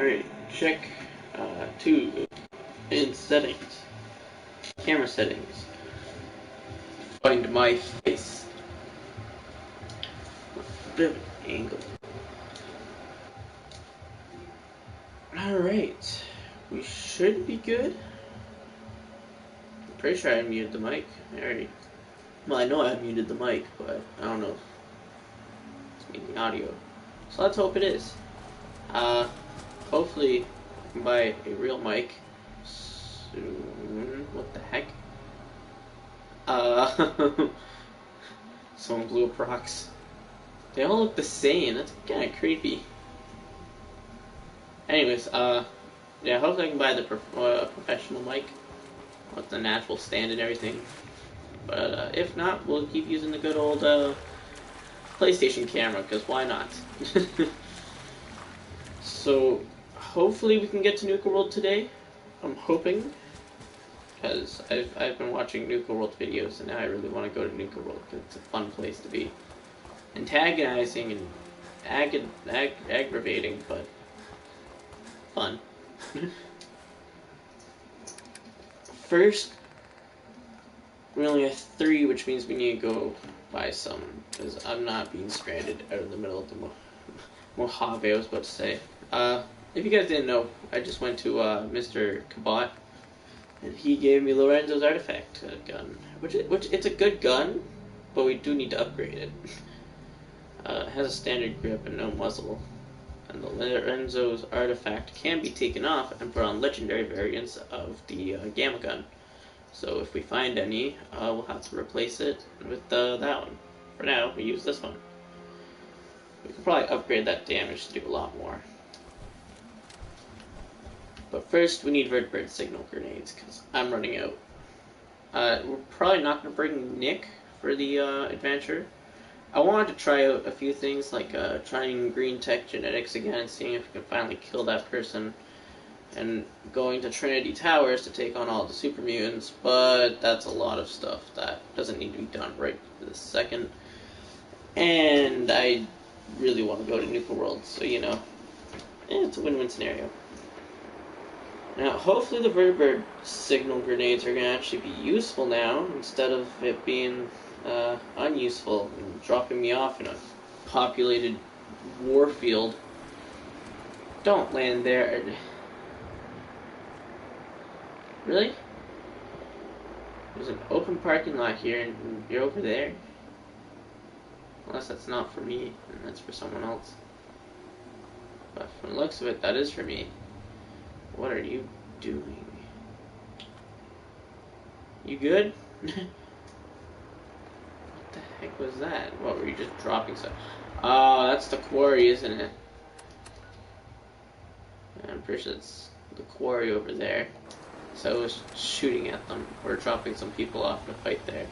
Alright, check 2 in settings. Camera settings. Find my face. Bit of an angle. Alright, we should be good. I'm pretty sure I muted the mic. Alright. Well, I know I muted the mic, but I don't know if it's making audio. So let's hope it is. Hopefully I can buy a real mic soon. What the heck? Someone blew up rocks. They all look the same. That's kind of creepy. Anyways, yeah, hopefully I can buy the professional mic with the natural stand and everything. But if not, we'll keep using the good old PlayStation camera, because why not? So, hopefully we can get to NUKA-WORLD today. I'm hoping, because I've been watching NUKA-WORLD videos, and now I really want to go to NUKA-WORLD, because it's a fun place to be. Antagonizing and aggravating, but fun. First, we only have 3, which means we need to go buy some, because I'm not being stranded out in the middle of the Mojave, I was about to say. If you guys didn't know, I just went to Mr. Cabot, and he gave me Lorenzo's artifact gun, which it's a good gun, but we do need to upgrade it. It has a standard grip and no muzzle, and the Lorenzo's artifact can be taken off and put on legendary variants of the Gamma gun. So if we find any, we'll have to replace it with that one. For now, we use this one. We can probably upgrade that damage to do a lot more. But first, we need vertebrate signal grenades, because I'm running out. We're probably not going to bring Nick for the adventure. I wanted to try out a few things, like trying green tech genetics again, seeing if we can finally kill that person, and going to Trinity Towers to take on all the super mutants, but that's a lot of stuff that doesn't need to be done right this second. And I really want to go to NUKA-WORLD, so you know, it's a win-win scenario. Now, hopefully the vertebrate signal grenades are going to actually be useful now, instead of it being unuseful and dropping me off in a populated warfield. Don't land there. Really? There's an open parking lot here and you're over there? Unless that's not for me, and that's for someone else. But from the looks of it, that is for me. What are you doing? You good? What the heck was that? What, were you just dropping stuff? Oh, that's the quarry, isn't it? I'm pretty sure it's the quarry over there. So I was shooting at them, or dropping some people off to fight there.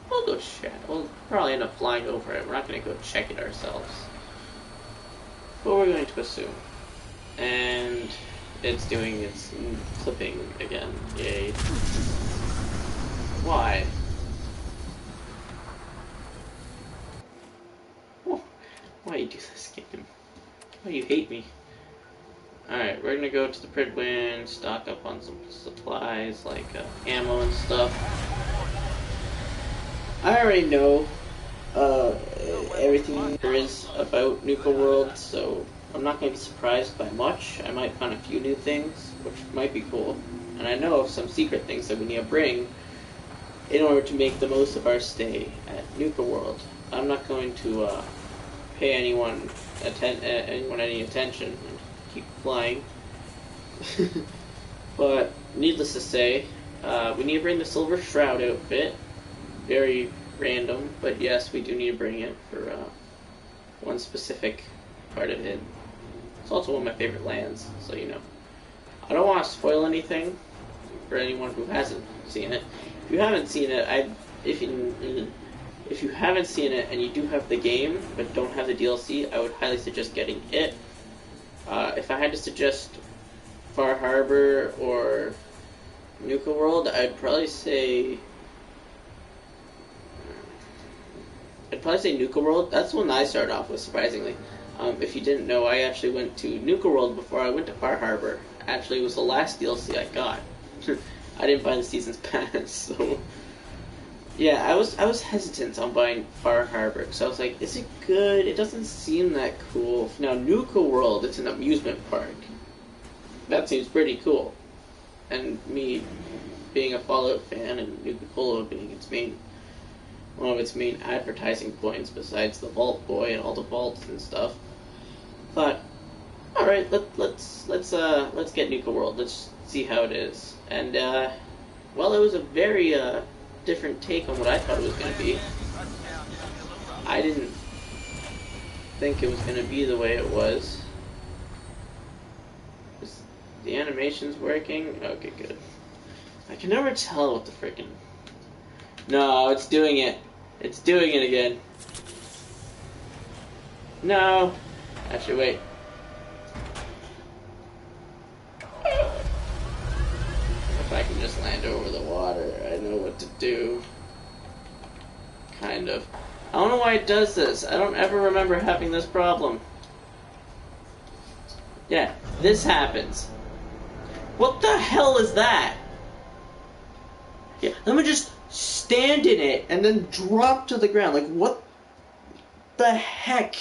We'll go check. We'll probably end up flying over it. We're not going to go check it ourselves. But we're going to assume. And it's doing its clipping again. Yay. Why? Oh, why you do this game? Why you hate me? Alright, we're gonna go to the Pridwin, stock up on some supplies like ammo and stuff. I already know everything there is about NUKA-WORLD, so I'm not going to be surprised by much. I might find a few new things, which might be cool. And I know of some secret things that we need to bring in order to make the most of our stay at NUKA-WORLD. I'm not going to pay anyone any attention and keep flying. But needless to say, we need to bring the Silver Shroud outfit. Very random, but yes, we do need to bring it for one specific part of it. It's also one of my favorite lands, so you know. I don't want to spoil anything for anyone who hasn't seen it. If you haven't seen it, if you haven't seen it and you do have the game but don't have the DLC, I would highly suggest getting it. If I had to suggest Far Harbor or NUKA-WORLD, I'd probably say NUKA-WORLD. That's the one I started off with, surprisingly. If you didn't know, I actually went to NUKA-WORLD before I went to Far Harbor. Actually, it was the last DLC I got. I didn't buy the Season's Pass, so... Yeah, I was hesitant on buying Far Harbor, because I was like, is it good? It doesn't seem that cool. Now, NUKA-WORLD, it's an amusement park. That seems pretty cool. And me being a Fallout fan, and Nuka-Cola being one of its main advertising points, besides the Vault Boy and all the vaults and stuff, thought, all right, let's get NUKA-WORLD. Let's see how it is. And well, it was a very different take on what I thought it was going to be. I didn't think it was going to be the way it was. Is the animation's working? Okay, good. I can never tell what the frickin'... No, it's doing it. It's doing it again. No. Actually, wait. If I can just land over the water, I know what to do. Kind of. I don't know why it does this. I don't ever remember having this problem. Yeah, this happens. What the hell is that? Yeah, let me just stand in it and then drop to the ground. Like, what the heck?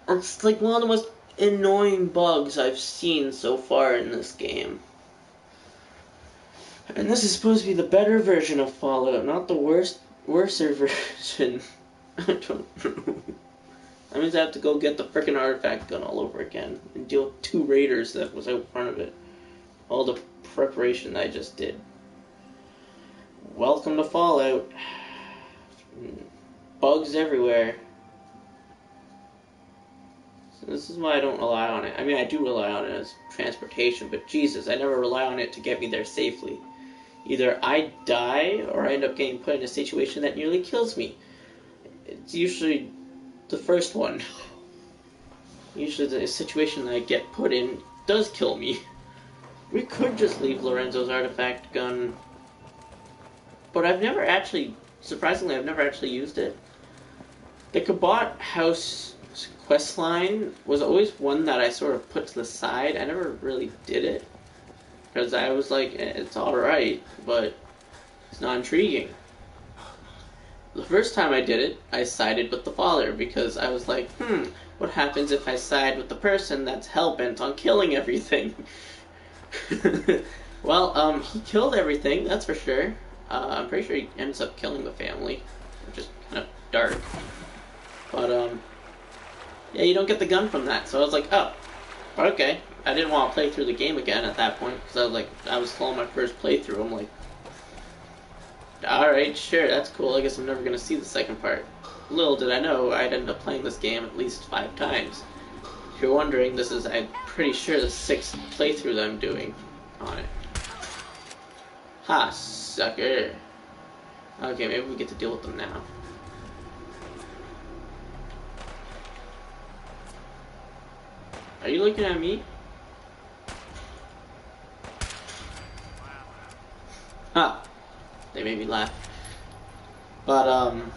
It's like one of the most annoying bugs I've seen so far in this game. And this is supposed to be the better version of Fallout, not the worser version. I don't know. That means I have to go get the frickin' artifact gun all over again and deal with 2 raiders that was out front of it. All the preparation I just did. Welcome to Fallout. Bugs everywhere. So this is why I don't rely on it. I mean, I do rely on it as transportation, but Jesus, I never rely on it to get me there safely. Either I die, or I end up getting put in a situation that nearly kills me. It's usually the first one. Usually the situation that I get put in does kill me. We could just leave Lorenzo's artifact gun, but I've never actually, surprisingly, I've never actually used it. The Cabot House questline was always one that I sort of put to the side. I never really did it, because I was like, it's alright, but it's not intriguing. The first time I did it, I sided with the father, because I was like, what happens if I side with the person that's hell-bent on killing everything? Well, he killed everything, that's for sure. I'm pretty sure he ends up killing the family, which is kind of dark. But, yeah, you don't get the gun from that, so I was like, oh, okay. I didn't want to play through the game again at that point, because I was like, I was still on my first playthrough. I'm like, alright, sure, that's cool. I guess I'm never going to see the second part. Little did I know, I'd end up playing this game at least 5 times. If you're wondering, this is, I'm pretty sure, the 6th playthrough that I'm doing on it. Ha, sucker. Okay, maybe we get to deal with them now. Are you looking at me? Ha! They made me laugh. But, I'm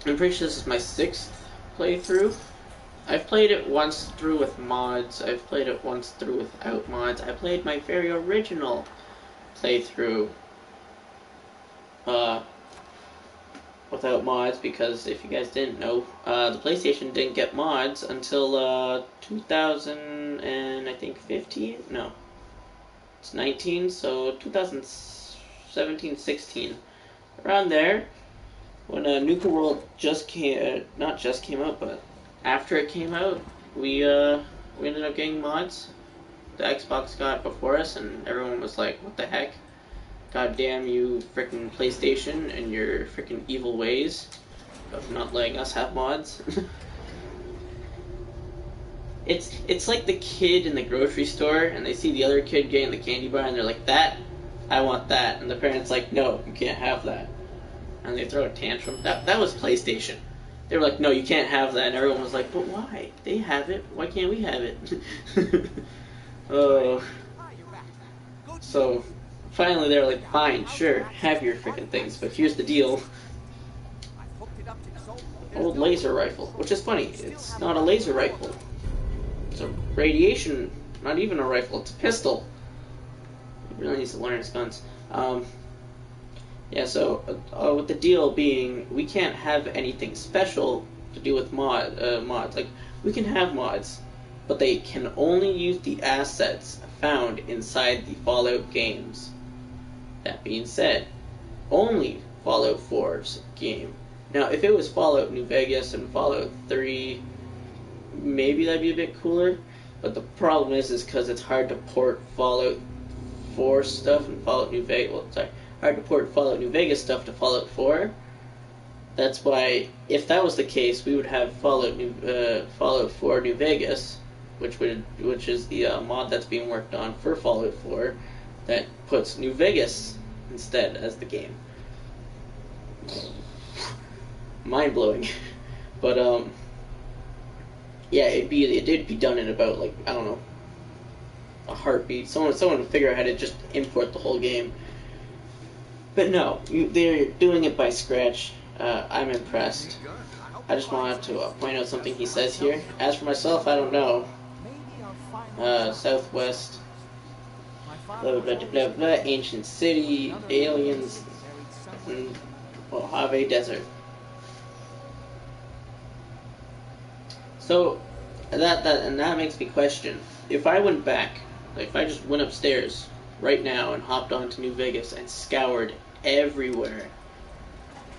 pretty sure this is my 6th playthrough. I've played it once through with mods. I've played it once through without mods. I played my very original playthrough without mods, because if you guys didn't know, the PlayStation didn't get mods until 2015? No. It's 19, so 2017, 16. Around there, when NUKA-WORLD just came, not just came out, but after it came out, we ended up getting mods. The Xbox got it before us, and everyone was like, what the heck? God damn you, frickin' PlayStation, and your frickin' evil ways of not letting us have mods. It's like the kid in the grocery store, and they see the other kid getting the candy bar, and they're like, that? I want that. And the parent's like, no, you can't have that. And they throw a tantrum. That was PlayStation. They were like, no, you can't have that. And everyone was like, but why? They have it. Why can't we have it? Oh. So, finally they were like, fine, sure, have your frickin' things, but here's the deal. old laser rifle, which is funny. It's not a laser rifle. It's a radiation, not even a rifle. It's a pistol. He really needs to learn his guns. Yeah, so with the deal being, we can't have anything special to do with mods. Like, we can have mods, but they can only use the assets found inside the Fallout games. That being said, only Fallout 4's game. Now, if it was Fallout New Vegas and Fallout 3, maybe that'd be a bit cooler. But the problem is because it's hard to port Fallout 4 stuff and Fallout New Vegas. Well, sorry, hard to port Fallout New Vegas stuff to Fallout 4. That's why, if that was the case, we would have Fallout 4 New Vegas, which is the mod that's being worked on for Fallout 4, that puts New Vegas instead as the game. Mind blowing, but yeah, it'd be done in about, like, I don't know, a heartbeat. Someone would figure out how to just import the whole game. But no, they're doing it by scratch. I'm impressed. I just wanted to point out something he says here. As for myself, I don't know. Southwest, blah, blah, blah, blah, blah, ancient city, aliens, and Mojave Desert. So, that makes me question, if I went back, like if I just went upstairs right now and hopped onto New Vegas and scoured everywhere,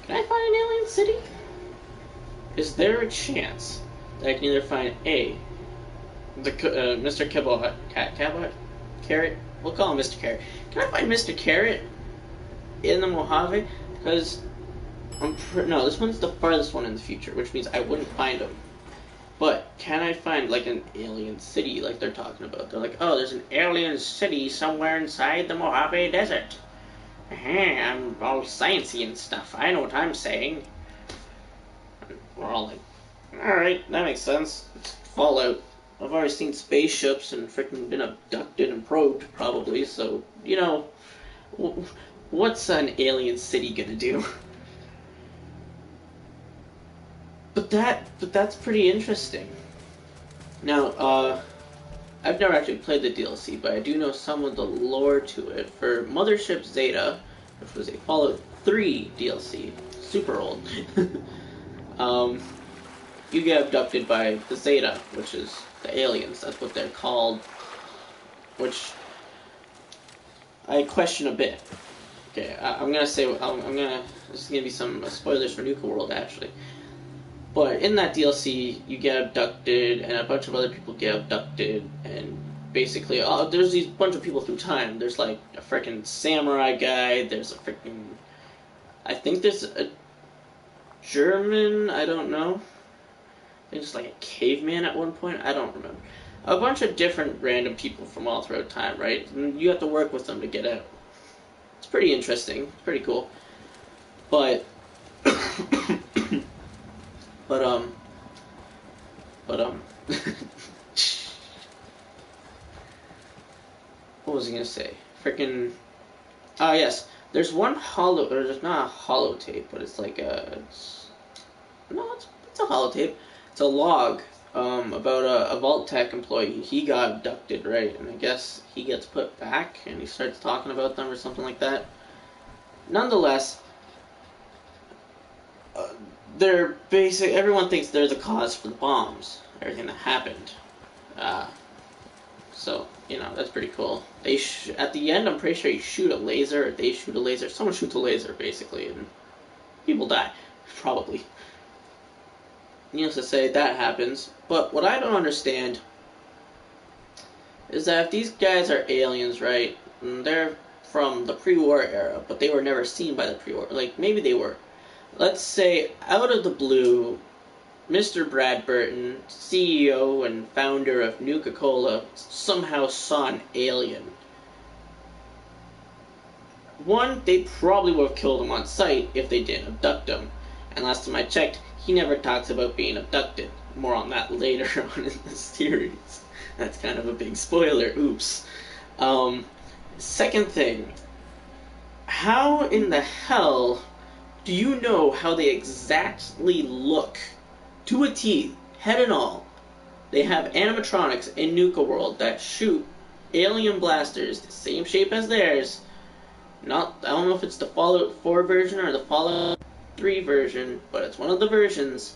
can I find an alien city? Is there a chance that I can either find Mr. Carrot? We'll call him Mr. Carrot. Can I find Mr. Carrot in the Mojave? Because no, this one's the farthest one in the future, which means I wouldn't find him. But can I find, like, an alien city like they're talking about? They're like, oh, there's an alien city somewhere inside the Mojave Desert. I'm all sciencey and stuff. I know what I'm saying. And we're all like, alright, that makes sense. It's Fallout. I've already seen spaceships and freaking been abducted and probed, probably, so, you know, what's an alien city gonna do? But that's pretty interesting. Now, I've never actually played the DLC, but I do know some of the lore to it. For Mothership Zeta, which was a Fallout 3 DLC, super old, you get abducted by the Zeta, which is the aliens. That's what they're called, which I question a bit. Okay, this is gonna be some spoilers for NUKA-WORLD, actually. But in that DLC, you get abducted, and a bunch of other people get abducted, and basically, there's these bunch of people through time. There's, like, a freaking samurai guy, there's a freaking, I think there's a German, I don't know. I think it's like a caveman at one point, I don't remember. A bunch of different random people from all throughout time, right? And you have to work with them to get out. It's pretty interesting, it's pretty cool. But what was I gonna say? Freaking, yes, there's one there's not a holotape, but it's like it's a holotape. It's a log, about a Vault Tech employee. He got abducted, right, and I guess he gets put back, and he starts talking about them or something like that. Nonetheless, everyone thinks they're the cause for the bombs, everything that happened. So, you know, that's pretty cool. At the end, I'm pretty sure you shoot a laser, or they shoot a laser, someone shoots a laser, basically, and people die, probably. Needless to say, that happens. But what I don't understand is that if these guys are aliens, right, and they're from the pre-war era, but they were never seen by the pre-war, like, maybe they were. Let's say, out of the blue, Mr. Brad Burton, CEO and founder of Nuka-Cola, somehow saw an alien. One, they probably would have killed him on sight if they didn't abduct him. And last time I checked, he never talks about being abducted. More on that later on in the series. That's kind of a big spoiler, oops. Second thing, how in the hell Do you know how they exactly look? To a T, head and all. They have animatronics in NUKA-WORLD that shoot alien blasters the same shape as theirs. I don't know if it's the Fallout 4 version or the Fallout 3 version, but it's one of the versions.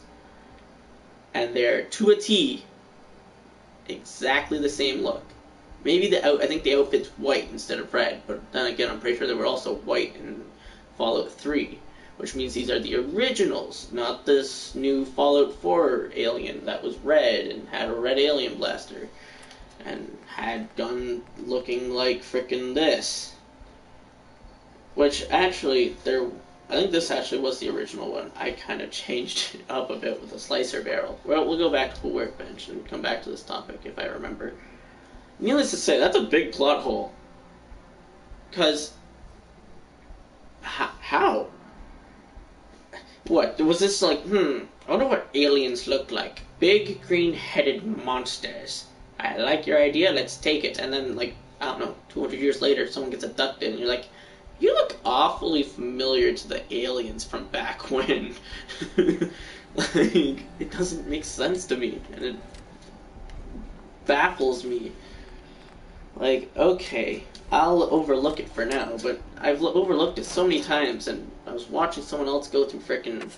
And they're, to a T, exactly the same look. Maybe I think the outfit's white instead of red, but then again, I'm pretty sure they were also white in Fallout 3, which means these are the originals, not this new Fallout 4 alien that was red and had a red alien blaster and had gun looking like frickin' this. Which actually, I think this actually was the original one. I kind of changed it up a bit with a slicer barrel. Well, we'll go back to the workbench and come back to this topic if I remember. Needless to say, that's a big plot hole. Because, how? What, was this like, I wonder what aliens look like. Big green-headed monsters. I like your idea, let's take it. And then, like, I don't know, 200 years later, someone gets abducted, and you're like, you look awfully familiar to the aliens from back when. Like, it doesn't make sense to me, and it baffles me. Like, okay, I'll overlook it for now, but I've overlooked it so many times, and I was watching someone else go through frickin'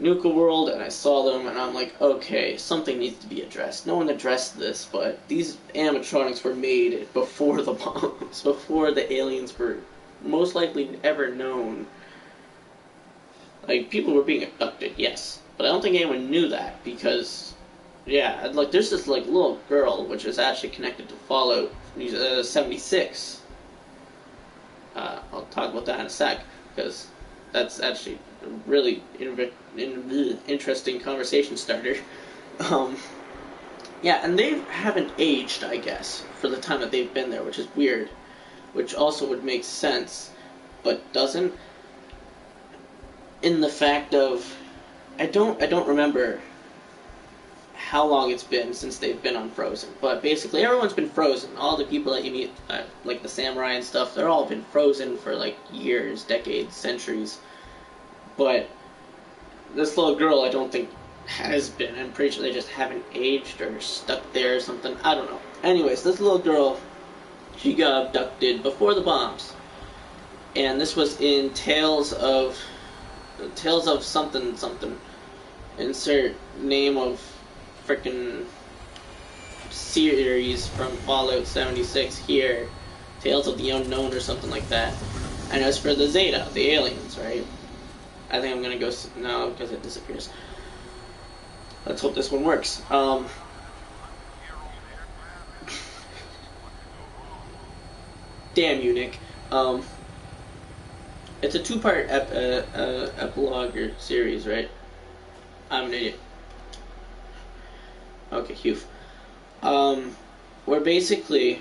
NUKA-WORLD, and I saw them, and I'm like, okay, something needs to be addressed. No one addressed this, but these animatronics were made before the bombs, before the aliens were most likely ever known. Like, people were being abducted, yes, but I don't think anyone knew that, because yeah, like, there's this, like, little girl, which is actually connected to Fallout 76. I'll talk about that in a sec, because that's actually a really interesting conversation starter. Yeah, and they haven't aged, I guess, for the time that they've been there, which is weird, which also would make sense, but doesn't, in the fact of, I don't remember how long it's been since they've been unfrozen, but basically everyone's been frozen. All the people that you meet, like the samurai and stuff, they're all been frozen for like years, decades, centuries. But this little girl, I don't think has been. I'm pretty sure they just haven't aged or stuck there or something. I don't know. Anyways, this little girl, she got abducted before the bombs, and this was in Tales of something something. Insert name of frickin' series from Fallout 76 here, Tales of the Unknown or something like that. And as for the Zeta, the aliens, right? I think I'm gonna go no, because it disappears. Let's hope this one works. Damn you, Nick. It's a two-part epilogue or series, right? I'm an idiot. Okay, Hugh. Where basically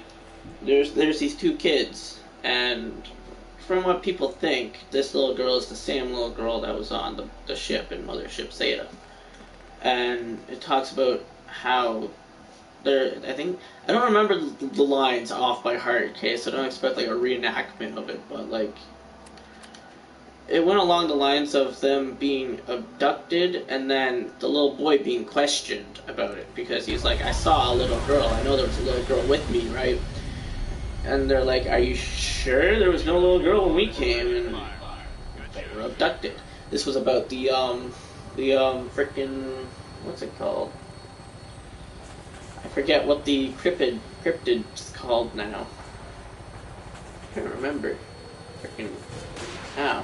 there's these two kids, and from what people think, this little girl is the same little girl that was on the ship in Mothership Zeta. And it talks about how I don't remember the lines off by heart, okay, so don't expect like a reenactment of it, but like it went along the lines of them being abducted and then the little boy being questioned about it, because he's like, I saw a little girl, I know there was a little girl with me, right? And they're like, are you sure there was no little girl when we came? And they were abducted. This was about the frickin', what's it called? I forget what the cryptid's called now. I can't remember. Frickin', ow.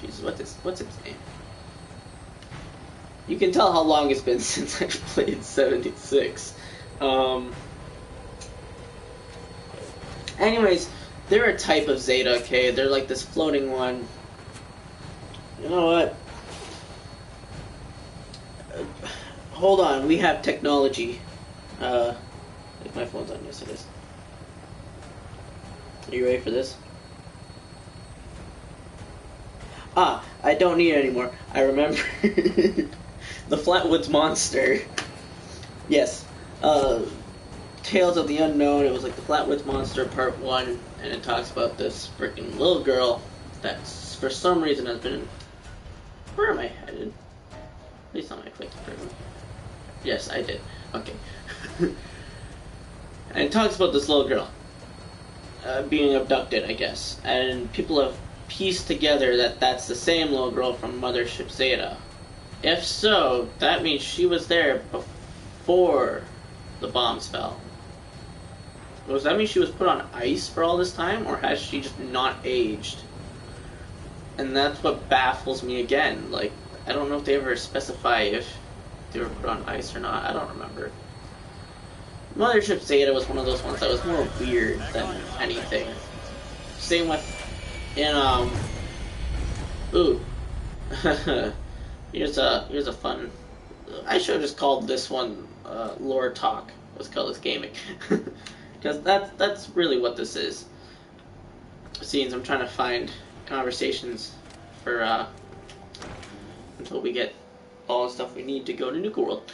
Jesus, what's its name? You can tell how long it's been since I've played 76. Anyways, they're a type of Zeta, okay? They're like this floating one. You know what? Hold on, we have technology. If my phone's on, yes it is. Are you ready for this? Ah, I don't need it anymore. I remember. The Flatwoods Monster. Yes. Tales of the Unknown. It was like the Flatwoods Monster Part 1, and it talks about this freaking little girl that's for some reason has been. Where am I headed? Please tell me I clicked through. Yes, I did. Okay. And it talks about this little girl being abducted, I guess, and people have pieced together that that's the same little girl from Mothership Zeta. If so, that means she was there before the bombs fell. Does that mean she was put on ice for all this time, or has she just not aged? And that's what baffles me again. Like, I don't know if they ever specify if they were put on ice or not. I don't remember. Mothership Zeta was one of those ones that was more weird than anything. Same with ooh. here's a fun. I should have just called this one Lore Talk. Let's call this gaming, because that's really what this is. Scenes. I'm trying to find conversations for until we get all the stuff we need to go to NUKA-WORLD.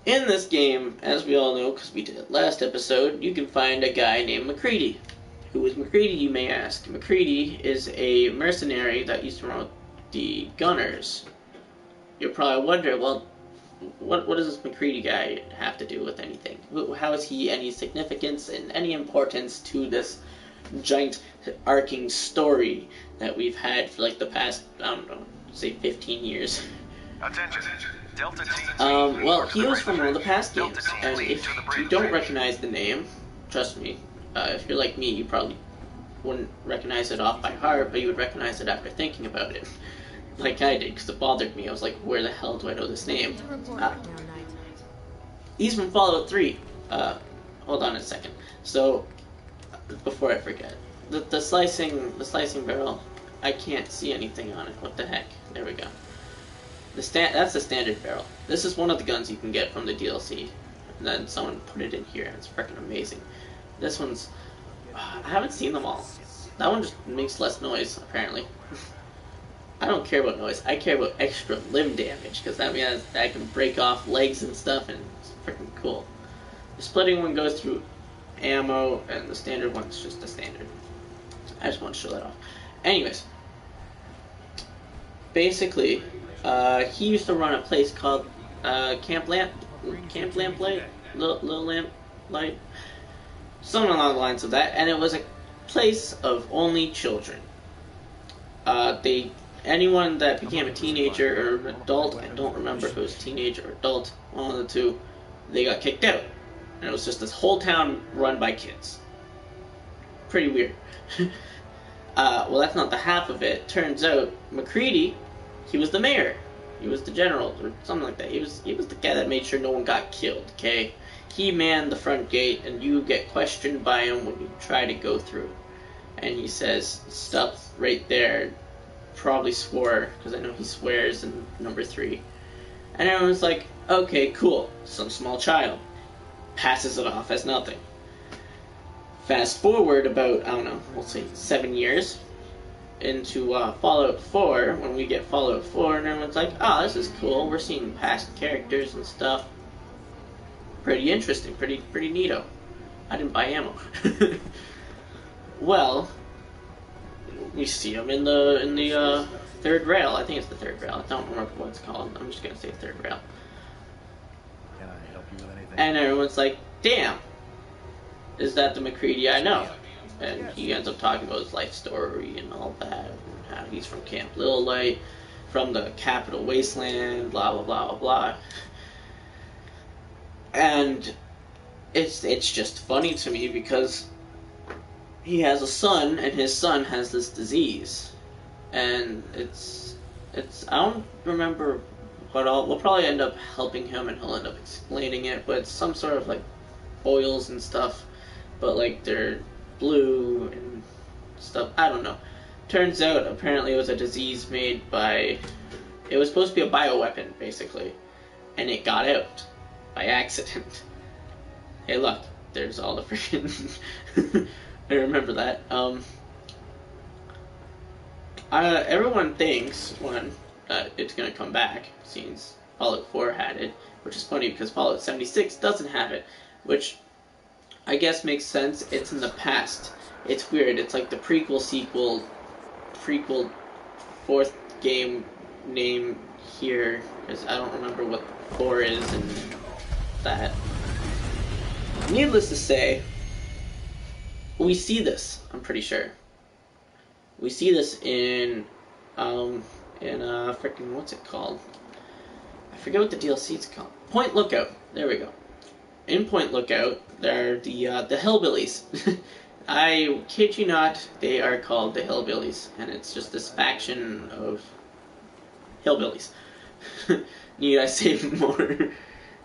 In this game, as we all know, because we did it last episode, you can find a guy named McCready. Who is McCready, you may ask? McCready is a mercenary that used to run with the Gunners. You'll probably wonder, well, what does this McCready guy have to do with anything? How is he any significance and any importance to this giant arcing story that we've had for like the past, I don't know, say 15 years? Attention. Delta team. Well, he was from one of the past games, and if you don't recognize the name, trust me, if you're like me, you probably wouldn't recognize it off by heart, but you would recognize it after thinking about it. Like I did, because it bothered me. I was like, where the hell do I know this name? He's from Fallout 3. Hold on a second. So, before I forget, the slicing barrel, I can't see anything on it. What the heck? There we go. That's the standard barrel. This is one of the guns you can get from the DLC. And then someone put it in here. It's freaking amazing. This one's... I haven't seen them all. That one just makes less noise, apparently. I don't care about noise. I care about extra limb damage, because that means I can break off legs and stuff, and it's freaking cool. The splitting one goes through ammo, and the standard one's just the standard. I just want to show that off. Anyways. Basically... he used to run a place called Camp Lamplight, Little Lamplight, something along the lines of that, and it was a place of only children. Anyone that became a teenager or an adult, I don't remember if it was teenager or adult, one of the two, they got kicked out, and it was just this whole town run by kids. Pretty weird. Well, that's not the half of it. Turns out McCready, he was the mayor. He was the general, or something like that. He was the guy that made sure no one got killed, okay? He manned the front gate, and you get questioned by him when you try to go through. And he says stuff right there. Probably swore, because I know he swears in number 3. And everyone's like, okay, cool. Some small child. Passes it off as nothing. Fast forward about, I don't know, we'll say 7 years. Into Fallout 4, when we get Fallout 4, and everyone's like, oh, this is cool, we're seeing past characters and stuff. Pretty interesting, pretty neato. I didn't buy ammo. Well, we see them in the third rail. I think it's the third rail. I don't remember what it's called. I'm just gonna say third rail. Can I help you with anything? And everyone's like, damn, is that the McCready I know? And he ends up talking about his life story and all that, and how he's from Camp Little Light, from the Capital Wasteland, blah blah blah blah blah. And it's just funny to me because he has a son, and his son has this disease, and it's I don't remember what all. We'll probably end up helping him, and he'll end up explaining it, but it's some sort of like boils and stuff, but like they're blue and stuff. I don't know. Turns out, apparently, it was a disease made by... It was supposed to be a bioweapon, basically. And it got out by accident. Hey, look. There's all the freaking... I remember that. Everyone thinks, one, that it's going to come back, since Fallout 4 had it. Which is funny, because Fallout 76 doesn't have it. which I guess makes sense. It's in the past. It's weird. It's like the prequel, sequel, prequel, fourth game name here, because I don't remember what 4 is and that. Needless to say, we see this, I'm pretty sure. We see this in freaking, what's it called? I forget what the DLC is called. Point Lookout. There we go. In Point Lookout, there are the Hillbillies. I kid you not, they are called the Hillbillies, and it's just this faction of hillbillies. Need I say more?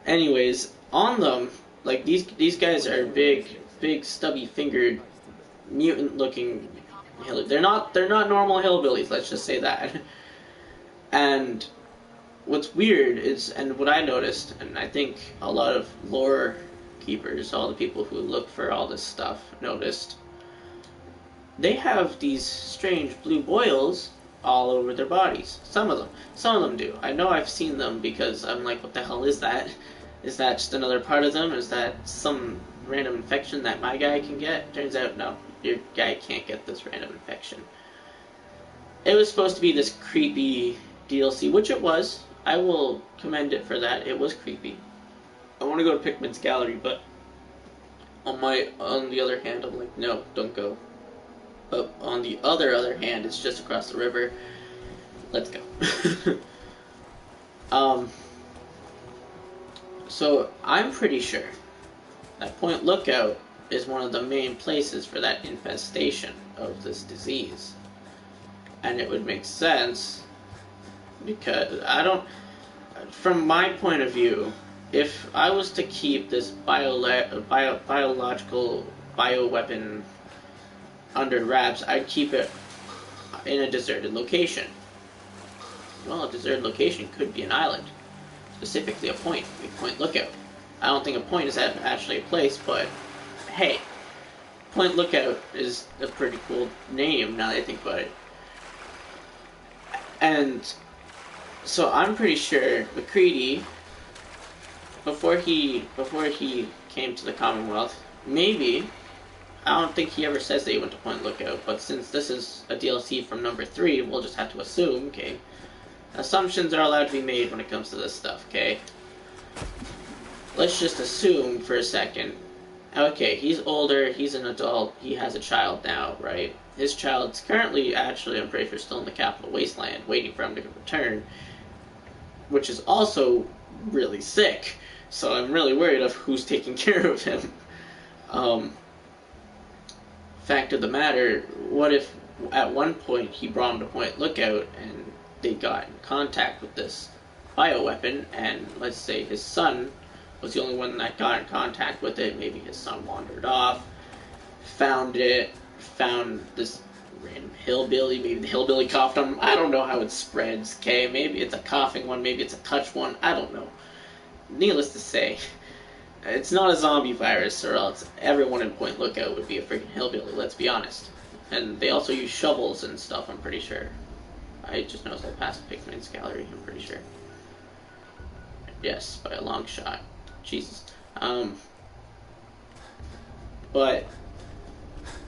Anyways, on them, like these guys are big stubby fingered, mutant looking hillbillies. They're not normal hillbillies. Let's just say that. And what's weird is, and what I noticed, and I think a lot of lore keepers, all the people who look for all this stuff, noticed, they have these strange blue boils all over their bodies. Some of them do. I know I've seen them because I'm like, what the hell is that? Is that just another part of them? Is that some random infection that my guy can get? Turns out, no, your guy can't get this random infection. It was supposed to be this creepy DLC, which it was. I will commend it for that. It was creepy. I want to go to Pikmin's gallery, but on the other hand, I'm like, no, don't go. But on the other hand, it's just across the river. Let's go. So I'm pretty sure that Point Lookout is one of the main places for that infestation of this disease. And it would make sense because from my point of view, if I was to keep this biological bioweapon under wraps, I'd keep it in a deserted location. Well, a deserted location could be an island, specifically a point Lookout. I don't think a point is actually a place, but hey, Point Lookout is a pretty cool name now that I think about it. And so I'm pretty sure McCready, before he came to the Commonwealth, maybe, I don't think he ever says that he went to Point Lookout, but since this is a DLC from number 3, we'll just have to assume, okay? Assumptions are allowed to be made when it comes to this stuff, okay? Let's just assume for a second. Okay, he's older, he's an adult, he has a child now, right? His child's currently, actually, I'm pretty sure, still in the Capital Wasteland, waiting for him to return, which is also really sick, so I'm really worried of who's taking care of him. Fact of the matter, what if at one point he brought him to Point Lookout and they got in contact with this bioweapon, and let's say his son was the only one that got in contact with it. Maybe his son wandered off, found this random hillbilly, maybe the hillbilly coughed on him. I don't know how it spreads, okay? Maybe it's a coughing one, maybe it's a touch one, I don't know. Needless to say, it's not a zombie virus, or else everyone in Point Lookout would be a freaking hillbilly, let's be honest. And they also use shovels and stuff, I'm pretty sure. I just noticed I passed Pikmin's gallery, I'm pretty sure. Yes, by a long shot. Jesus. But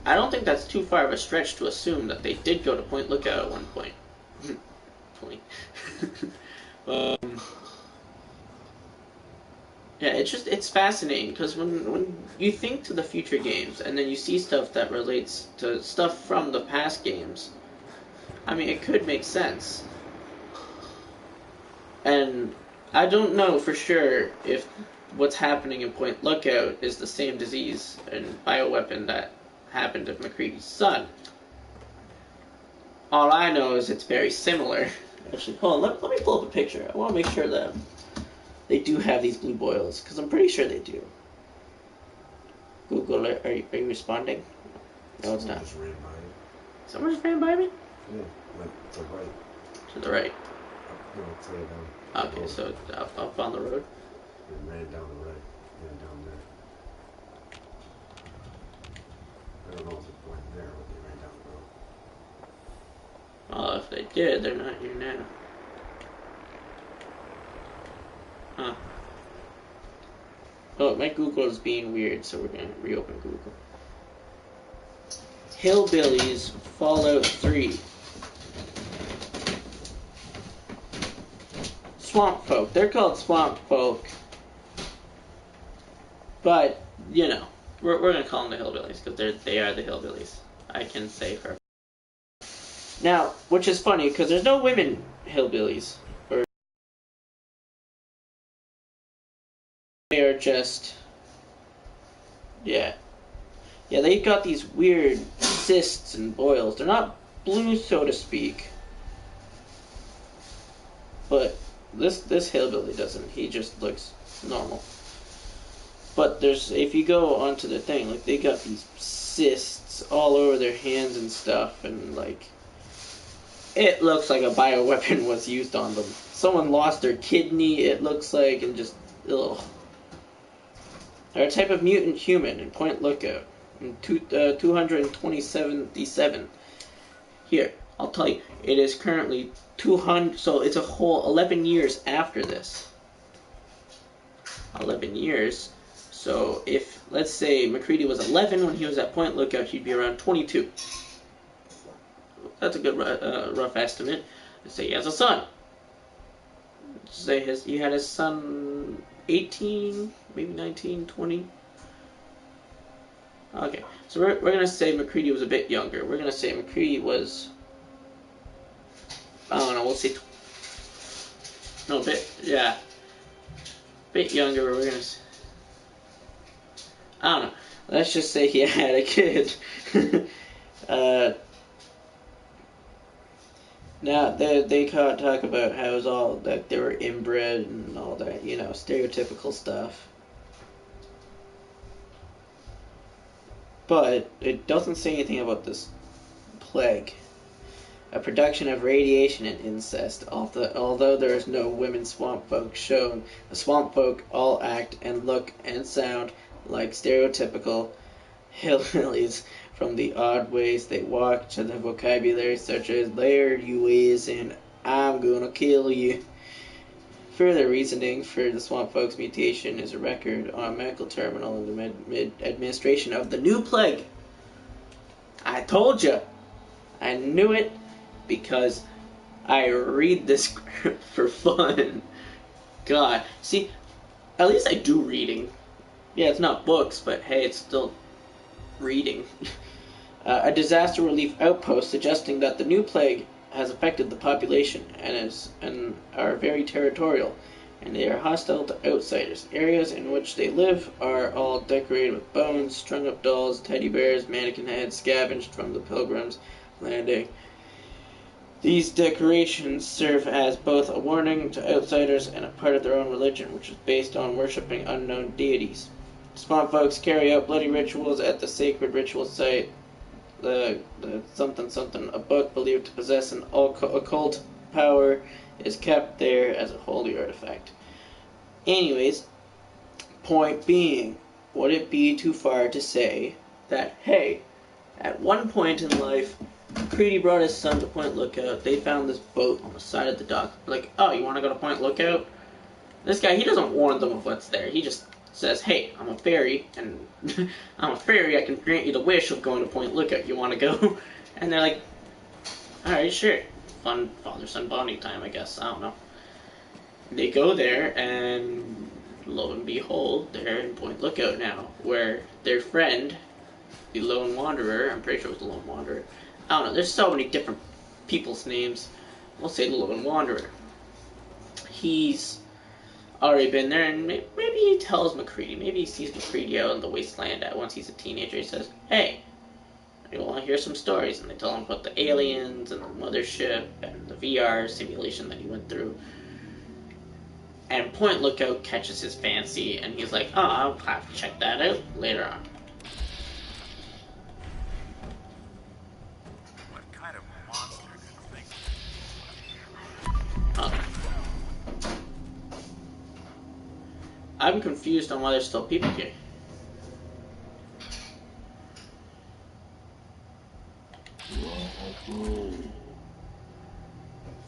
I don't think that's too far of a stretch to assume that they did go to Point Lookout at one point. Yeah, it's fascinating, because when you think to the future games, and then you see stuff that relates to stuff from the past games, I mean, it could make sense. And I don't know for sure if what's happening in Point Lookout is the same disease and bioweapon that happened to McCready's son. All I know is it's very similar. Actually, hold on, let me pull up a picture. I want to make sure that they do have these blue boils, because I'm pretty sure they do. Google, are you responding? No, it's not. Someone just ran by me? Yeah, went to the right. To the right. No, further down. Okay, so up on the road? It ran down the right. Ran down there. I don't know if it went there, but they ran down the road. Well, if they did, they're not here now. Huh. Oh, my Google is being weird, so we're gonna reopen Google. Hillbillies, Fallout 3. Swamp folk. They're called swamp folk. But, you know, we're gonna call them the hillbillies, because they are the hillbillies. I can say for. Now, which is funny, because there's no women hillbillies. Or they are just... Yeah. Yeah, they've got these weird cysts and boils. They're not blue, so to speak. But this hillbilly doesn't. He just looks normal. But there's, if you go onto the thing, like, they got these cysts all over their hands and stuff, and like, it looks like a bioweapon was used on them. Someone lost their kidney, it looks like, and just, ugh. They're a type of mutant human in Point Lookout in 227. Here, I'll tell you, it is currently 200, so it's a whole 11 years after this. 11 years. So if, let's say, McCready was 11 when he was at Point Lookout, he'd be around 22. That's a good rough estimate. Let's say he has a son. Let's say he had his son 18, maybe 19, 20. Okay, so we're going to say McCready was a bit younger. We're going to say McCready was, I don't know, we'll say, no, a bit, yeah, a bit younger. We're going to, I don't know. Let's just say he had a kid. Now they talk about how it was all that they were inbred and all that, you know, stereotypical stuff. But it doesn't say anything about this plague. A production of radiation and incest. Although there is no women swamp folk shown, the swamp folk all act and look and sound like stereotypical hillbillies, from the odd ways they walk to the vocabulary such as "there you is" and "I'm gonna kill you." Further reasoning for the swamp folks mutation is a record on a medical terminal in the administration of the new plague. I told you. I knew it because I read this for fun. God. See, at least I do reading. Yeah, it's not books, but hey, it's still reading. A disaster relief outpost suggesting that the new plague has affected the population and are very territorial, and they are hostile to outsiders. Areas in which they live are all decorated with bones, strung up dolls, teddy bears, mannequin heads scavenged from the pilgrims' landing. These decorations serve as both a warning to outsiders and a part of their own religion, which is based on worshipping unknown deities. Swamp folks carry out bloody rituals at the sacred ritual site. The something, a book believed to possess an occult power is kept there as a holy artifact. Anyways, point being, would it be too far to say that, hey, at one point in life, Creedy brought his son to Point Lookout, they found this boat on the side of the dock. Like, oh, you want to go to Point Lookout? This guy, he doesn't warn them of what's there. He just says, hey, I'm a fairy, and I'm a fairy, I can grant you the wish of going to Point Lookout. You want to go? And they're like, alright, sure. Fun father-son bonding time, I guess. I don't know. They go there, and lo and behold, they're in Point Lookout now, where their friend, the Lone Wanderer, I'm pretty sure it was the Lone Wanderer. I don't know, there's so many different people's names. We'll say the Lone Wanderer. He's already been there, and maybe he tells McCready. Maybe he sees McCready out in the wasteland once he's a teenager. He says, hey, I want to hear some stories. And they tell him about the aliens and the mothership and the VR simulation that he went through. And Point Lookout catches his fancy, and he's like, oh, I'll have to check that out later on. What kind of monster could think? Okay. I'm confused on why there's still people here.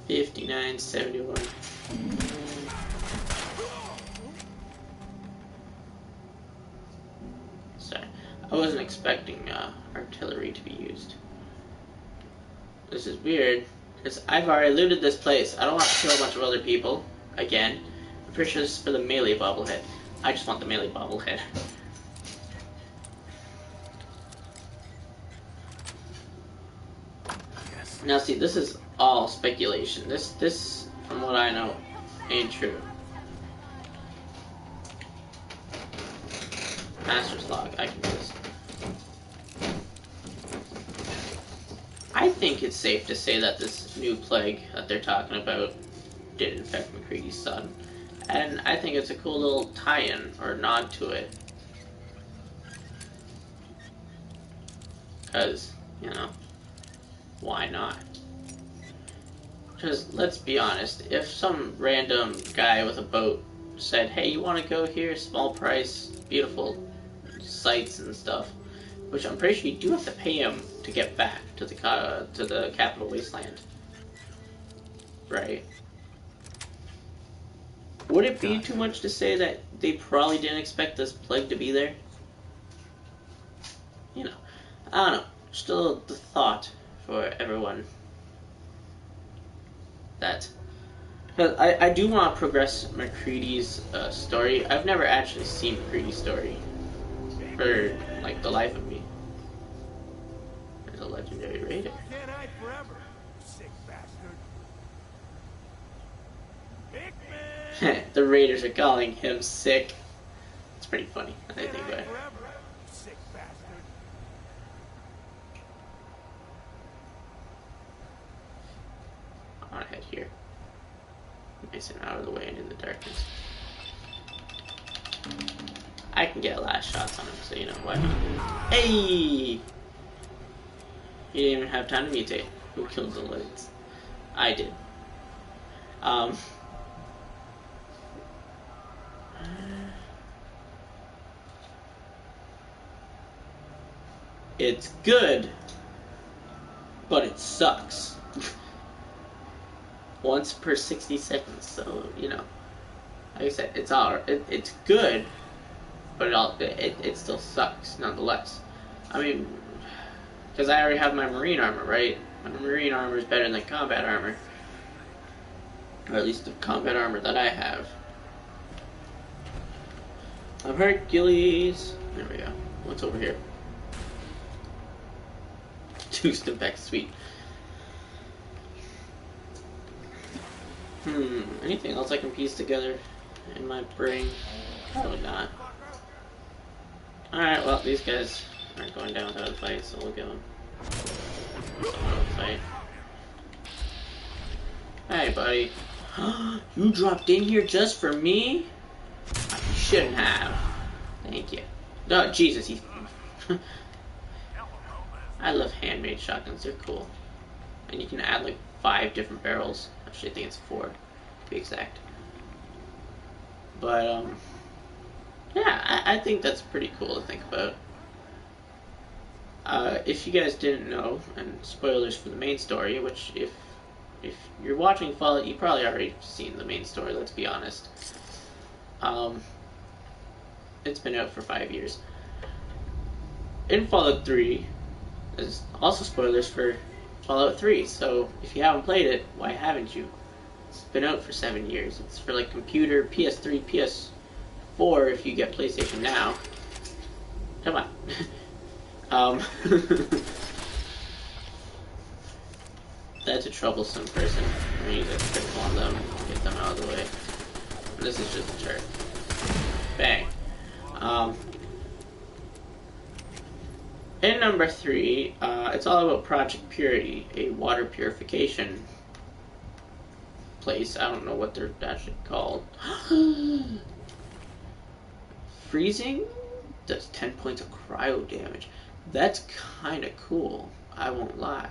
$59.71. expecting artillery to be used. This is weird, because I've already looted this place. I don't want to kill a bunch of other people, again. I'm pretty sure this is for the melee bobblehead. I just want the melee bobblehead. Now see, this is all speculation. This, from what I know, ain't true. Master's log, I can do this. I think it's safe to say that this new plague that they're talking about did infect McCready's son. And I think it's a cool little tie-in, or nod to it. Because, you know, why not? Because, let's be honest, if some random guy with a boat said, hey, you want to go here, small price, beautiful sights and stuff, which I'm pretty sure you do have to pay him to get back to the capital wasteland, right? Would it be too much to say that they probably didn't expect this plague to be there? You know, I don't know. Still the thought for everyone that, because I do want to progress McCready's story. I've never actually seen McCready's story for like the life of me. There's a legendary raider. Can't hide forever, sick bastard. Hickman! The raiders are calling him sick. It's pretty funny. I think about it. Sick bastard. I want to head here. Nice and out of the way and in the darkness. I can get last shots on him, so you know what. Hey! He didn't even have time to mutate. Who killed the lights? I did. It's good, but it sucks. Once per 60 seconds, so you know. Like I said, it's good, but it still sucks nonetheless. I mean, because I already have my marine armor, right? My marine armor is better than combat armor, or at least the combat armor that I have. I'm Hercules. There we go. What's over here? Two Stimpaks, sweet. Anything else I can piece together in my brain? Probably not. Alright, well, these guys aren't going down without a fight, so we'll give them a fight. Hey, buddy. You dropped in here just for me? You shouldn't have. Thank you. Oh, Jesus, he... I love handmade shotguns, they're cool. And you can add like 5 different barrels. Actually, I think it's 4, to be exact. But, yeah, I think that's pretty cool to think about. If you guys didn't know, and spoilers for the main story, which if you're watching Fallout, you probably already seen the main story, let's be honest. It's been out for 5 years. In Fallout 3, there's also spoilers for Fallout 3, so if you haven't played it, why haven't you? It's been out for 7 years. It's for like computer, PS3, PS4 if you get PlayStation Now. Come on. That's a troublesome person. I need to critical on them, get them out of the way. This is just a turret. Bang. In number 3, it's all about Project Purity, a water purification place. I don't know what they're actually called. Freezing does 10 points of cryo damage. That's kind of cool. I won't lie.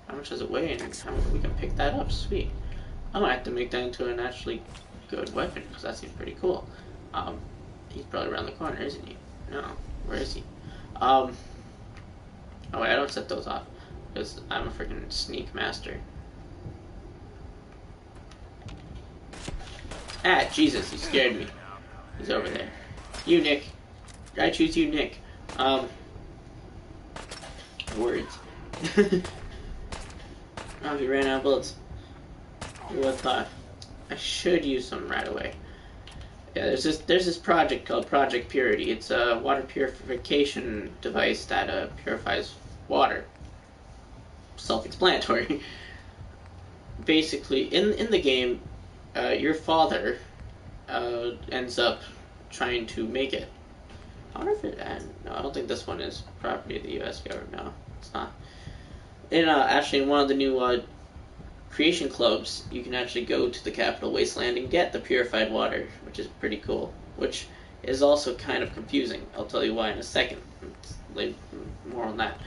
How much does it weigh? And how we can pick that up? Sweet. I might have to make that into an actually good weapon because that seems pretty cool. He's probably around the corner, isn't he? No. Where is he? Oh wait, I don't set those off because I'm a freaking sneak master. Ah, Jesus, he scared me. He's over there. You, Nick. I choose you, Nick. Words. Oh, he ran out of bullets. Who would have thought? I should use some right away. Yeah, there's this project called Project Purity. It's a water purification device that purifies water. Self-explanatory. Basically, in the game, your father ends up trying to make it. I wonder if it. No, I don't think this one is property of the U.S. government. No, it's not. Actually, in one of the new creation clubs, you can actually go to the capital wasteland and get the purified water, which is pretty cool. Which is also kind of confusing. I'll tell you why in a second. More on that.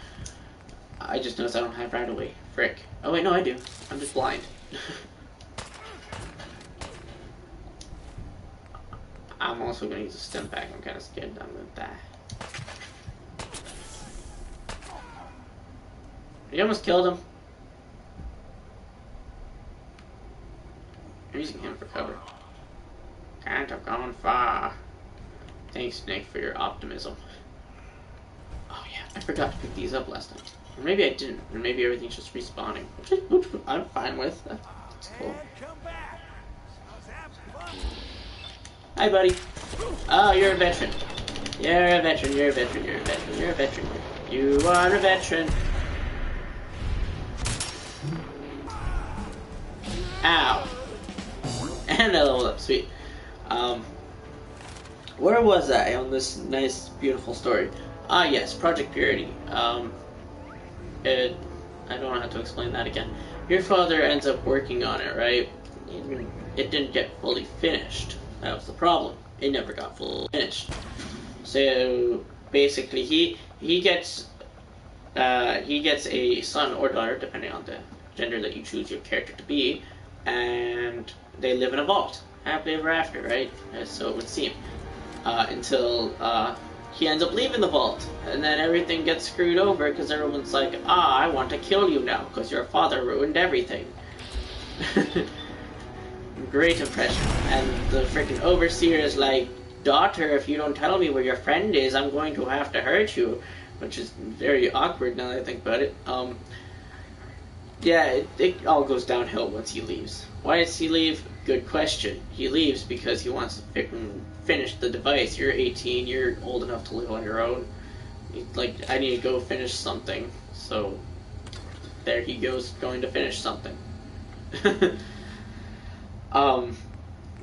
I just noticed I don't have right away. Frick. Oh wait, no, I do. I'm just blind. I'm also going to use a stim pack. I'm kind of scared that I'm going to die. You almost killed him. I'm using him for cover. Can't have gone far. Thanks, Nick, for your optimism. Oh yeah, I forgot to pick these up last time. Or maybe I didn't. Or maybe everything's just respawning. Which I'm fine with. That's cool. Hi, buddy. Oh, you're a veteran. You're a veteran, you're a veteran, you're a veteran, you're a veteran. You are a veteran. Ow. And I leveled up, sweet. Where was I on this nice, beautiful story? Ah, yes, Project Purity. I don't know how to explain that again. Your father ends up working on it, right? It didn't get fully finished. That was the problem. It never got fully finished. So basically, he gets a son or daughter, depending on the gender that you choose your character to be, and they live in a vault, happily ever after, right? So it would seem, until he ends up leaving the vault, and then everything gets screwed over because everyone's like, I want to kill you now because your father ruined everything. Great impression. And the freaking overseer is like, daughter, if you don't tell me where your friend is, I'm going to have to hurt you. Which is very awkward now that I think about it. Yeah, it all goes downhill once he leaves. Why does he leave? Good question. He leaves because he wants to finish the device. You're 18, you're old enough to live on your own. He's like, I need to go finish something. So, there he goes, going to finish something.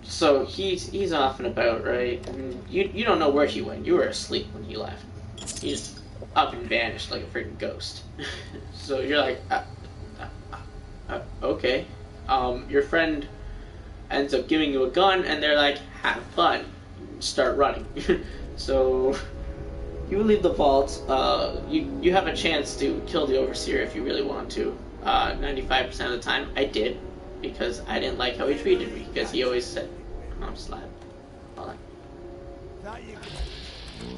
So he's off and about, right? And you don't know where he went. You were asleep when he left. He just up and vanished like a freaking ghost. So you're like, okay. Your friend ends up giving you a gun, and they're like, have fun. Start running. So you leave the vault. You have a chance to kill the overseer if you really want to. 95% of the time, I did. Because I didn't like how he treated me. Because he always said, I'm slapped. Hold on.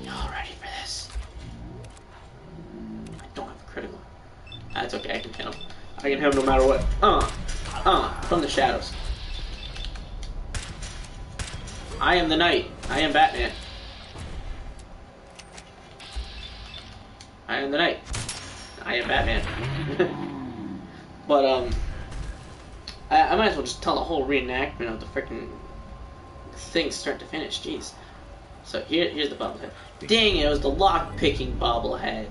Y'all ready for this? I don't have a critical. That's okay, I can hit him. I can hit him no matter what. From the shadows. I am the knight. I am Batman. I am the knight. I am Batman. But, I might as well just tell the whole reenactment of the freaking thing start to finish. Jeez. So here's the bobblehead. Dang, it was the lock-picking bobblehead.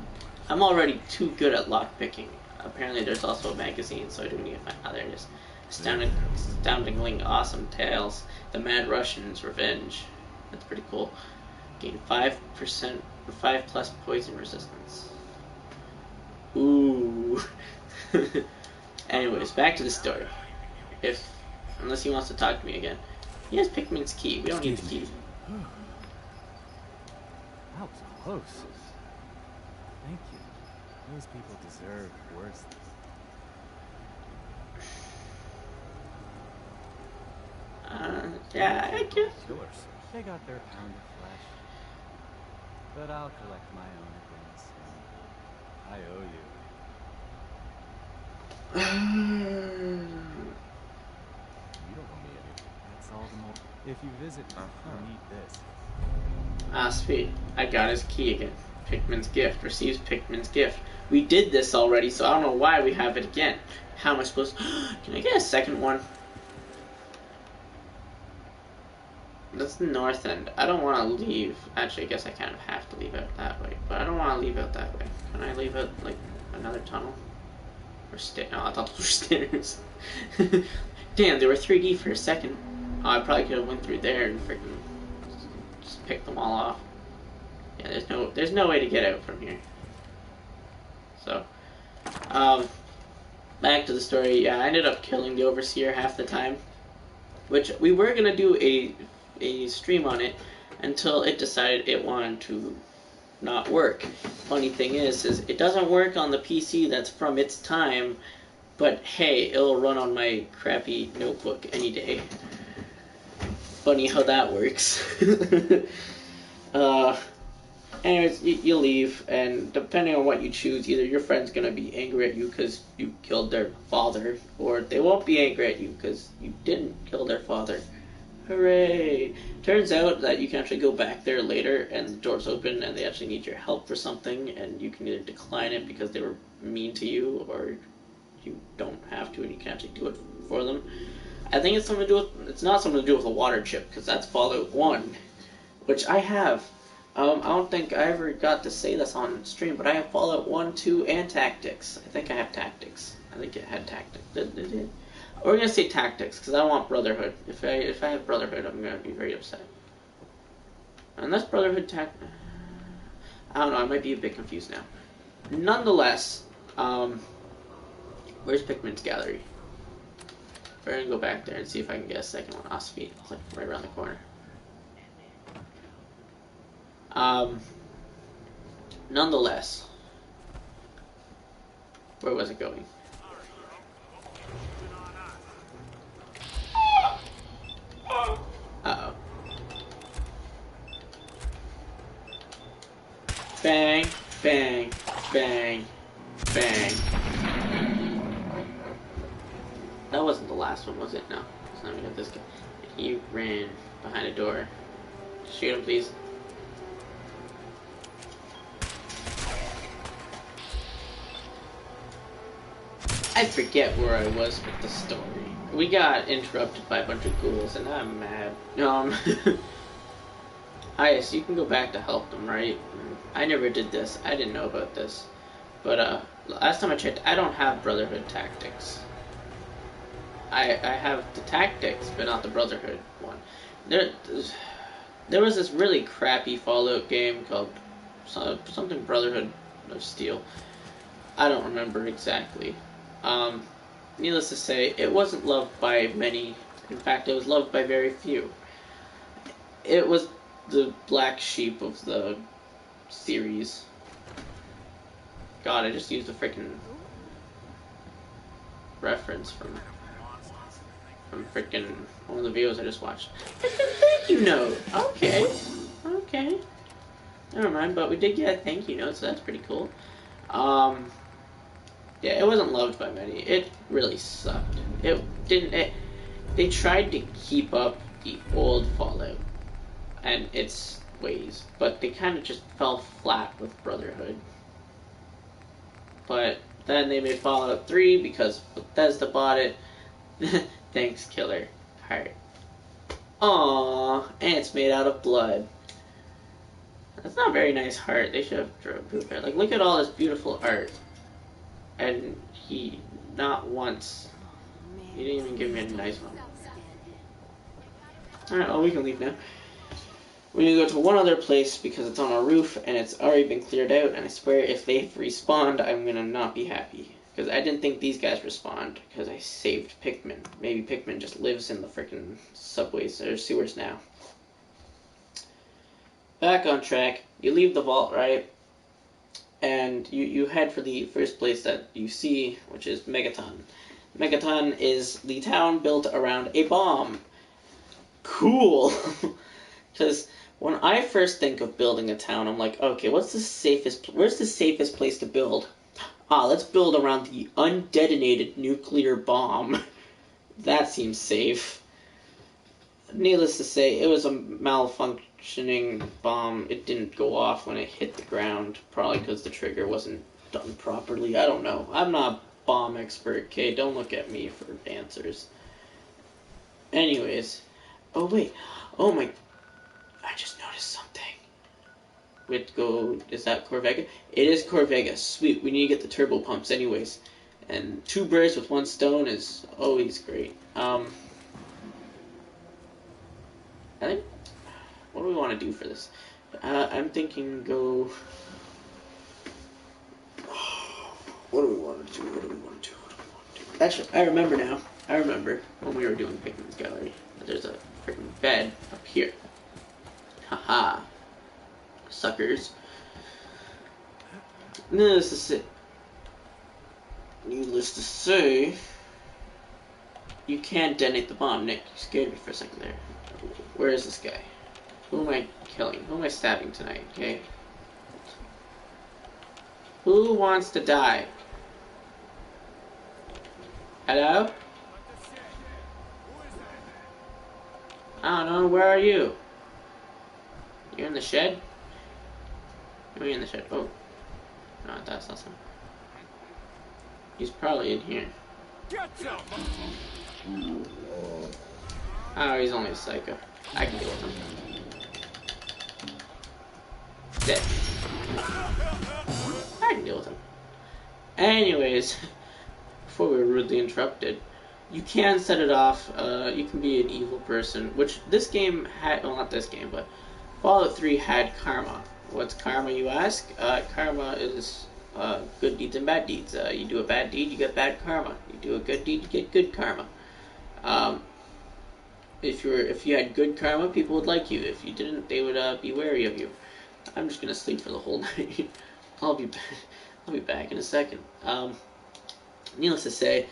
I'm already too good at lock-picking. Apparently there's also a magazine, so I do need to find... Oh, there it is. Astoundingly awesome tales. The Mad Russian's Revenge. That's pretty cool. Gain 5%, 5+ poison resistance. Ooh. Anyways, back to the story. Unless he wants to talk to me again. He has Pikmin's key. We don't need the key. That was close. Thank you. Those people deserve worse. Yeah, I guess. Killers. They got their pound of flesh. But I'll collect my own things. I owe you. You don't owe me anything. That's all the more. If you visit, you need this. Ah, sweet. I got his key again. Pikmin's gift. Receives Pikmin's gift. We did this already, so I don't know why we have it again. How am I supposed to... Can I get a second one? That's the north end. I don't want to leave. Actually, I guess I kind of have to leave out that way. But I don't want to leave out that way. Can I leave out, like, another tunnel? Or no, I thought those were stairs. Damn, they were 3D for a second. Oh, I probably could have went through there and freaking just picked them all off. Yeah, there's no way to get out from here. So, back to the story. Yeah, I ended up killing the overseer half the time, which we were gonna do a stream on it until it decided it wanted to not work. Funny thing is it doesn't work on the PC that's from its time, but hey, it'll run on my crappy notebook any day. Funny how that works. Anyways, you leave, and depending on what you choose, either your friend's gonna be angry at you because you killed their father, or they won't be angry at you because you didn't kill their father. Hooray! Turns out that you can actually go back there later, and the door's open, and they actually need your help for something, and you can either decline it because they were mean to you, or you don't have to, and you can actually do it for them. I think it's something to do with... It's not something to do with a water chip, because that's Fallout 1, which I have. I don't think I ever got to say this on stream, but I have Fallout 1, 2, and Tactics. I think I have Tactics. I think it had Tactics. Did it? We're gonna say Tactics, because I don't want Brotherhood. If I have Brotherhood, I'm gonna be very upset. Unless Brotherhood I don't know, I might be a bit confused now. Nonetheless, where's Pikmin's gallery? We're gonna go back there and see if I can get a second one. Ah, sweet. It's like right around the corner. Nonetheless, where was it going? Uh-oh. Bang, bang, bang, bang. That wasn't the last one, was it? No. So let me get this guy. He ran behind a door. Shoot him, please. I forget where I was with the story. We got interrupted by a bunch of ghouls, and I'm mad. Ah, yes, you can go back to help them, right? I never did this. I didn't know about this. But, last time I checked, I don't have Brotherhood Tactics. I have the Tactics, but not the Brotherhood one. There was this really crappy Fallout game called something Brotherhood of Steel. I don't remember exactly. Needless to say, it wasn't loved by many. In fact, it was loved by very few. It was the black sheep of the series. God, I just used a freaking reference from freaking one of the videos I just watched. Thank you note. Okay. Never mind, but we did get a thank you note, so that's pretty cool. Yeah, it wasn't loved by many. It really sucked. It didn't. They tried to keep up the old Fallout and its ways, but they kind of just fell flat with Brotherhood. But then they made Fallout 3 because Bethesda bought it. Thanks, Killer. Heart. Aww, and it's made out of blood. That's not a very nice heart. They should have drawn poop there. Like, look at all this beautiful art. And he, not once, he didn't even give me a nice one. Alright, well, we can leave now. We need to go to one other place because it's on a roof and it's already been cleared out, and I swear if they've respawned, I'm gonna not be happy. Because I didn't think these guys respawned because I saved Pikmin. Maybe Pikmin just lives in the frickin' subways or sewers now. Back on track. You leave the vault, right? And you head for the first place that you see, which is Megaton. Megaton is the town built around a bomb. Cool! Because when I first think of building a town, I'm like, okay, where's the safest place to build? Ah, let's build around the undetonated nuclear bomb. That seems safe. Needless to say, it was a mentioning the bomb, it didn't go off when it hit the ground, probably because the trigger wasn't done properly. I don't know. I'm not a bomb expert, okay? Don't look at me for answers. Anyways. Oh, wait. Oh, my... I just noticed something. We have to go... Is that Corvega? It is Corvega. Sweet. We need to get the turbo pumps anyways. And 2 birds with 1 stone is always great. I think... What do we want to do for this? I'm thinking go... What do we want to do? What do we want to do? What do we want to do? Actually, I remember now. I remember when we were doing Pikmin's Gallery. There's a freaking bed up here. Haha. Suckers. Needless to say... Needless to say... You can't detonate the bomb, Nick. You scared me for a second there. Where is this guy? Who am I killing? Who am I stabbing tonight, okay? Who wants to die? Hello? I don't know, where are you? You're in the shed? You're in the shed. Oh. No, that's not something. He's probably in here. Oh, he's only a psycho. I can deal with him. Dead. I can deal with him. Anyways, before we were rudely interrupted, you can set it off. You can be an evil person, which this game had. Well, not this game, but Fallout 3 had karma. What's karma, you ask? Karma is good deeds and bad deeds. You do a bad deed, you get bad karma. You do a good deed, you get good karma. If you had good karma, people would like you. If you didn't, they would be wary of you. I'm just gonna sleep for the whole night. I'll be back in a second. Needless to say,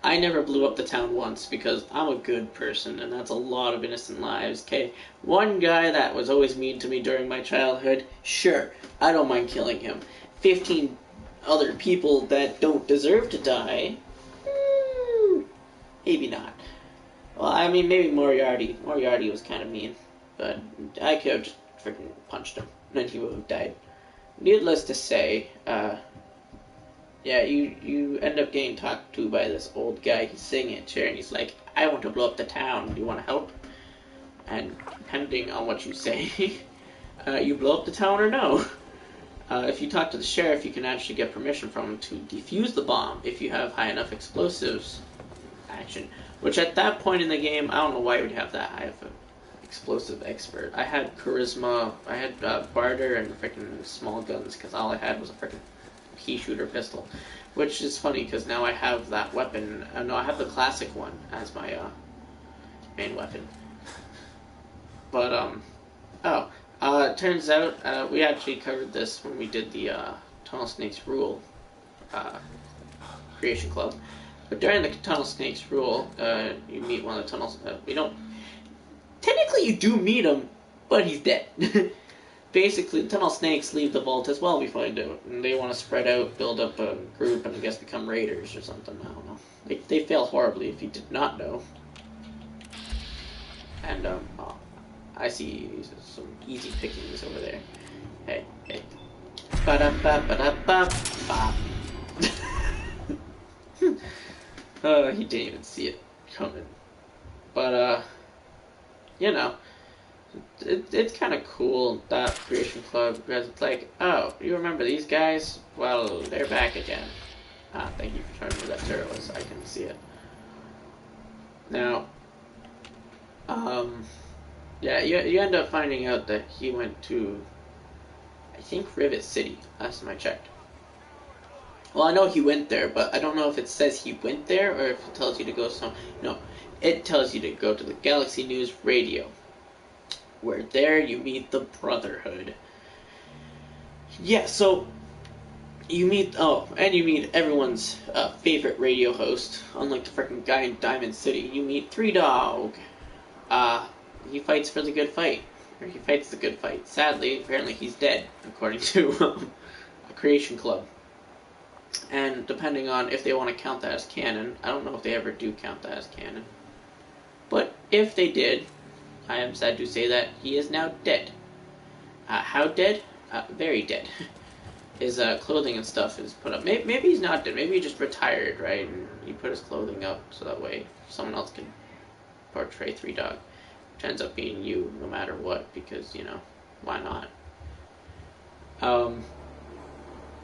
I never blew up the town once because I'm a good person, and that's a lot of innocent lives. Okay, one guy that was always mean to me during my childhood, sure, I don't mind killing him. 15 other people that don't deserve to die, maybe not. Well, I mean, maybe Moriarty. Moriarty was kind of mean, but I could have just freaking punched him, and then he would have died. Needless to say, yeah, you end up getting talked to by this old guy. He's sitting in a chair, and he's like, I want to blow up the town. Do you want to help? And depending on what you say, you blow up the town or no. If you talk to the sheriff, you can actually get permission from him to defuse the bomb if you have high enough explosives action. Which at that point in the game, I don't know why you would have that high of an explosive expert. I had charisma, I had barter and freaking small guns, because all I had was a freaking pea shooter pistol. Which is funny, because now I have that weapon. No, I have the classic one as my main weapon. But, it turns out we actually covered this when we did the Tunnel Snakes Rule Creation Club. But during the Tunnel Snakes Rule, you meet one of the tunnels. We don't. Technically, you do meet him, but he's dead. Basically, the Tunnel Snakes leave the vault as well, we find out. And they want to spread out, build up a group, and I guess become raiders or something. I don't know. They fail horribly if you did not know. And, I see some easy pickings over there. Hey. Ba-da-ba-ba-da-ba-ba. He didn't even see it coming. But, you know, it's kind of cool, that Creation Club, because it's like, oh, you remember these guys? Well, they're back again. Thank you for showing me that turtle so I can see it. Now, yeah, you end up finding out that he went to, I think, Rivet City, last time I checked. Well, I know he went there, but I don't know if it says he went there or if it tells you to go No, it tells you to go to the Galaxy News Radio, where there you meet the Brotherhood. Yeah, so you meet, and you meet everyone's favorite radio host. Unlike the freaking guy in Diamond City, you meet Three Dog. He fights for the good fight, or he fights the good fight. Sadly, apparently he's dead, according to a Creation Club. And depending on if they want to count that as canon, I don't know if they ever do count that as canon. But if they did, I am sad to say that he is now dead. How dead? Very dead. His clothing and stuff is put up. Maybe he's not dead. Maybe he just retired, right? And he put his clothing up so that way someone else can portray Three Dog. Which ends up being you no matter what, because, you know, why not?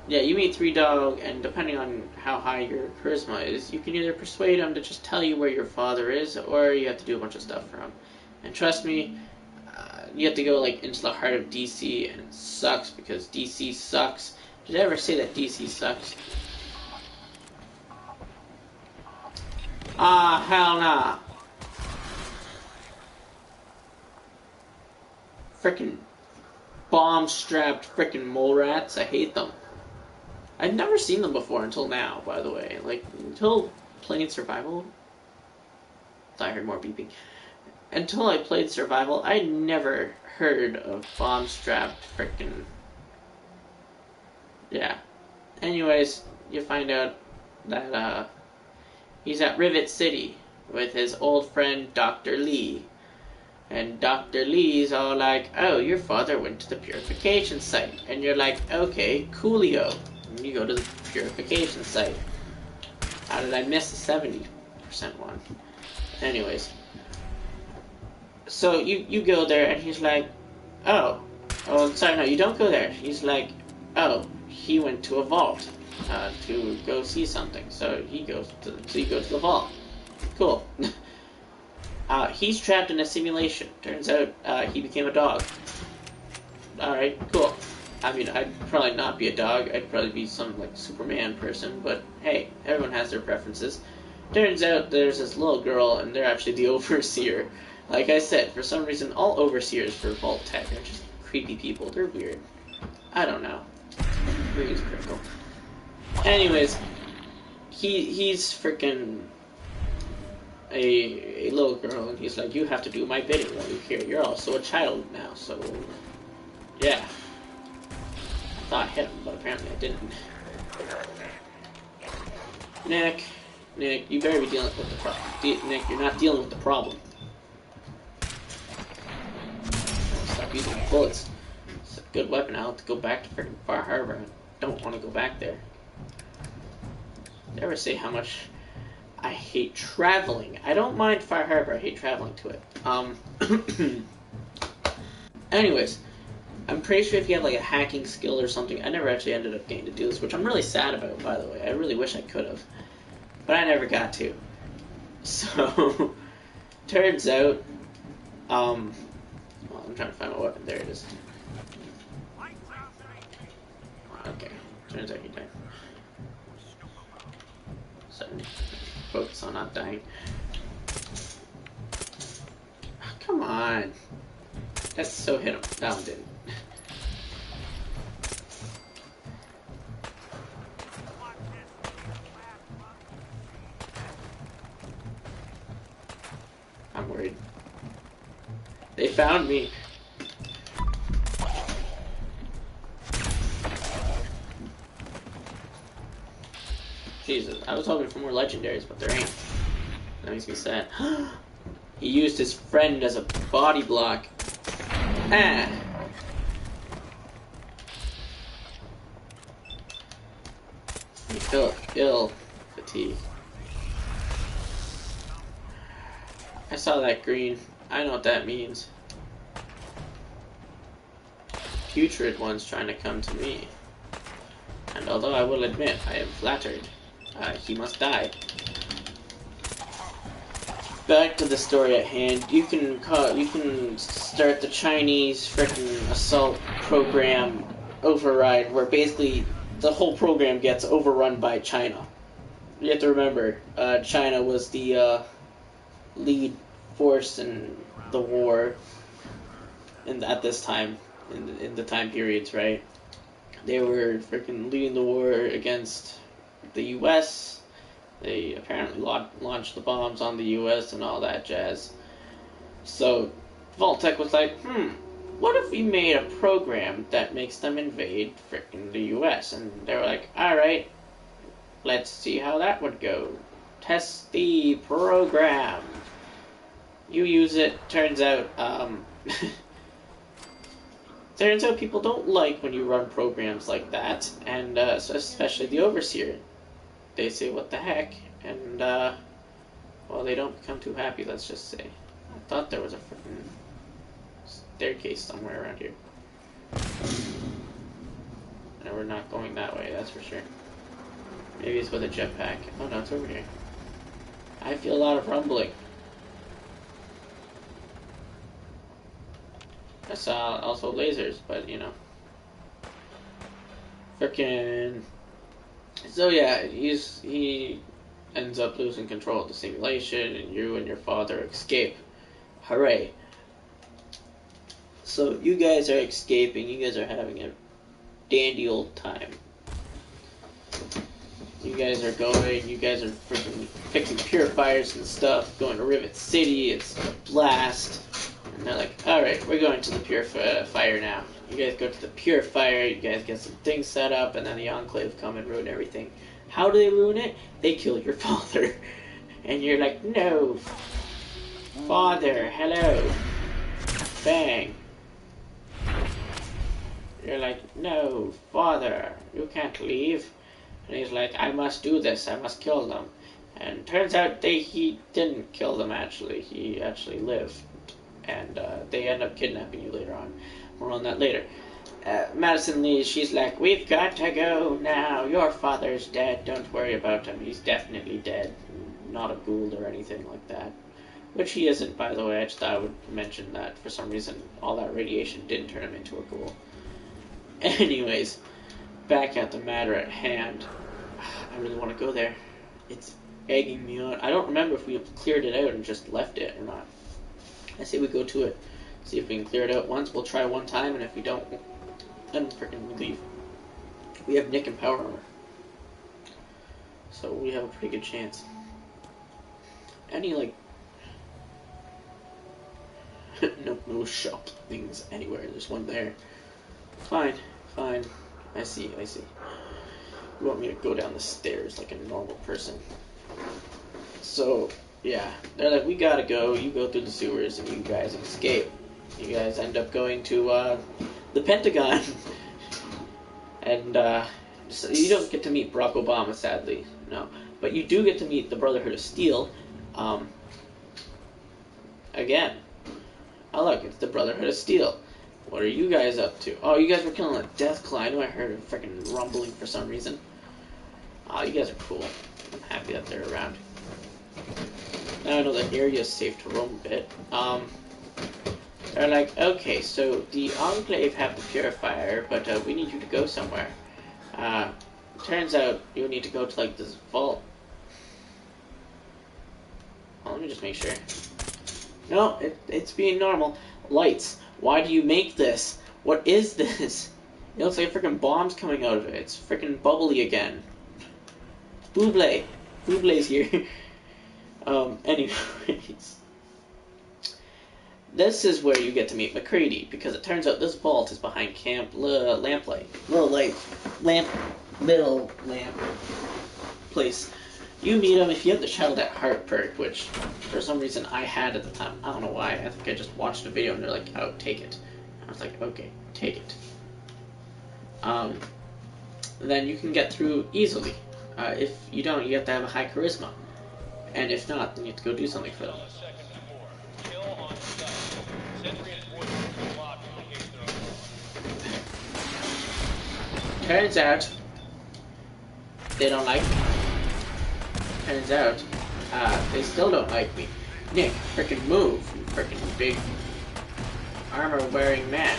Yeah, you meet Three Dog, and depending on how high your charisma is, you can either persuade him to just tell you where your father is, or you have to do a bunch of stuff for him. And trust me, you have to go like into the heart of DC, and it sucks because DC sucks. Did I ever say that DC sucks? Ah, hell nah. Frickin' bomb-strapped frickin' mole rats. I hate them. I'd never seen them before until now, by the way. Like, until playing Survival. I heard more beeping. Until I played Survival, I never heard of bomb-strapped frickin'... Yeah. Anyways, you find out that, he's at Rivet City with his old friend Dr. Lee. And Dr. Lee's all like, oh, your father went to the purification site. And you're like, okay, coolio. And you go to the purification site. How did I miss the 70% one? Anyways. So you go there and he's like, oh, sorry, no, you don't go there. He's like, oh, he went to a vault to go see something. So you go to the vault. Cool. He's trapped in a simulation. Turns out he became a dog. Alright, cool. I mean, I'd probably not be a dog. I'd probably be some, like, Superman person. But, hey, everyone has their preferences. Turns out there's this little girl, and they're actually the overseer. Like I said, for some reason, all overseers for Vault Tech are just creepy people. They're weird. I don't know. Weird is critical. Anyways, he's freaking a little girl, and he's like, you have to do my bidding while you're here. You're also a child now, so yeah. I thought I hit him, but apparently I didn't. Nick, you better be dealing with the problem. Nick, you're not dealing with the problem. Stop using bullets. It's a good weapon. I'll have to go back to freaking Far Harbor. I don't want to go back there. Did I ever say how much I hate traveling? I don't mind Far Harbor. I hate traveling to it. Anyways, I'm pretty sure if you have like a hacking skill or something, I never actually ended up getting to do this, which I'm really sad about, by the way. I really wish I could have, but I never got to. So, turns out, well, I'm trying to find my weapon. There it is. Okay, turns out he died. So, focus on not dying. Oh, come on. That's so hit him. That one didn't. I'm worried. They found me. Jesus, I was hoping for more legendaries, but there ain't. That makes me sad. He used his friend as a body block. Ah. You feel ill fatigue. I saw that green. I know what that means. Putrid one's trying to come to me. And although I will admit I am flattered, he must die. Back to the story at hand. You can start the Chinese frickin' assault program override, where basically the whole program gets overrun by China. You have to remember, China was the lead force in the war, at this time, in the time periods, right? They were freaking leading the war against the U.S. They apparently launched the bombs on the U.S. and all that jazz. So Vault-Tec was like, what if we made a program that makes them invade frickin' the U.S.? And they were like, alright, let's see how that would go. Test the program. You use it. Turns out, turns out people don't like when you run programs like that, and so especially the overseer. They say, "What the heck?" And well, they don't become too happy. Let's just say. I thought there was a freaking staircase somewhere around here. And we're not going that way, that's for sure. Maybe it's with a jetpack. Oh no, it's over here. I feel a lot of rumbling. I saw also lasers, but you know. Frickin'. So yeah, he ends up losing control of the simulation, and you and your father escape. Hooray. So you guys are escaping, you guys are having a dandy old time. You guys are freaking fixing purifiers and stuff, going to Rivet City, it's a blast. And they're like, alright, we're going to the purifier now. You guys go to the purifier, you guys get some things set up, and then the Enclave come and ruin everything. How do they ruin it? They kill your father. And you're like, no. Father, hello. Bang. You're like, no, father, you can't leave. And he's like, I must do this, I must kill them. And turns out he didn't kill them actually, he actually lived. And they end up kidnapping you later on. More on that later. Madison leaves, she's like, we've got to go now, your father's dead, don't worry about him, he's definitely dead. Not a ghoul or anything like that. Which he isn't, by the way, I just thought I would mention that for some reason all that radiation didn't turn him into a ghoul. Anyways, back at the matter at hand. I really want to go there. It's egging me on. I don't remember if we cleared it out and just left it or not. I say we go to it. See if we can clear it out once. We'll try one time, and if we don't, then freaking leave. We have Nick and Power Armor. So we have a pretty good chance. Any, like... no shop things anywhere. There's one there. Fine. I see. You want me to go down the stairs like a normal person. So, yeah. They're like, we gotta go. You go through the sewers and you guys escape. You guys end up going to, the Pentagon. And, so you don't get to meet Barack Obama, sadly. No. But you do get to meet the Brotherhood of Steel. Again. Oh, look, it's the Brotherhood of Steel. What are you guys up to? Oh, you guys were killing a death claw. I know I heard a freaking rumbling for some reason. Oh, you guys are cool. I'm happy that they're around. Now I know the area is safe to roam a bit. They're like, okay, so the Enclave have the purifier, but we need you to go somewhere. Turns out you need to go to, like, this vault. Well, let me just make sure. No, it's being normal. Lights. Why do you make this? What is this? It looks like freaking bombs coming out of it. It's freaking bubbly again. Buble. Buble's here. Anyways. This is where you get to meet McCready, because it turns out this vault is behind Camp Lamplight. Little lamp place. You meet him if you have the Shadow That Heart perk, which for some reason I had at the time. I don't know why. I think I just watched a video and they're like, oh, take it. I was like, okay, take it. Then you can get through easily. If you don't, you have to have a high charisma. And if not, then you have to go do something for them. Turns out, they don't like me. Turns out, they still don't like me. Nick, frickin' move, you frickin' big armor-wearing man.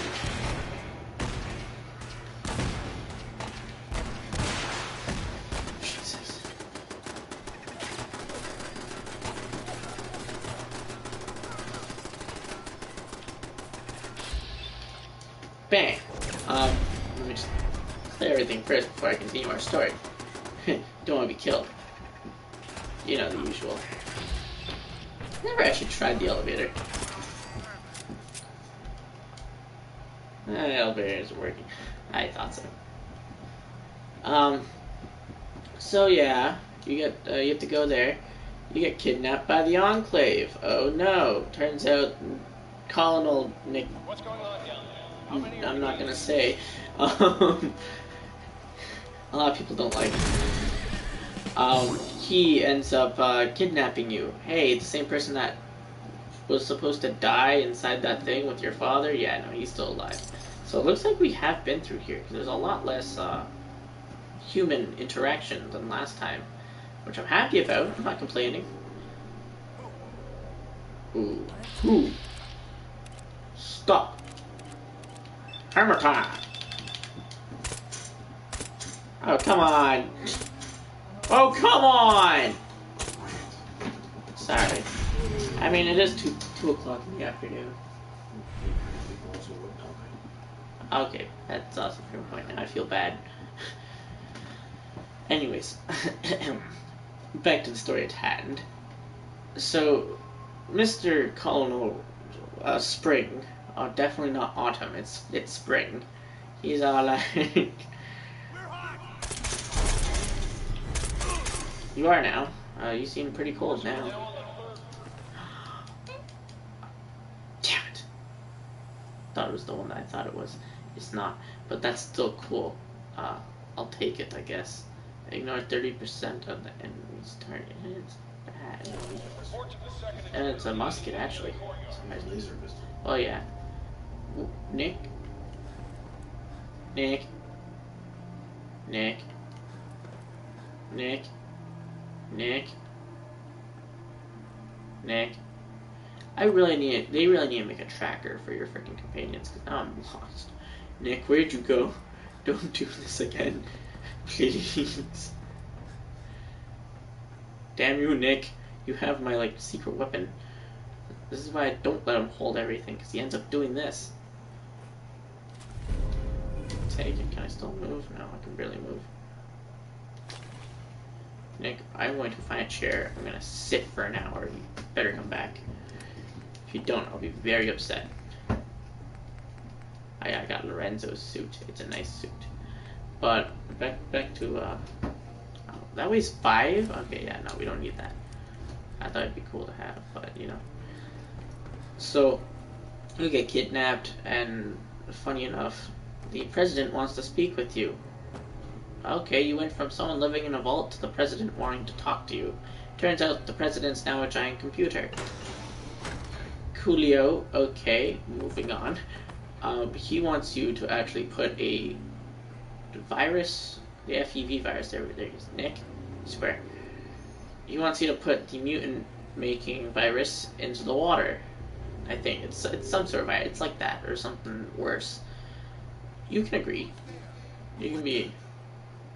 Jesus. Bang. Let me just clear everything first before I continue our story. Don't want to be killed. You know, the usual. Never actually tried the elevator. The elevator isn't working. I thought so. So yeah, you have to go there. You get kidnapped by the Enclave. Oh no. Turns out Colonel Nick... What's going on down there? How many are I'm we not gonna gonna say. A lot of people don't like him. He ends up kidnapping you. Hey, the same person that was supposed to die inside that thing with your father? Yeah, no, he's still alive. So it looks like we have been through here, because there's a lot less human interaction than last time, which I'm happy about. I'm not complaining. Ooh. Ooh. Stop. Hammer time. Oh, come on. Oh, come on! Sorry. I mean, it is 2 o'clock in the afternoon. Okay, that's also a fair point, and I feel bad. Anyways, back to the story at hand. So, Mr. Colonel Spring, definitely not autumn, it's spring. He's all like... You are now. You seem pretty cold now. Damn it. Thought it was the one that I thought it was. It's not. But that's still cool. I'll take it, I guess. Ignore 30% of the enemy's target. It's bad. And it's a musket, actually. Oh, yeah. Nick? Nick? Nick? Nick? Nick? Nick? They really need to make a tracker for your freaking companions, because now I'm lost. Nick, where'd you go? Don't do this again. Please. Damn you, Nick. You have my, like, secret weapon. This is why I don't let him hold everything, because he ends up doing this. Take it. Can I still move? No, I can barely move. Nick, I'm going to find a chair. I'm going to sit for an hour. You better come back. If you don't, I'll be very upset. I got Lorenzo's suit. It's a nice suit. But, back to, oh, that weighs 5? Okay, yeah, no, we don't need that. I thought it'd be cool to have, but, you know. So, you get kidnapped, and funny enough, the president wants to speak with you. Okay, you went from someone living in a vault to the president wanting to talk to you. Turns out the president's now a giant computer. Coolio, okay, moving on. He wants you to actually put a virus, the FEV virus, there it is, Nick, I swear. He wants you to put the mutant-making virus into the water. I think it's some sort of virus, it's like that, or something worse. You can agree. You can be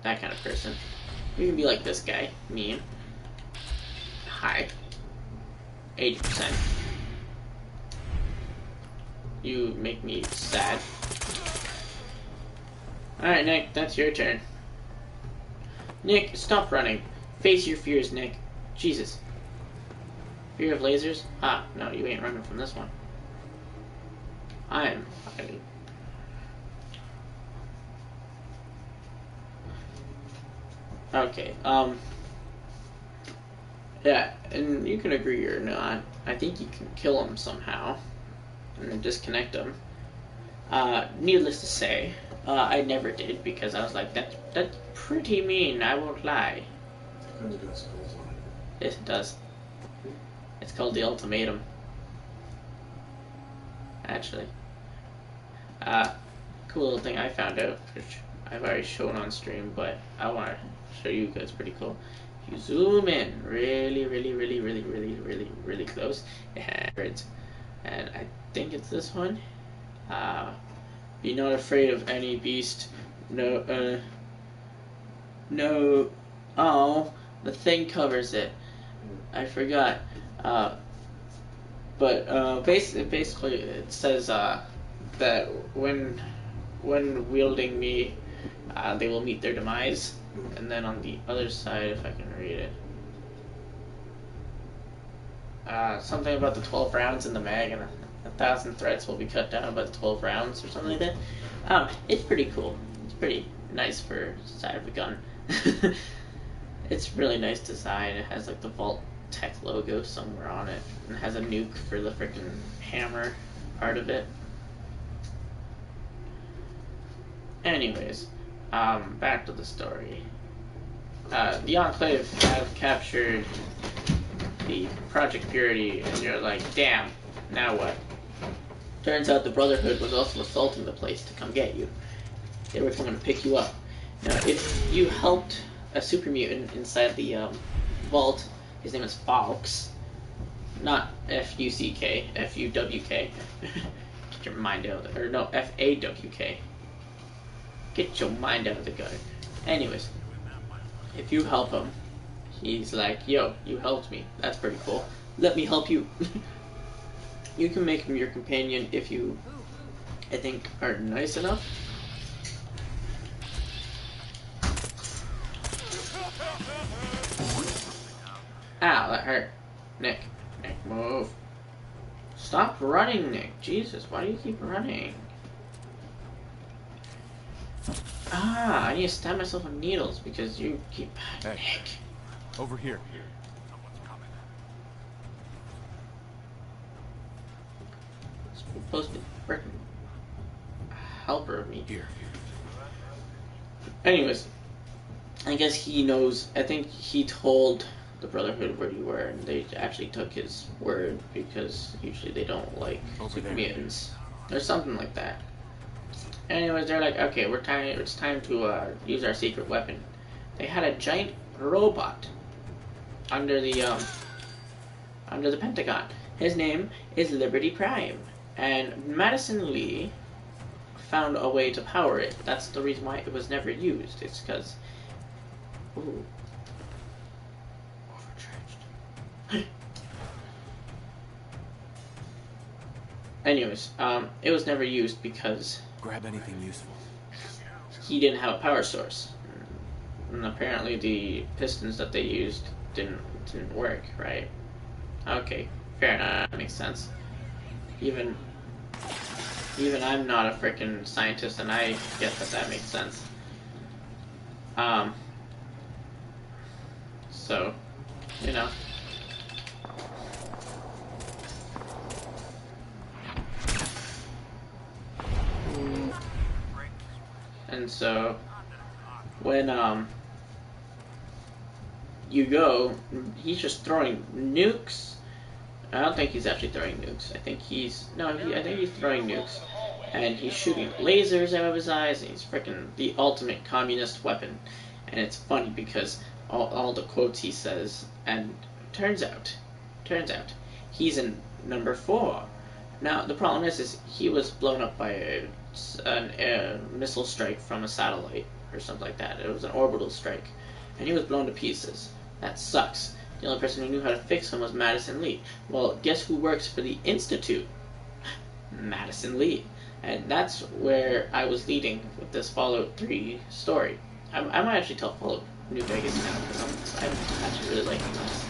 that kind of person. You can be like this guy, mean. Hi. 80%. You make me sad. Alright, Nick, that's your turn. Nick, stop running. Face your fears, Nick. Jesus. Fear of lasers? Ah, no, you ain't running from this one. I'm hiding. Okay, yeah, and you can agree or not. I think you can kill him somehow and disconnect him. Needless to say, I never did because I was like, that's pretty mean, I won't lie. Yes, it does. It's called the ultimatum. Actually. Cool little thing I found out, which I've already shown on stream, but I want to show you guys pretty cool. If you zoom in really close, and I think it's this one. Be not afraid of any beast. No, oh, the thing covers it. I forgot. But basically it says that when wielding me, they will meet their demise. And then on the other side, if I can read it, something about the 12 rounds in the mag and 1,000 threats will be cut down by the 12 rounds or something like that. It's pretty cool. It's pretty nice for the side of a gun. It's really nice design. It has like the vault tech logo somewhere on it, and has a nuke for the freaking hammer part of it. Anyways, back to the story. The Enclave have captured the Project Purity, and you're like, damn, now what? Turns out the Brotherhood was also assaulting the place to come get you. They were coming to pick you up. Now, if you helped a super mutant inside the vault, his name is Fox, not F-U-C-K, F-U-W-K. Get your mind out of the, or no, F-A-W-K. Get your mind out of the gutter. Anyways, if you help him, he's like, yo, you helped me. That's pretty cool. Let me help you. You can make him your companion if you, I think, are nice enough. Ow, that hurt. Nick, move. Stop running, Nick. Jesus, why do you keep running? Ah, I need to stab myself with needles because you keep... Hey. Nick. Over here. Supposed to be freaking helper of me. Here. Anyways, I guess he knows. I think he told the Brotherhood where you were, and they actually took his word because usually they don't like super mutants or something like that. Anyways, they're like, okay, it's time to use our secret weapon. They had a giant robot under the Pentagon. His name is Liberty Prime. And Madison Lee found a way to power it. That's the reason why it was never used. It's because... Ooh. Overcharged. Anyways, it was never used because... Grab anything useful. He didn't have a power source. And apparently the pistons that they used didn't work, right? Okay, fair enough. That makes sense. Even I'm not a freaking scientist, and I get that makes sense. So, you know. And so, when, you go, he's just throwing nukes. I don't think he's actually throwing nukes. I think he's throwing nukes. And he's shooting lasers out of his eyes, and he's freaking the ultimate communist weapon. And it's funny because all the quotes he says, and turns out, he's in number 4. Now, the problem is he was blown up by a missile strike from a satellite, or something like that. It was an orbital strike. And he was blown to pieces. That sucks. The only person who knew how to fix him was Madison Lee. Well, guess who works for the Institute? Madison Lee. And that's where I was leading with this Fallout 3 story. I might actually tell Fallout New Vegas now, because I'm actually really liking this.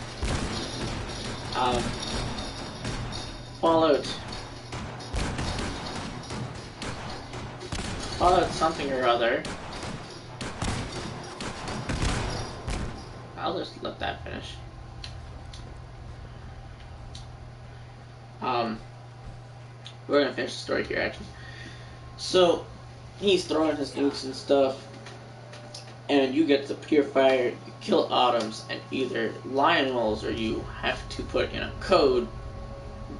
Fallout something or other. I'll just let that finish. We're gonna finish the story here, actually. So, he's throwing his nukes and stuff, and you get the purifier, you kill Autumns, and either Lionel's or you have to put in a code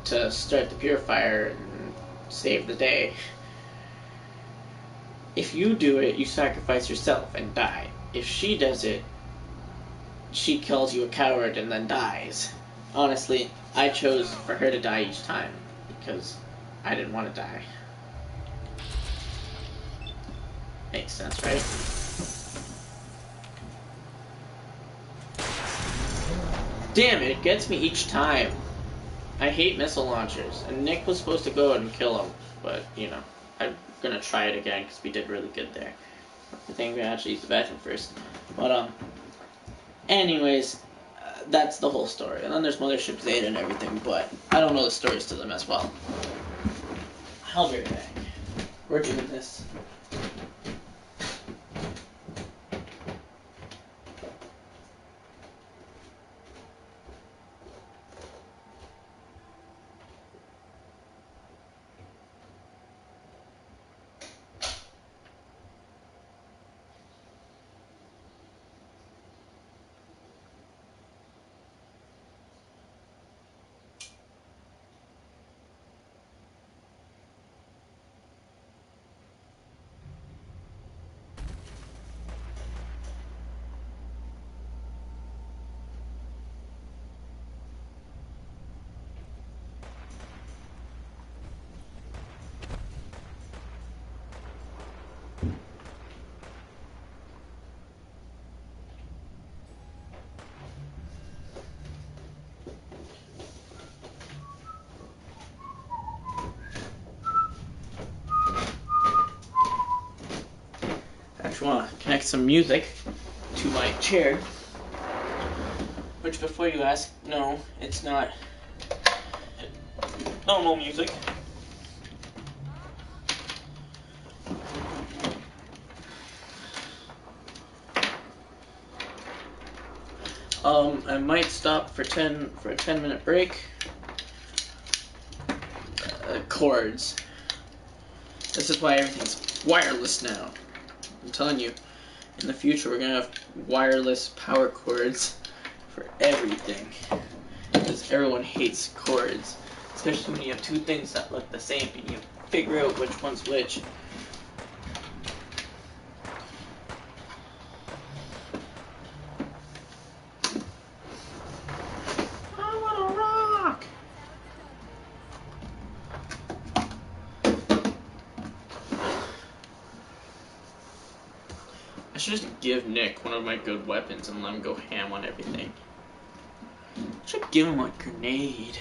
to start the purifier and save the day. If you do it, you sacrifice yourself and die. If she does it, she calls you a coward and then dies. Honestly, I chose for her to die each time, because I didn't want to die. Makes sense, right? Damn it gets me each time. I hate missile launchers, and Nick was supposed to go and kill him, but, you know, I'm gonna try it again, because we did really good there. I think we actually use the bathroom first. But, anyways, that's the whole story. And then there's Mothership Zeta and everything, but I don't know the stories to them as well. I'll be right back. We're doing this. if you want to connect some music to my chair. Which, before you ask, no, it's not normal music. I might stop for a 10-minute break. Cords. This is why everything's wireless now. I'm telling you, in the future we're gonna have wireless power cords for everything. Because everyone hates cords. Especially when you have two things that look the same and you figure out which one's which. I should just give Nick one of my good weapons and let him go ham on everything. I should give him a grenade.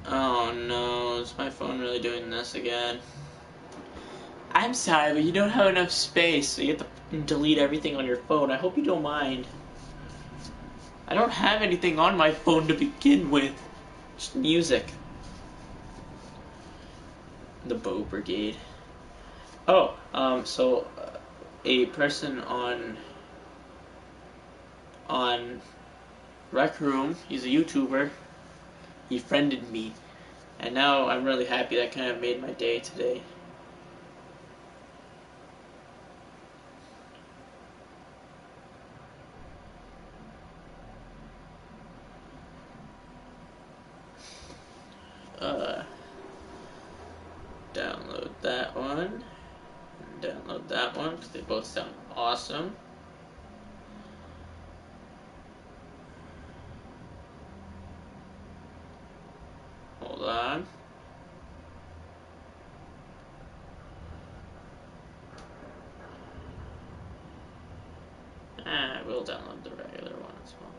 Oh no, is my phone really doing this again? I'm sorry, but you don't have enough space, so you have to delete everything on your phone. I hope you don't mind. I don't have anything on my phone to begin with. Just music. The Bow Brigade. Oh, so a person on Rec Room, he's a YouTuber, he friended me, and now I'm really happy. That kind of made my day today. Download that one. Download that one because they both sound awesome. Hold on. I will download the regular one as well.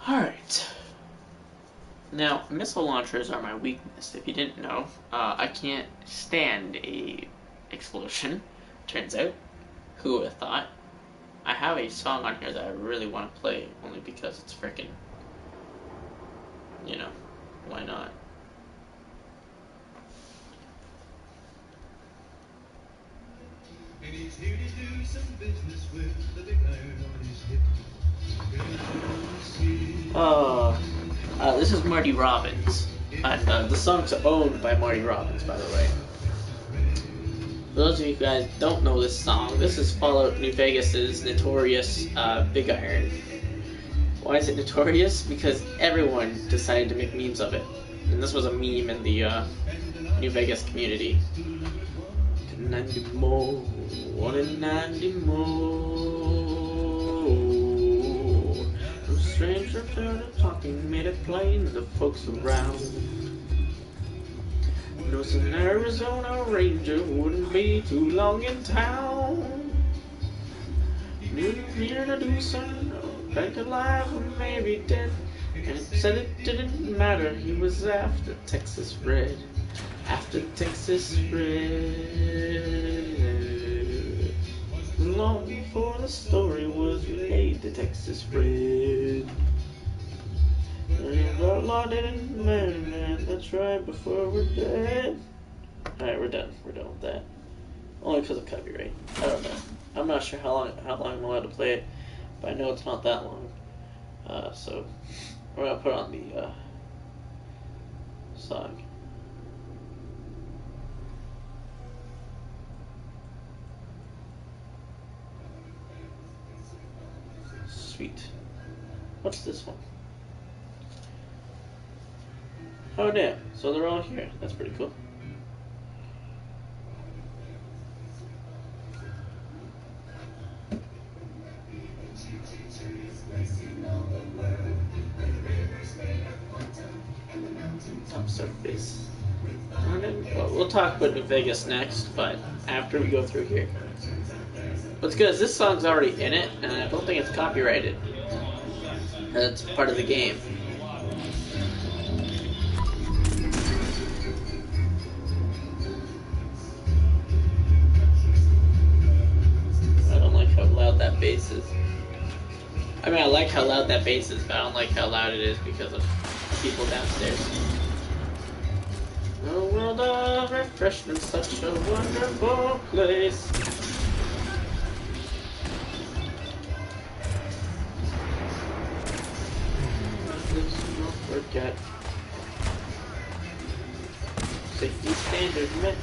Alright. Now, missile launchers are my weakness. If you didn't know, I can't stand a explosion, turns out. Who would have thought? I have a song on here that I really want to play, only because it's frickin', you know, why not? And he's here to do some business with the big iron on his hip. This is Marty Robbins, and the song's owned by Marty Robbins, by the way. For those of you guys who don't know this song, this is Fallout New Vegas' notorious Big Iron. Why is it notorious? Because everyone decided to make memes of it, and this was a meme in the New Vegas community. 90 more, 190 more. No stranger started talking, made it plain to the folks around. Knows an Arizona Ranger wouldn't be too long in town. Knew here to do something, back alive or maybe dead. And said it didn't matter, he was after Texas Red. After Texas Red. Long before the story was relayed to Texas Red. Our law didn't matter, man. That's right, before we're dead. Alright, we're done. We're done with that. Only because of copyright. I don't know. I'm not sure how long I'm allowed to play it, but I know it's not that long. So we're gonna put on the song. Sweet. What's this one? Oh damn, so they're all here. That's pretty cool. Top surface. We'll talk about New Vegas next, but after we go through here. What's good is this song's already in it, and I don't think it's copyrighted. It's part of the game. bass is. I mean, I like how loud that bass is, but I don't like how loud it is because of people downstairs. The world of refreshment, such a wonderful place. Don't forget. Safety standard met.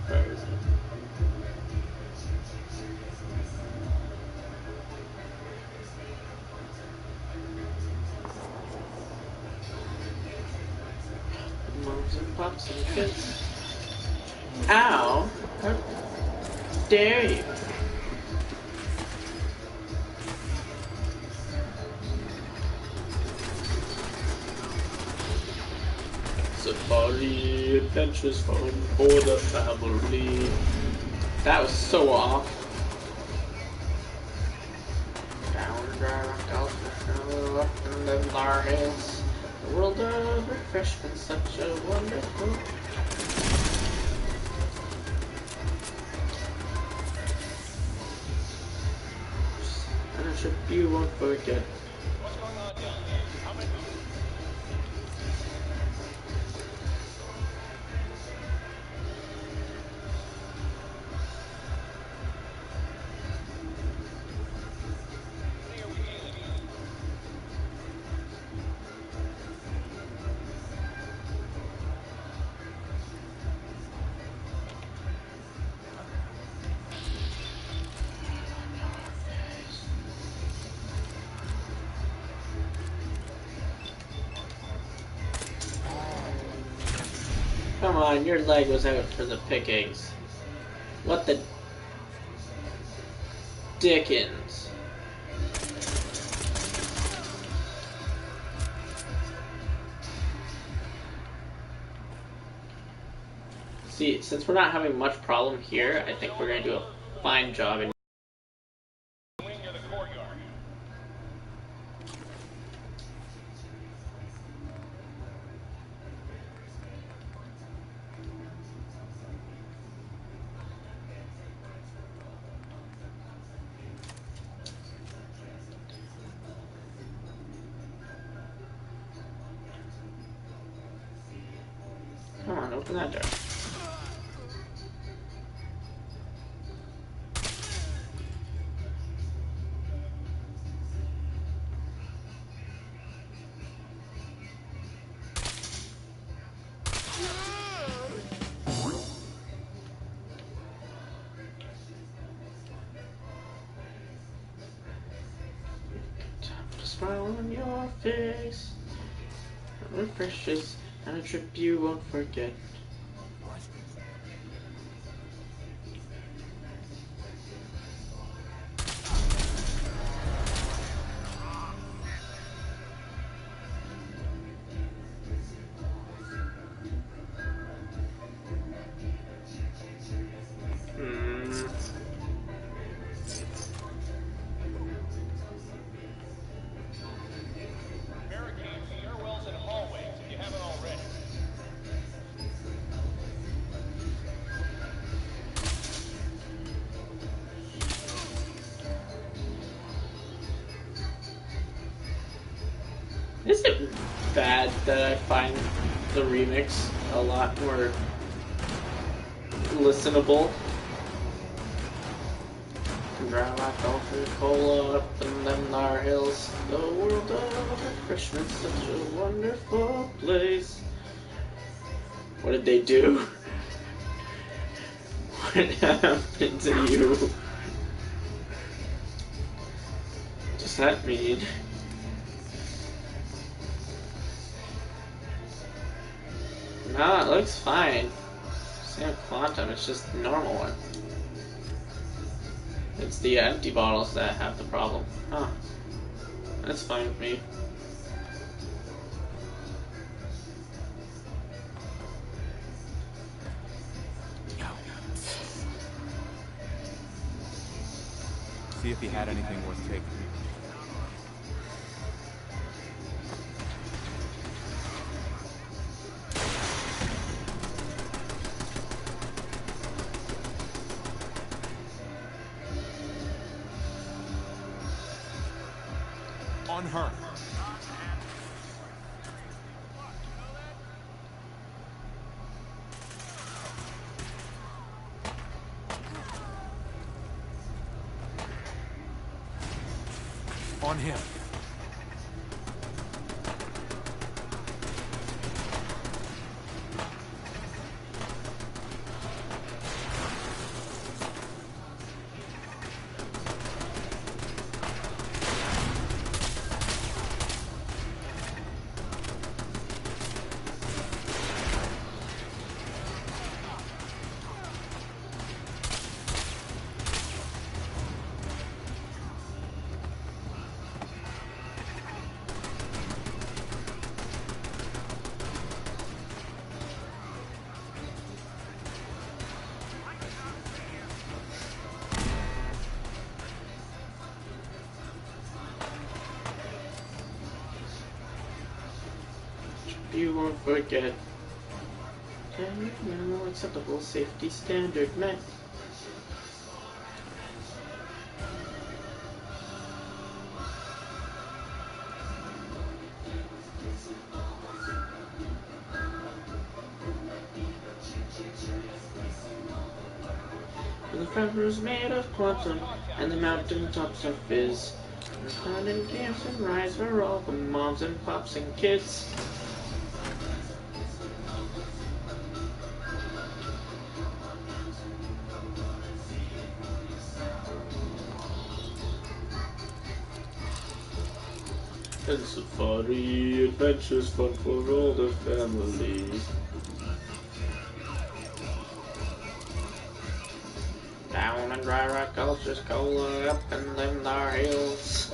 Where is it? Moms and pops and kids. Ow! How dare you? Safari adventures fun for the family. That was so off. Down up and then our hills. The world of refreshment, such a wonderful. And a trip you won't forget. What's going on down there? How many? How many are we dealing with? Come on, your leg was out for the pickings. What the dickens? See, since we're not having much problem here, I think we're gonna do a fine job in. Wing near the courtyard. Come on, open that door. Smile on your face, refreshes, and a trip you won't forget. Barricade the airwells and hallways if you haven't already. Is it bad that I find the remix a lot more listenable? Drive like Dolphin Cola up and them our hills. The world of refreshment, such a wonderful place. What did they do? What happened to you? What does that mean? No, it looks fine. Same quantum, it's just the normal one. It's the empty bottles that have the problem. Huh. That's fine with me. See if he had anything worth taking. On her. On him. You won't forget. Minimal acceptable safety standard met. The fabric made of quantum, and the mountain tops are fizz. The climbing camps and rides for all the moms and pops and kids. And safari adventures fun for all the family. Down in dry rock gulches, cola up and Limnar hills.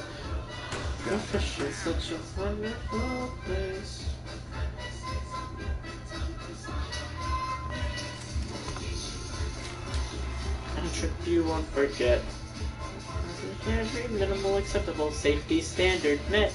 Go fishing, such a wonderful place. And a trip you won't forget. Every minimal acceptable safety standard met.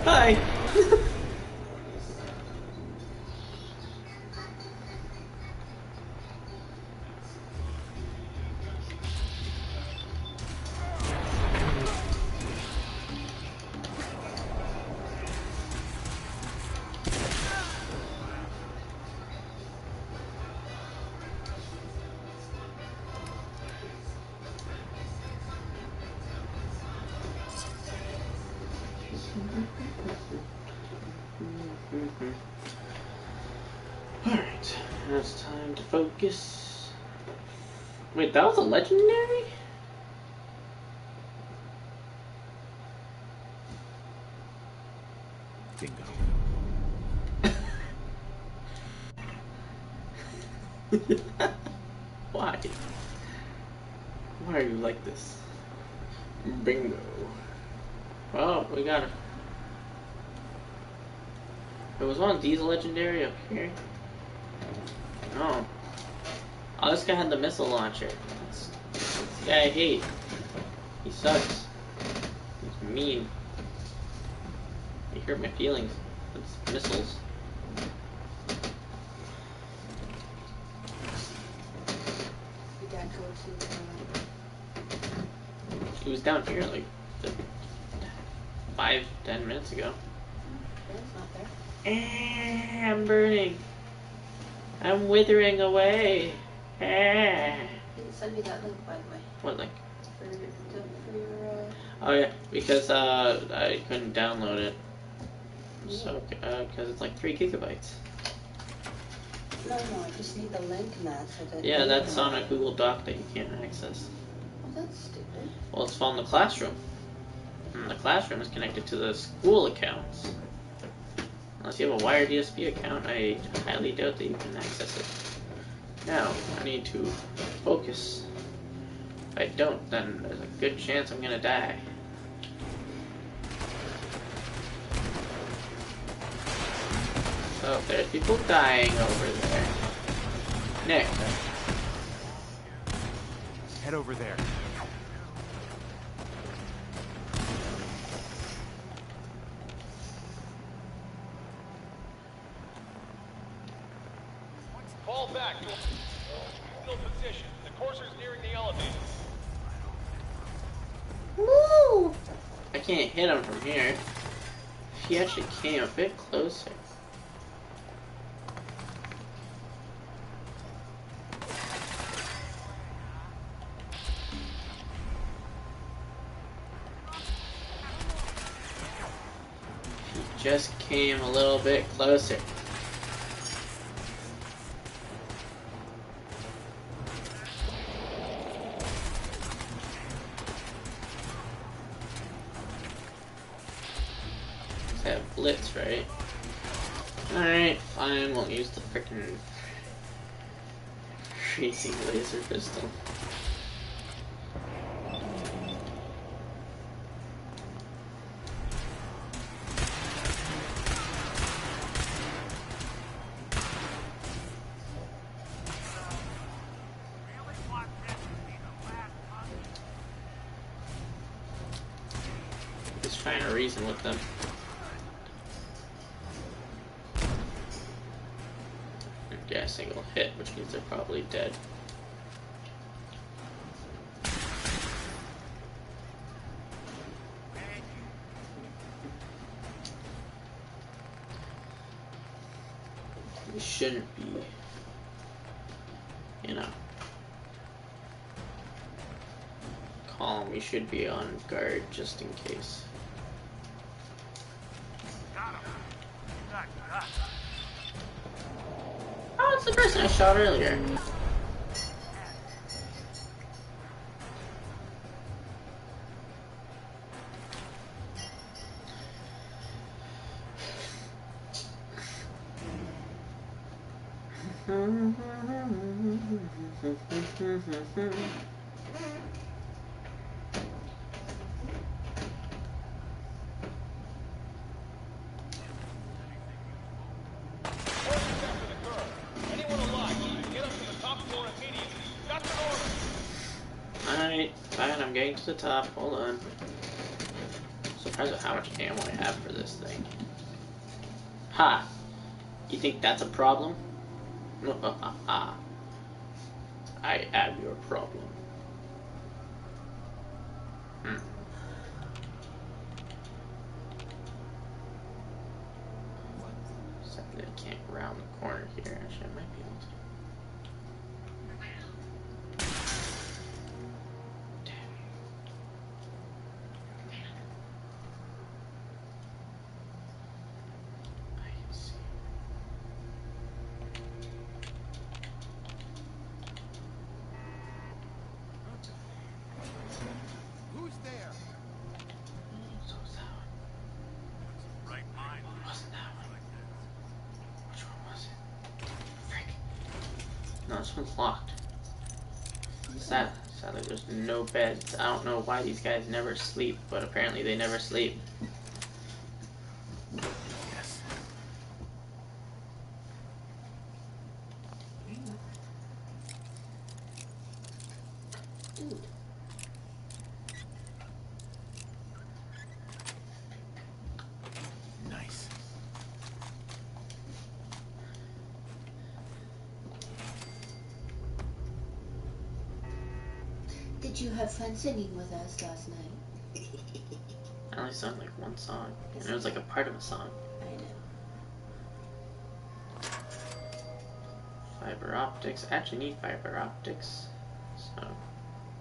Hi! Alright, now it's time to focus. Wait, that was a legendary? Bingo. Why? Why are you like this? Bingo. Oh, we got it. There was one of these legendary up here. Oh. Oh, this guy had the missile launcher. That's the guy I hate. He sucks. He's mean. He hurt my feelings. It's missiles. Did Dad go to He was down here like 5-10 minutes ago. I'm burning. I'm withering away. You didn't send me that link, by the way. What link? For your, Oh yeah, because I couldn't download it. Yeah. So because it's like 3 gigabytes. No, I just need the link, Matt, so that... Yeah, that's on a Google Doc that you can't access. Oh, that's stupid. Well, it's from the classroom. And the classroom is connected to the school accounts. Unless you have a wired USB account, I highly doubt that you can access it. Now, I need to focus. If I don't, then there's a good chance I'm gonna die. So, there's people dying over there. Nick. Head over there. Fall back to a position. The courser's nearing the elevator. Woo! I can't hit him from here. If he actually came a bit closer. He just came a little bit closer. Have blitz, right? Alright, fine, we'll use the frickin' freezing laser pistol. Just trying to reason with them. Yeah, single hit, which means they're probably dead. We shouldn't be, you know, calm. We should be on guard just in case. Oh, it's the person I shot earlier. Alright, fine, I'm getting to the top. Hold on. Surprised at how much ammo I have for this thing. Ha! You think that's a problem? I am your problem. Sadly, I can't round the corner here. Actually, I might be able to. Who's there? So was that one? Right mind. Wasn't that one? Which one was it? Frick. No, this one's locked. Sadly, there's no beds. I don't know why these guys never sleep, but apparently they never sleep. Yes. Nice. Did you have fun singing with us last night? I only sung like one song, and it was like a part of a song. I know. Fiber optics. I actually need fiber optics. So,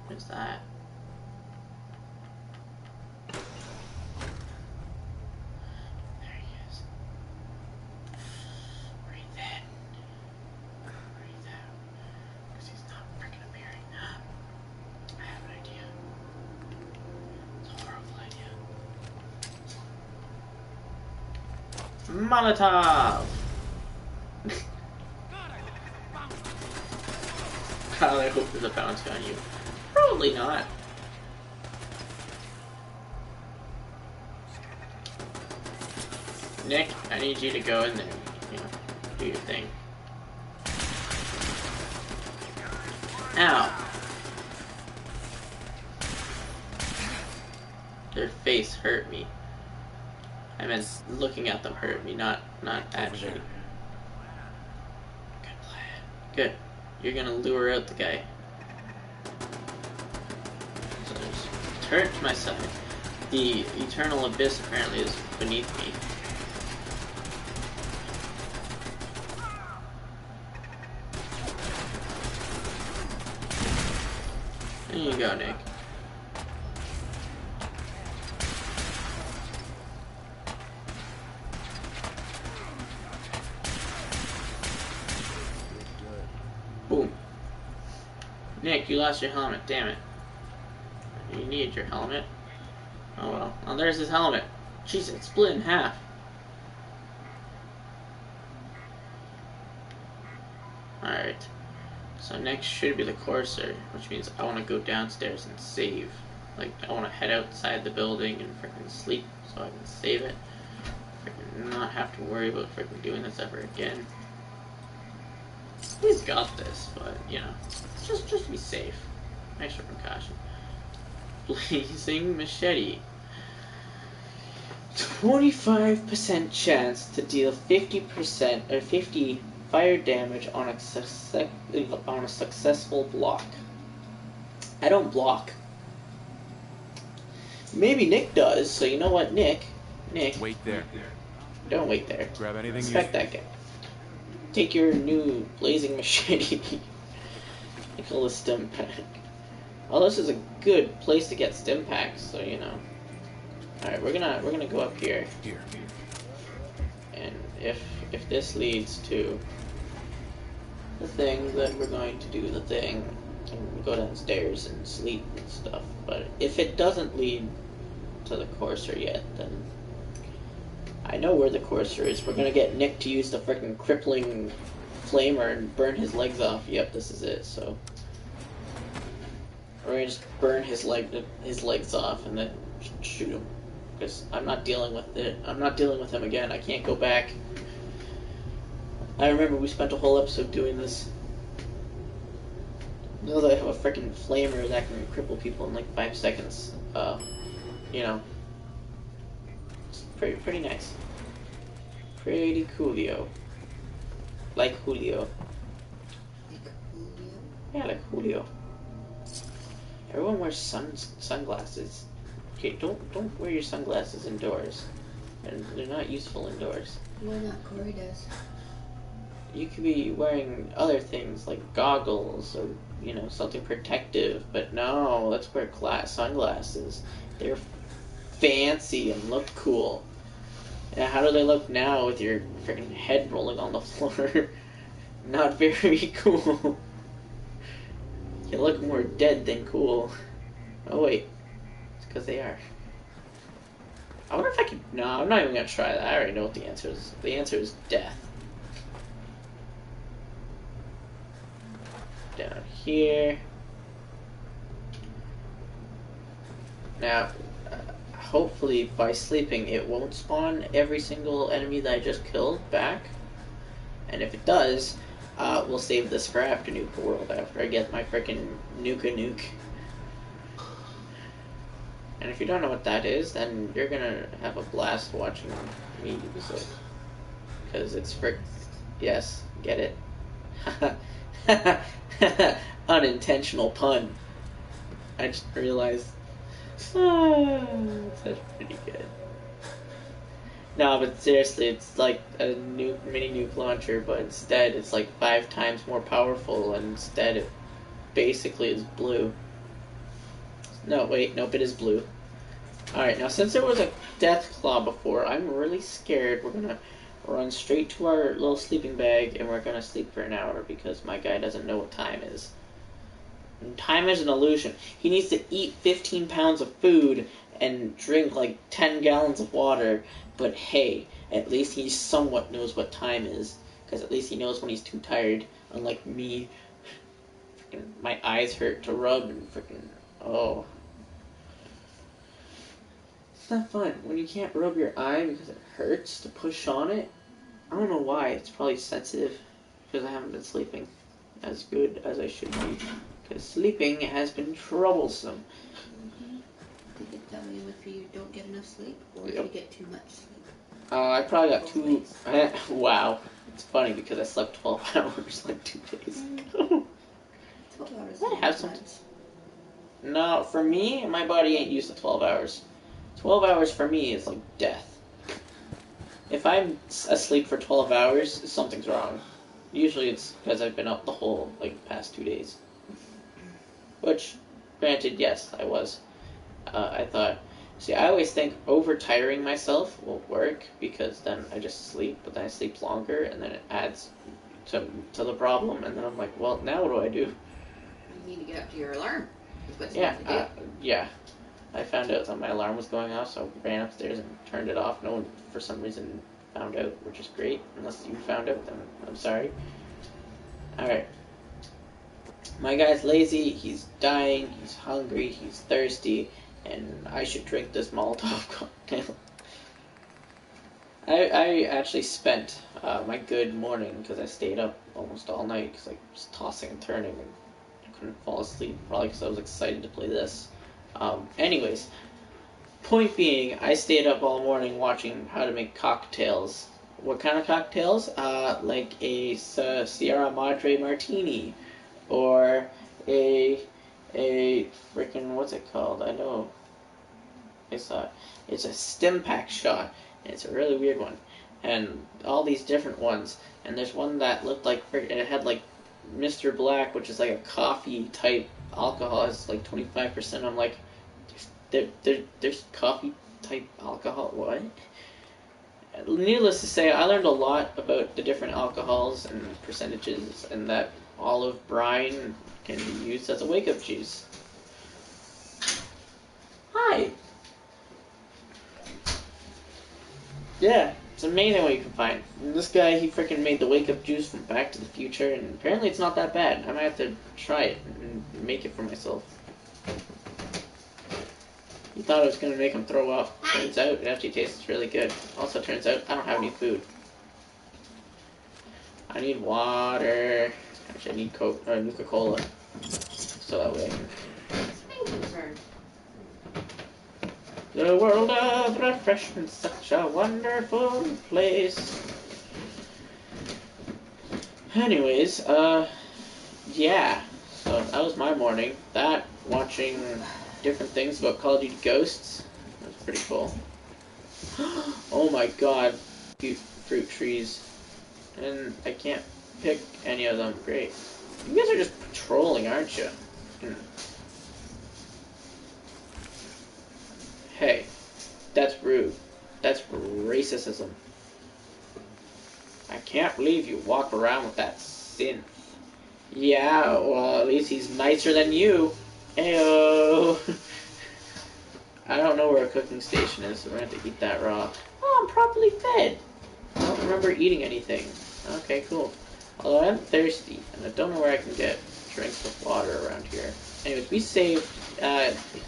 there's that. There he is. Breathe in. Breathe out. Because he's not freaking appearing. I have an idea. It's a horrible idea. Molotov! God, I hope there's a bounce on you. Probably not. Nick, I need you to go in there, you know, do your thing. Ow. Their face hurt me. I meant looking at them hurt me, not actually. Good plan. Good. You're gonna lure out the guy. So there's a turret to my side. The eternal abyss apparently is beneath me. There you go, Nick. Boom. Nick, you lost your helmet, damn it. You needed your helmet. Oh well. Oh, there's his helmet. Jeez, it's split in half. Alright. So next should be the Corsair, which means I want to go downstairs and save. Like, I want to head outside the building and freaking sleep so I can save it. Freaking not have to worry about freaking doing this ever again. He's got this, but, you know, just to be safe. Extra precaution. Blazing Machete. 25% chance to deal 50% or 50 fire damage on a successful block. I don't block. Maybe Nick does, so you know what, Nick, Wait there. don't wait there. Grab anything Respect that guy. Take your new blazing machete. Take all the stim pack. Oh, this is a good place to get stim packs, so you know. Alright, we're gonna go up here. Here. And if this leads to the thing, then we're going to do the thing and go downstairs and sleep and stuff. But if it doesn't lead to the Corsair yet, then I know where the Corsair is. We're gonna get Nick to use the freaking crippling flamer and burn his legs off. Yep, this is it. So we're gonna just burn his legs off and then shoot him. Because I'm not dealing with it. I'm not dealing with him again. I can't go back. I remember we spent a whole episode doing this. Now that I have a freaking flamer that can cripple people in like 5 seconds, you know, it's pretty nice. Pretty coolio. Like Julio. Yeah, like Julio. Everyone wears sunglasses. Okay, don't wear your sunglasses indoors. They're not useful indoors. Why not? Corey does. You could be wearing other things like goggles or, you know, something protective, but no, let's wear sunglasses. They're fancy and look cool. And how do they look now with your freaking head rolling on the floor? Not very cool. You look more dead than cool. Oh wait, it's because they are. I wonder if I could. No, I'm not even gonna try that. I already know what the answer is. The answer is death. Down here. Now, hopefully by sleeping it won't spawn every single enemy that I just killed back. And if it does, we'll save this for after NUKA-WORLD, after I get my frickin' Nuka-Nuke. And if you don't know what that is, then you're gonna have a blast watching me use it. Because it's yes, get it? Unintentional pun. I just realized. That's pretty good. No, but seriously, it's like a mini nuke launcher, but instead it's like 5 times more powerful, and instead it basically is blue. No, wait, nope, it is blue. Alright, now since there was a death claw before, I'm really scared. We're gonna run straight to our little sleeping bag, and we're gonna sleep for an hour, because my guy doesn't know what time is. And time is an illusion. He needs to eat 15 pounds of food and drink like 10 gallons of water, but hey, at least he somewhat knows what time is, because at least he knows when he's too tired, unlike me. Freaking, my eyes hurt to rub, and freaking, oh. It's not fun when you can't rub your eye because it hurts to push on it. I don't know why. It's probably sensitive because I haven't been sleeping as good as I should be, because sleeping has been troublesome. Did it tell you if you don't get enough sleep or if Yep. you get too much sleep? I probably got 2. Wow. It's funny because I slept 12 hours like 2 days ago. 12 hours. I have some. No, for me, my body ain't used to 12 hours. 12 hours for me is like death. If I'm asleep for 12 hours, something's wrong. Usually it's because I've been up the whole past 2 days. Which, granted, yes, I was. I thought, see, I always think over-tiring myself will work, because then I just sleep, but then I sleep longer, and then it adds to the problem, and then I'm like, well, now what do I do? You need to get up to your alarm. That's what Yeah, you need to do. yeah. I found out that my alarm was going off, so I ran upstairs and turned it off. No one, for some reason, found out, which is great. Unless you found out, then I'm sorry. Alright. My guy's lazy, he's dying, he's hungry, he's thirsty, and I should drink this Molotov cocktail. I actually spent my good morning, because I stayed up almost all night, because I was tossing and turning and I couldn't fall asleep, probably because I was excited to play this. Anyways, point being, I stayed up all morning watching how to make cocktails. What kind of cocktails? Like a Sierra Madre Martini, or a freaking, what's it called? I know. It's a stim pack shot, and it's a really weird one, and all these different ones. And there's one that looked like it had like Mr. Black, which is like a coffee type alcohol. It's like 25%. I'm like, there's coffee type alcohol. What? Needless to say, I learned a lot about the different alcohols and percentages, and that olive brine can be used as a wake-up juice. Hi. Yeah, it's amazing what you can find. And this guy, he freaking made the wake-up juice from Back to the Future, and apparently it's not that bad. I might have to try it and make it for myself. He thought it was going to make him throw up. Turns out it actually tastes really good. Also turns out I don't have any food. I need water. Actually, I need Nuka-Cola. So that way I can... The world of refreshment, such a wonderful place. Anyways, yeah. So that was my morning. That, watching different things about Call of Duty Ghosts. That was pretty cool. Oh my god. Cute fruit trees. And I can't pick any of them. Great. You guys are just patrolling, aren't you? Hey, that's rude. That's racism. I can't believe you walk around with that synth. Yeah, well, at least he's nicer than you. Ayo. I don't know where a cooking station is, so we're gonna have to eat that raw. Oh, I'm properly fed. I don't remember eating anything. Okay, cool. Although I'm thirsty, and I don't know where I can get drinks with water around here. Anyways, we saved.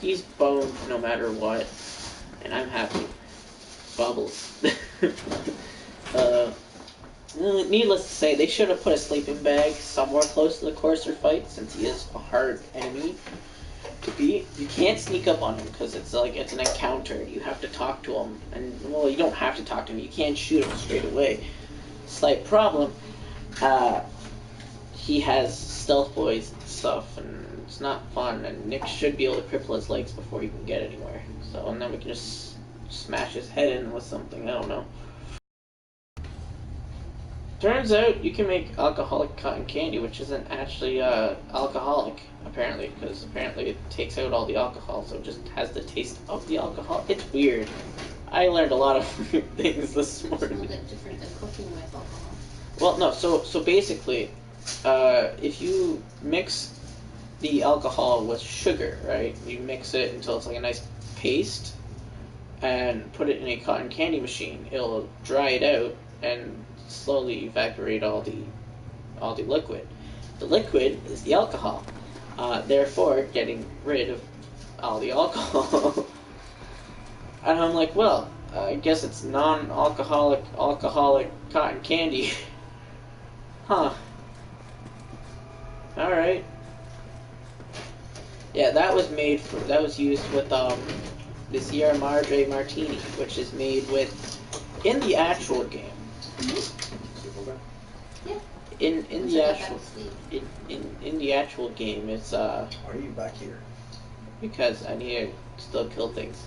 He's boned no matter what, and I'm happy. Bubbles. Needless to say, they should have put a sleeping bag somewhere close to the Courser fight, since he is a hard enemy to beat. You can't sneak up on him because it's an encounter. You have to talk to him, and well, you don't have to talk to him. You can't shoot him straight away. Slight problem. He has stealth boys and stuff, and it's not fun. And Nick should be able to cripple his legs before he can get anywhere. So, and then we can just smash his head in with something. I don't know. Turns out you can make alcoholic cotton candy, which isn't actually alcoholic, apparently, because apparently it takes out all the alcohol, so it just has the taste of the alcohol. It's weird. I learned a lot of weird things this It's a morning. little bit different than cooking with alcohol. Well, no, so basically, if you mix the alcohol with sugar, right, you mix it until it's like a nice paste, and put it in a cotton candy machine, it'll dry it out and slowly evaporate all the liquid. The liquid is the alcohol, therefore getting rid of all the alcohol. And I'm like, well, I guess it's non-alcoholic cotton candy. Huh. Alright. Yeah, that was used with the Sierra Madre Martini, which is made with, in the actual game. Yeah. In Once the I got actual back to sleep. in the actual game, it's Why are you back here? because I need to still kill things.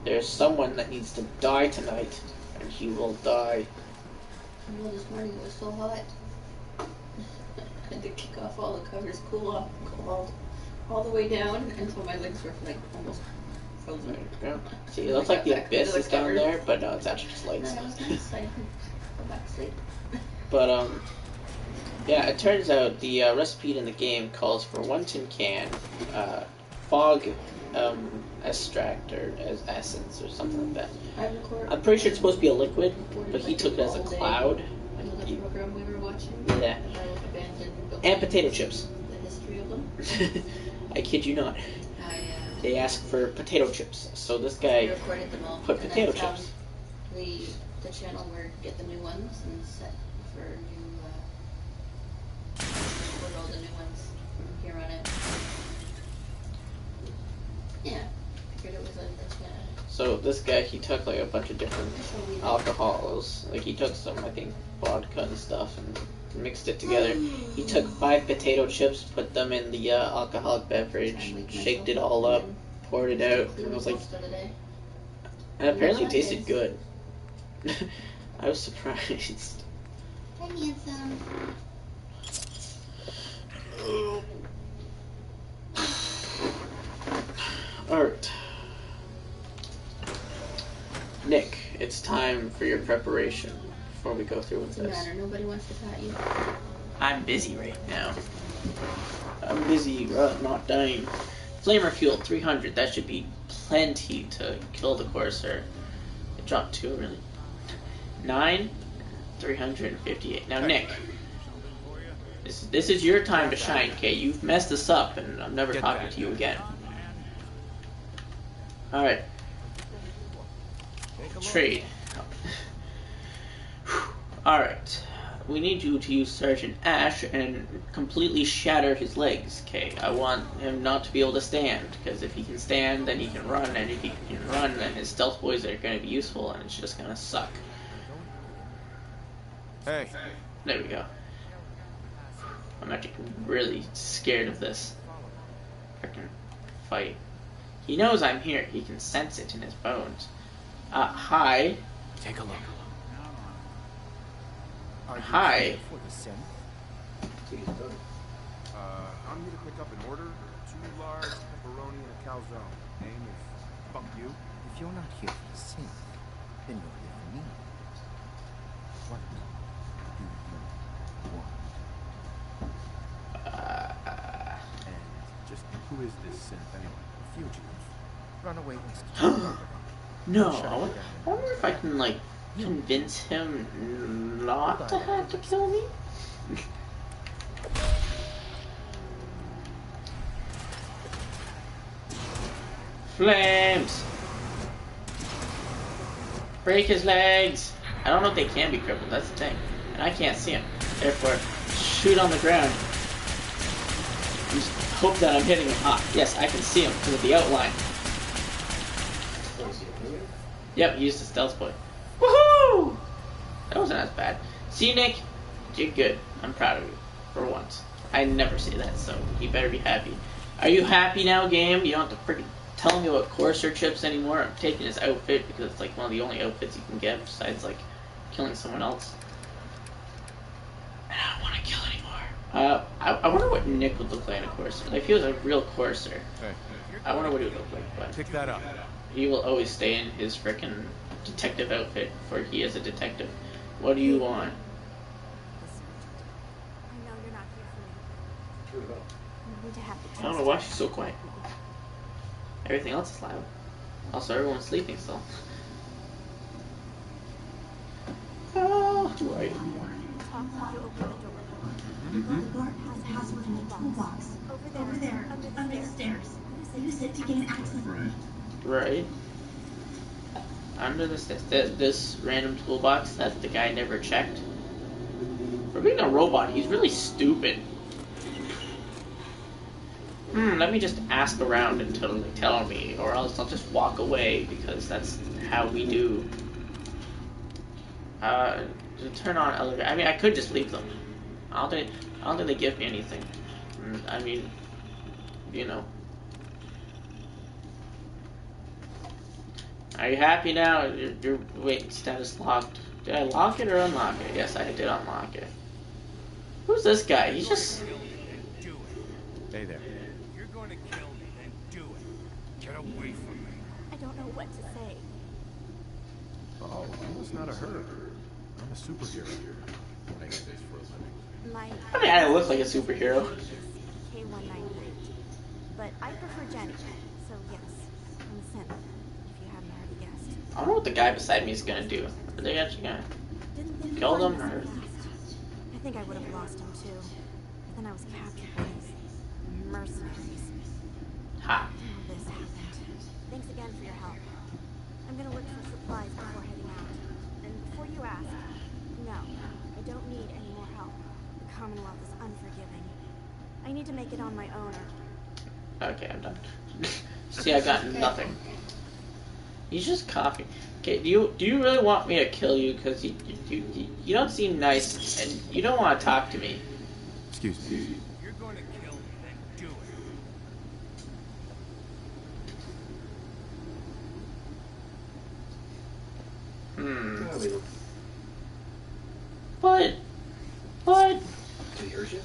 There's someone that needs to die tonight, and he will die. I know this morning it was so hot. I had to kick off all the covers, cool off, go all the way down until my legs were like almost frozen. Yeah. See, it looks like the abyss is down there, but no, it's actually just lights. No, that was nice. I can go back to sleep. But yeah, it turns out the recipe in the game calls for 1 tin can, fog extract or as essence or something like that. I'm pretty sure it's supposed to be a liquid, but he took it as a cloud. Another program we were watching. Yeah. About abandoned And buildings, potato chips. The history of them. I kid you not. They asked for potato chips, so this We guy recorded them all. put and potato then chips. The channel where get the new ones and set for new put all the new ones from here on out. Yeah, figured it was a channel. So this guy, he took like a bunch of different alcohols. Like he took some, I think, vodka and stuff, and mixed it together. He took 5 potato chips, put them in the alcoholic beverage, shaked it all up, poured it out, and it was like, and apparently it tasted good. I was surprised. Hi, handsome. Alright. Nick, it's time for your preparation before we go through with What's the this. matter? Nobody wants to pat you? I'm busy right now. I'm busy not dying. Flamer fuel 300, that should be plenty to kill the Corsair. It dropped 2 really. 9, 358. Now Nick, this is your time to shine, okay? You've messed this up and I'm never talking to you again. Alright. Trade. Alright. We need you to use Sergeant Ash and completely shatter his legs, okay? I want him not to be able to stand, because if he can stand, then he can run, and if he can run, then his stealth boys are going to be useful, and it's just going to suck. Hey. There we go. I'm actually really scared of this frickin' fight. He knows I'm here. He can sense it in his bones. Hi. Take a look. Hi. For the scent? Please don't. I'm here to pick up an order. 2 large pepperoni and a calzone. Name is fuck you. If you're not here for the scent, then you're here for me. What do you want? And just who is this synth anyway? A fugitive. Run away once. No. I wonder if I can, like, convince him not to have to kill me? Flames! Break his legs! I don't know if they can be crippled, that's the thing. And I can't see him. Therefore, shoot on the ground. Just hope that I'm hitting him. Ah, yes, I can see him because of the outline. Yep, he used a stealth boy. Woohoo! That wasn't as bad. See, Nick? You did good. I'm proud of you. For once. I never say that, so you better be happy. Are you happy now, game? You don't have to freaking telling me about Courser chips anymore. I'm taking his outfit because it's like one of the only outfits you can get besides like killing someone else. And I don't want to kill anymore. I wonder what Nick would look like in a Courser. Like if he was a real Courser. Hey, I wonder what he would look like, but pick that up. he will always stay in his frickin' detective outfit, for he is a detective. What do you want? Listen, I know you're not here for me. Turn it up. You need to have the I don't know why she's so quiet. Everything else is loud. Also, everyone's sleeping still. Oh, right. Talk to you open the door. The guard has one in the toolbox. Over there, under the stairs. Use it to gain access. Right. Under the stairs. This random toolbox that the guy never checked. For being a robot, he's really stupid. Let me just ask around until they tell me, or else I'll just walk away, because that's how we do. To turn on elevator. I mean, I could just leave them. I don't think they give me anything. I mean, you know. Are you happy now? Your wait, status locked. Did I lock it or unlock it? Yes, I did unlock it. Who's this guy? He's just... Hey there. You're going to kill me, then do it. Get away from me. I don't know what to say. Oh, you must not have heard. I'm a superhero. I do this for a living. My I mean, I look like a superhero. K198. But I prefer Jenny, so yes, I'm a simp, if you haven't already guessed. I wonder what the guy beside me is gonna do. Are they actually gonna kill them? Or... I think I would have lost him too. But then I was captured by these mercenaries. Ha. All this happened. Thanks again for your help. I'm gonna look for supplies before heading out. And before you ask, no, I don't need any more help. The Commonwealth is unforgiving. I need to make it on my own. Okay, I'm done. See, I got nothing. He's just coughing. Okay, do you really want me to kill you? Because you don't seem nice, and you don't want to talk to me. Excuse me. You're going to kill me, then do it. Yeah, I mean, But did he hurt you?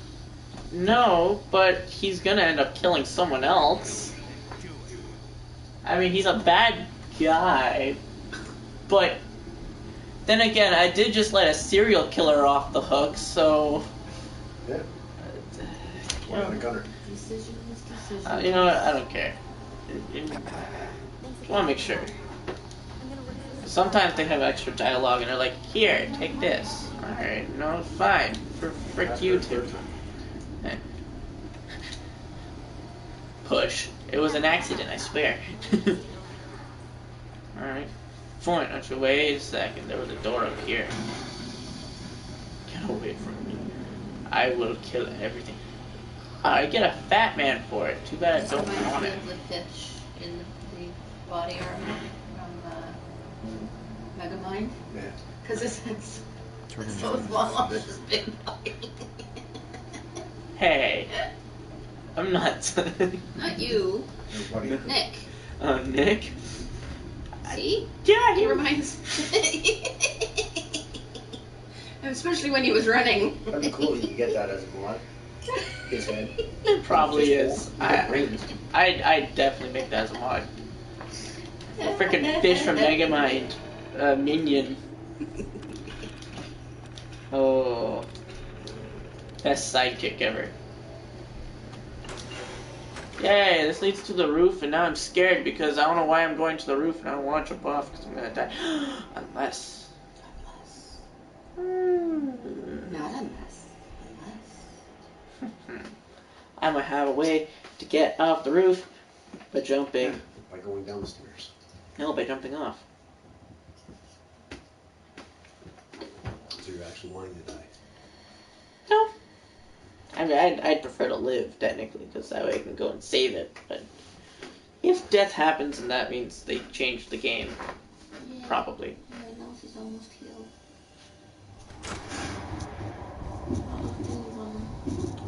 no, but he's gonna end up killing someone else. Do it. I mean, he's a bad guy, but then again, I did just let a serial killer off the hook, so Yeah. Why not a gunner? Decision is decision. you know what? I don't care. I want to make sure. I'm gonna look for Sometimes they have extra dialogue, and they're like, "Here, take this." All right, no, fine. Frick you too. Push. It was an accident, I swear. Alright. Point. Actually, wait a second. There was a door up here. Get away from me. I will kill everything. I get a fat man for it. Too bad I don't Reminds want me it. of the fish in the body armor from Megamind. Yeah. Because it's so Turn small off this big body. Hey. I'm not. Not you, Buddy. Nick. Nick? See? Yeah, He reminds especially when he was running. That'd be cool if you could get that as a mod. His head. It probably is. Rings. I'd definitely make that as a mod. Freaking fish from Megamind. Minion. Oh. Best sidekick ever. Yay, this leads to the roof, and now I'm scared because I don't know why I'm going to the roof and I don't want to jump off because I'm going to die. Unless. Not unless. I might have a way to get off the roof by jumping. Yeah, by going down the stairs. No, by jumping off. So you're actually wanting to die. No. I mean, I'd prefer to live, technically, because that way I can go and save it. But if death happens, and that means they change the game, Yeah. probably. My nose is almost healed.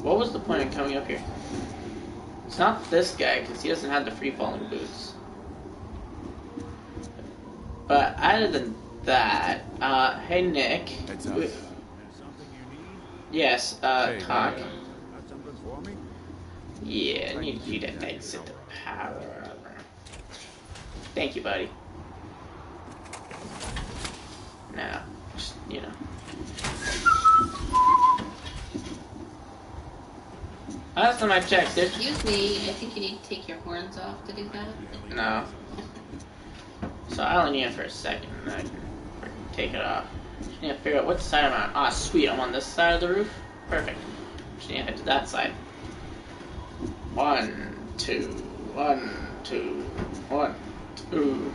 What was the point of coming up here? It's not this guy, because he doesn't have the free-falling boots. But other than that, hey Nick. Heads up. There's something you need? Yes, Hey, talk. hey, Got something for me? Yeah, I need you to exit the power armor. Thank you, buddy. Now, just, you know. Last time I checked, there's... Excuse me, I think you need to take your horns off to do that. No. So I only need it for a second, and I can freaking take it off. Just need to figure out what side I'm on. Ah, sweet, I'm on this side of the roof. Perfect. Just need to head to that side. 1, 2, 1, 2, 1, 2.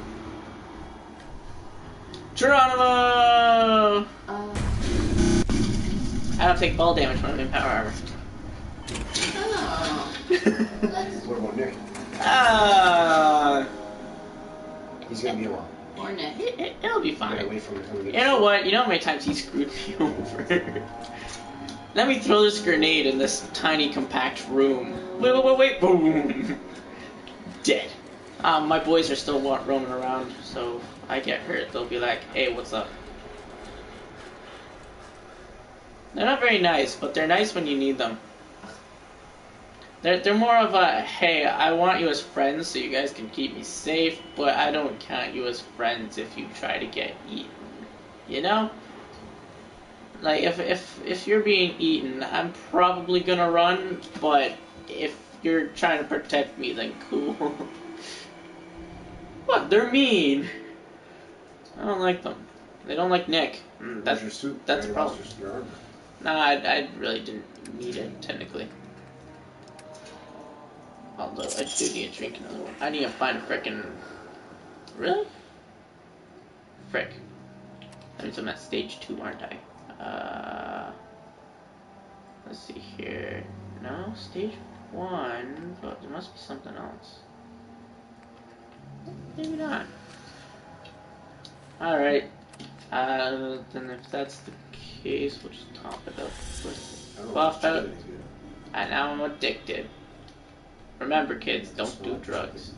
Geronimo! I don't take ball damage when I'm in power armor. Oh. What about Nick? He's gonna be a while. Or Nick. It'll be Get fine. away from him. You know what? You know how many times he screwed me over? Let me throw this grenade in this tiny, compact room. Wait, boom! Dead. My boys are still roaming around, so if I get hurt, they'll be like, hey, what's up? They're not very nice, but they're nice when you need them. They're more of a, hey, I want you as friends so you guys can keep me safe, but I don't count you as friends if you try to get eaten. You know? Like, if you're being eaten, I'm probably gonna run, but if you're trying to protect me, then cool. What? They're mean! I don't like them. They don't like Nick. Where's your suit? That's a You problem. lost your armor. Nah, I really didn't need it, technically. Although, I do need to drink another one. I need to find a frickin'... Really? Frick. That means I'm at stage 2, aren't I? Let's see here. No, stage 1, but there must be something else. Maybe not. Alright. Then if that's the case, we'll just top it up with buff out. And now I'm addicted. Remember, kids, don't do drugs.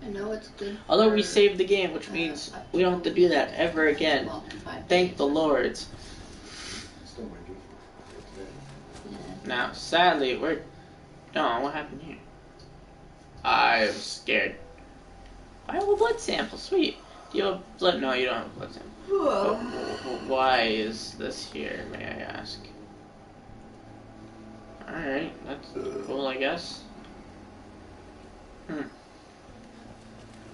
I know it's good. Although we saved the game, which means we don't have to do that ever again. Thank the Lords. Still might do for today. Now, sadly, we're... Oh, what happened here? I'm scared. I have a blood sample, sweet. Do you have a blood? No, you don't have a blood sample. Why is this here, may I ask? Alright, that's cool, I guess.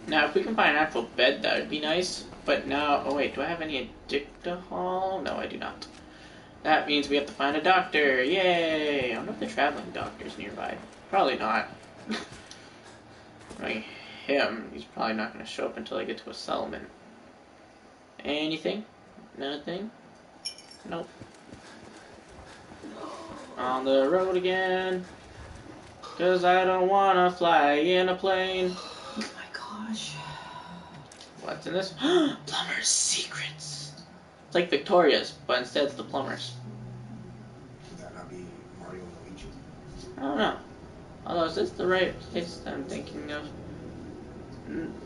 Now, if we can find an actual bed, that would be nice. But now, oh wait, do I have any addictahol? No, I do not. That means we have to find a doctor. Yay! I wonder if the traveling doctor's nearby. Probably not. I mean, him, he's probably not going to show up until I get to a settlement. Anything? Nothing? Nope. On the road again. 'Cause I don't want to fly in a plane. Oh my gosh. What's in this? Plumber's Secrets. It's like Victoria's, but instead it's the plumbers. Should that not be Mario and Luigi? I don't know. Although, is this the right place I'm thinking of?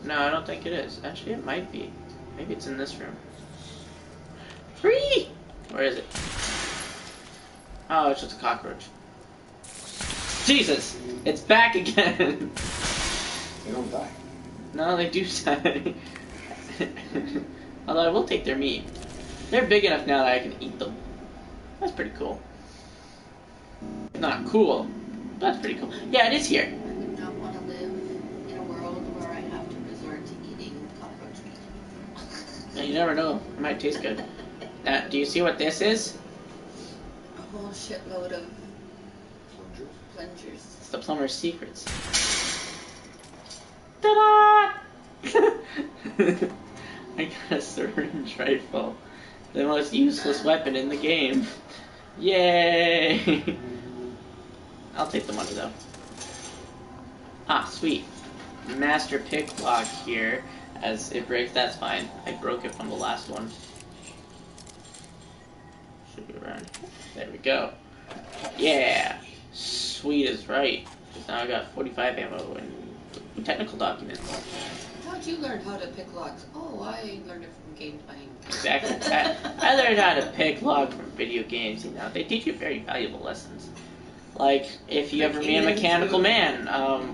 No, I don't think it is. Actually, it might be. Maybe it's in this room. Free! Where is it? Oh, it's just a cockroach. Jesus! It's back again! They don't die. No, they do die. Although I will take their meat. They're big enough now that I can eat them. That's pretty cool. Not cool. But that's pretty cool. Yeah, it is here. I do not want to live in a world where I have to resort to eating cockroach meat. Now, you never know. It might taste good. Now, do you see what this is? A whole shitload of plungers. It's the plumber's secrets. Ta-da! I got a syringe rifle. The most useless weapon in the game. Yay! I'll take the money though. Ah, sweet. Master pick lock here. As it breaks, that's fine. I broke it from the last one. Should be around. There we go. Yeah! Sweet is right. Now I got 45 ammo and technical documents. How'd you learn how to pick locks? Oh, I learned it from game playing. Exactly. I learned how to pick locks from video games. You know, they teach you very valuable lessons. Like, if you ever meet a mechanical man,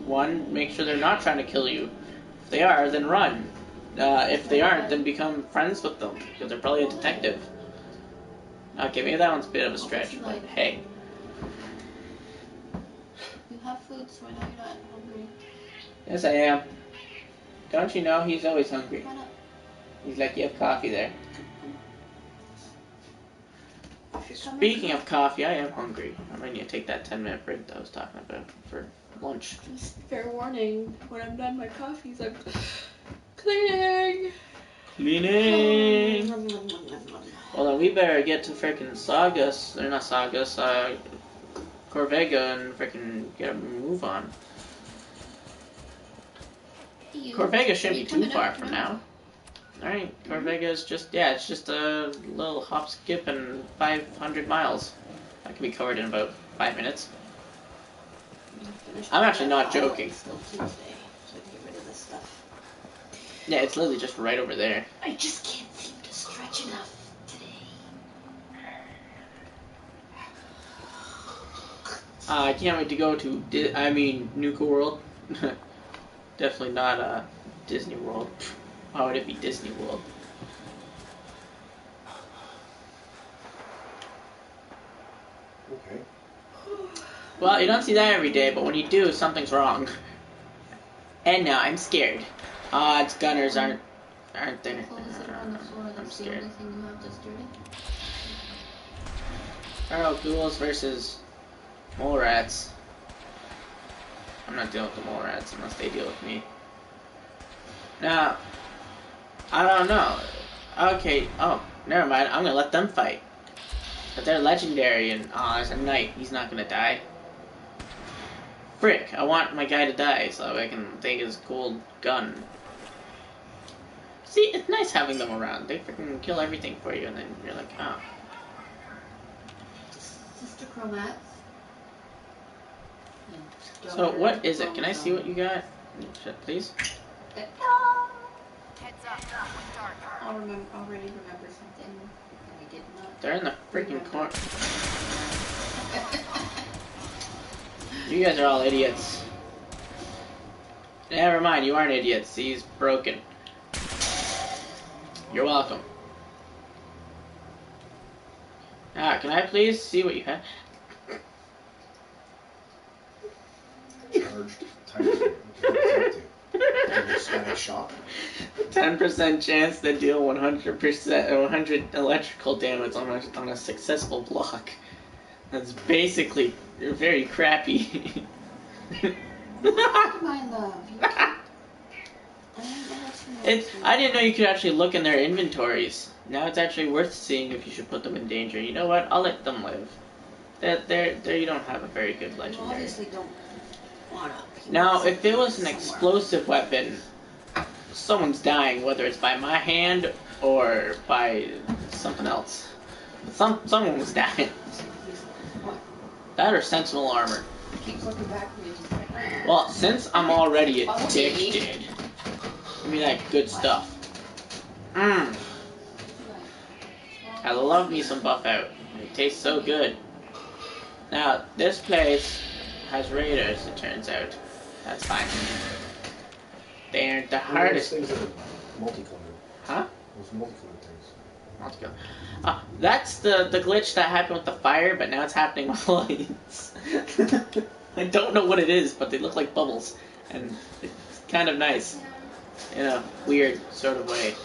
one, make sure they're not trying to kill you. If they are, then run. If they aren't, then become friends with them, because they're probably a detective. Okay, maybe that one's a bit of a stretch, but hey. You have food, so I know you're not hungry. Yes, I am. Don't you know he's always hungry? Come on up. He's like, you have coffee there. Speaking of coffee, I am hungry. I might need to take that 10-minute break that I was talking about for lunch. Just fair warning, when I'm done my coffees, I'm cleaning. Cleaning! Well, then we better get to frickin' Saugus, or not Saugus, Corvega and frickin' get a move on. Corvega shouldn't be too far from now. Alright, Corvega is just, yeah, it's just a little hop, skip, and 500 miles. That can be covered in about 5 minutes. I'm actually not joking. Still Tuesday, so I can get rid of this stuff. Yeah, it's literally just right over there. I just can't seem to stretch enough today. I can't wait to go to, NUKA-WORLD. Definitely not, Disney World. Why would it be Disney World? Okay. Well, you don't see that every day, but when you do, something's wrong. And now I'm scared. Odds gunners aren't there. Clothes that are on the floor, I'm that's the scared. only thing you have that's dirty. Feral ghouls versus mole rats. I'm not dealing with the mole rats unless they deal with me. Now, I don't know. Okay, oh, never mind. I'm gonna let them fight. But they're legendary and, there's a knight. He's not gonna die. Frick, I want my guy to die so I can take his cool gun. See, it's nice having them around. They freaking kill everything for you and then you're like, oh. Sister Chromats. So, what is it? Can I see what you got? Please? Heads up, going dark. I'll already remember something that I did not. They're in the freaking corner. You guys are all idiots. Never mind, you aren't idiots. He's broken. You're welcome. Can I please see what you have? Charged. Times static shock. 10% chance to deal 100% electrical damage on a successful block. That's basically very crappy. My love, you can't. I didn't know you could actually look in their inventories. Now it's actually worth seeing if you should put them in danger. You know what? I'll let them live. There you don't have a very good You legendary. obviously don't wanna. Now, if it was an explosive weapon, someone's dying, whether it's by my hand or by something else. Someone was dying. That or sentinel armor. Keep looking back at me. Well, since I'm already addicted, give me that good stuff. I love me some buff out. It tastes so good. Now, this place has raiders, it turns out. That's fine. They aren't the hardest. Those things that are multicolored. Huh? Those multicolored things. Multicolored. That's the glitch that happened with the fire, but now it's happening with lights. I don't know what it is, but they look like bubbles. And it's kind of nice. In a weird sort of way.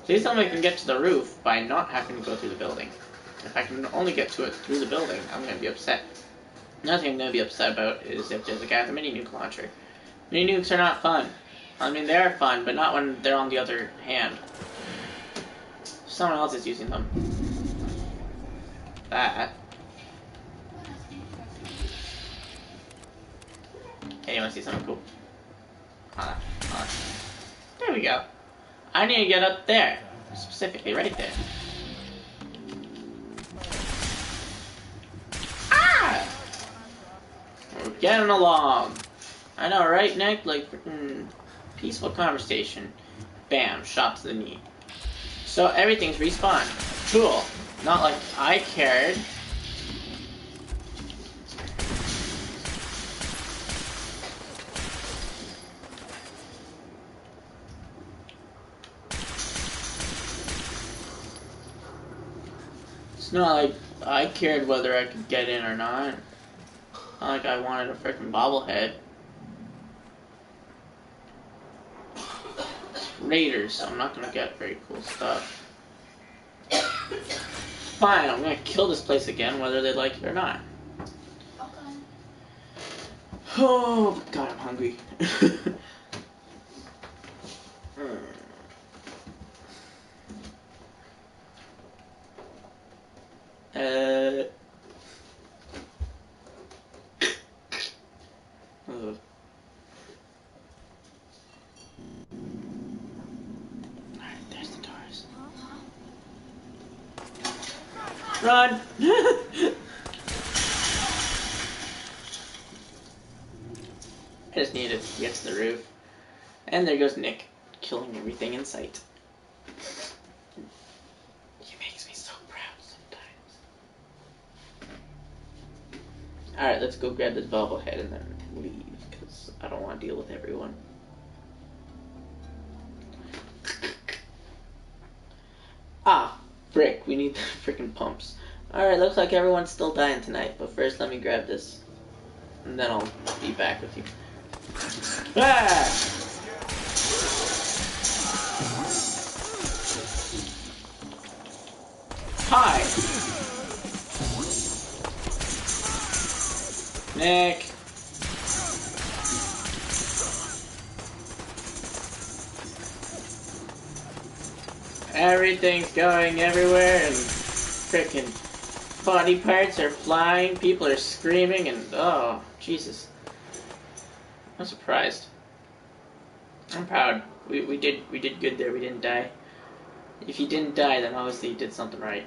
Please tell me I can get to the roof by not having to go through the building. If I can only get to it through the building, I'm going to be upset. Another thing I'm going to be upset about is if there's a guy with a mini nuke launcher. Mini nukes are not fun. I mean, they are fun, but not when they're on the other hand. Someone else is using them. That. Hey, you want to see something cool? There we go. I need to get up there. Specifically, right there. We're getting along. I know, right, Nick? Like, freaking Peaceful conversation. Bam, shot to the knee. So everything's respawned. Cool. Not like I cared. It's not like I cared whether I could get in or not. Not like I wanted a freaking bobblehead. Raiders, so I'm not gonna get very cool stuff. Fine, I'm gonna kill this place again, whether they like it or not. Okay. Oh god, I'm hungry. Alright, there's the doors. Run! I just need it to get to the roof. And there goes Nick, killing everything in sight. He makes me so proud sometimes. Alright, let's go grab this bobblehead and then leave, because I don't want to deal with everyone. Ah, frick, we need the freaking pumps. Alright, looks like everyone's still dying tonight, but first let me grab this. And then I'll be back with you. Ah! Hi! Nick! Everything's going everywhere and frickin' body parts are flying, people are screaming, and oh, Jesus. I'm surprised. I'm proud. We did good there, we didn't die. If you didn't die, then obviously you did something right.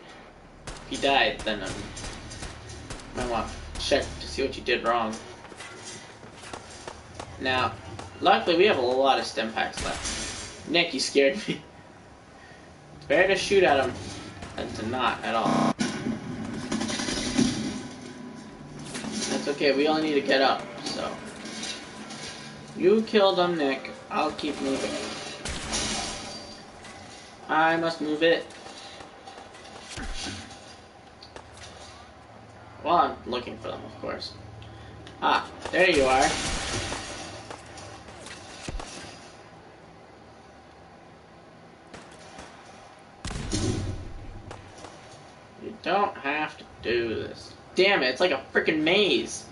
If you died, then I want to check to see what you did wrong. Now, luckily we have a lot of stem packs left. Nick, you scared me. It's better to shoot at him than to not at all. That's okay, we only need to get up, so. You killed him, Nick. I'll keep moving. I must move it. Well, I'm looking for them, of course. Ah, there you are. You don't have to do this. Damn it, it's like a freaking maze.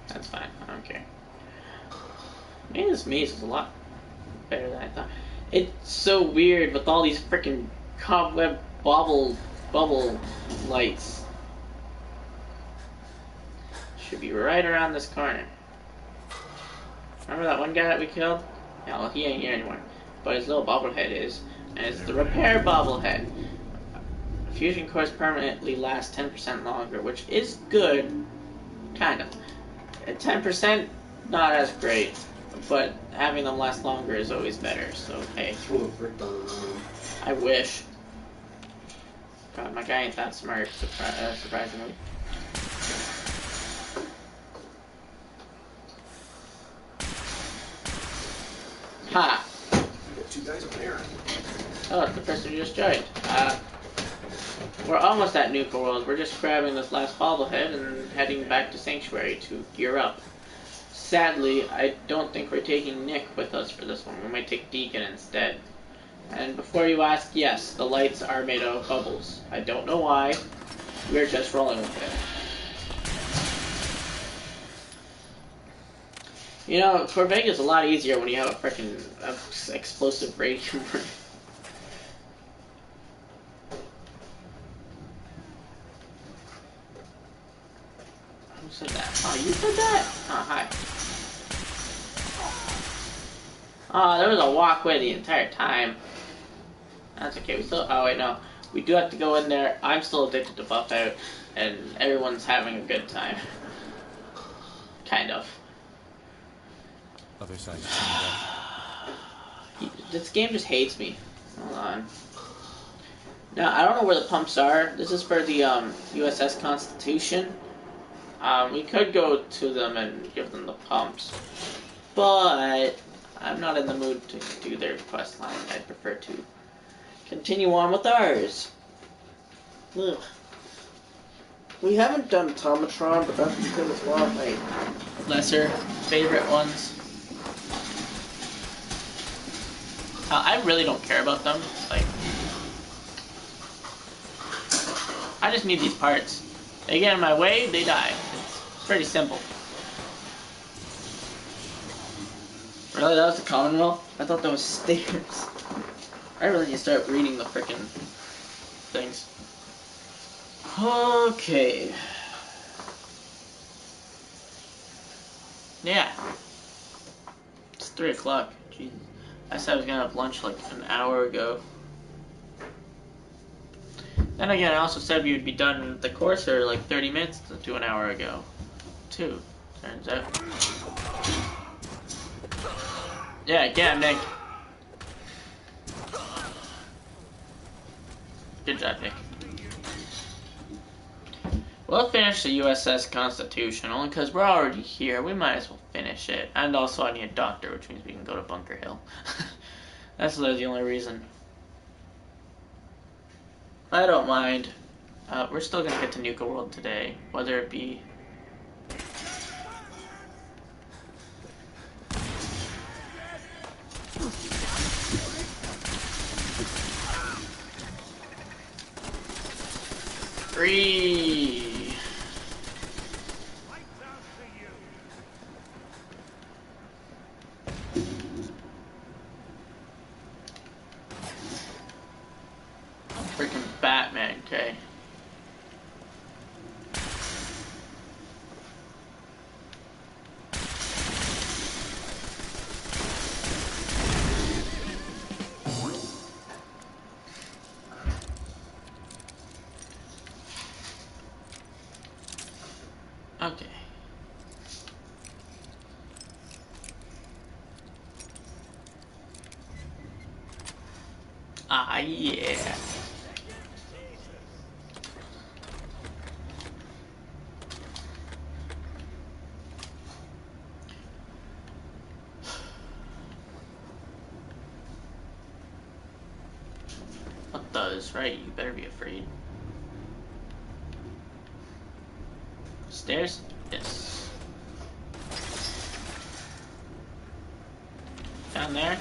That's fine, I don't care. Man, this maze is a lot better than I thought. It's so weird with all these freaking cobweb bubble lights. Should be right around this corner. Remember that one guy that we killed? Yeah, well, he ain't here anymore. But his little bobblehead is. And it's the repair bobblehead. Fusion cores permanently last 10% longer, which is good. Kind of. At 10%, not as great. But having them last longer is always better, so hey. I wish. God, my guy ain't that smart, surprisingly. Ha! Two guys up there. Oh, it's the person who just joined. We're almost at NUKA-WORLD. We're just grabbing this last bobblehead and heading back to Sanctuary to gear up. Sadly, I don't think we're taking Nick with us for this one. We might take Deacon instead. And before you ask, yes, the lights are made of bubbles. I don't know why. We're just rolling with it. You know, Corvega is a lot easier when you have a freaking explosive radium ring. Who said that? Oh, you said that? Oh, hi. Oh, there was a walkway the entire time. That's okay, we still, oh wait, no. We do have to go in there. I'm still addicted to Buff Out, and everyone's having a good time. Kind of. Other side teamed up. This game just hates me. Hold on. Now, I don't know where the pumps are. This is for the USS Constitution. We could go to them and give them the pumps. But I'm not in the mood to do their quest line. I'd prefer to continue on with ours. Ugh. We haven't done Automatron, but that's because it's one of my lesser favorite ones. I really don't care about them. Like, I just need these parts. They get in my way, they die. It's pretty simple. Really, that was the Commonwealth? I thought that was stairs. I really need to start reading the frickin' things. Okay. Yeah. It's 3 o'clock. Jesus. I said I was gonna have lunch like an hour ago. Then again, I also said we would be done with the course or like 30 minutes to an hour ago. Too, turns out. Yeah, get him, Nick. Good job, Nick. We'll finish the USS Constitution, only because we're already here. We might as well finish it. And also I need a doctor, which means we can go to Bunker Hill. That's literally the only reason. I don't mind. We're still gonna get to NUKA-WORLD today, whether it be... Free! Freaking Batman, okay. Okay. Ah, yeah. What does, right? You better be afraid. Stairs? Yes. Down there?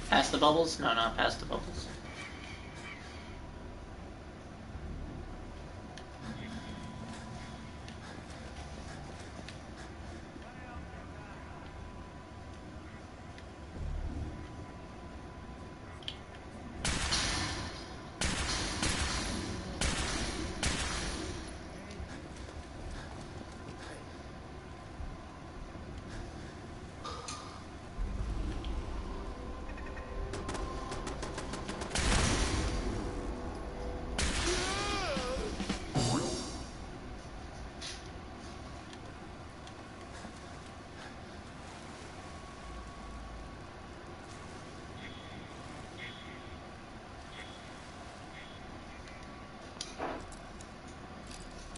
Past the bubbles? No, not past the bubbles.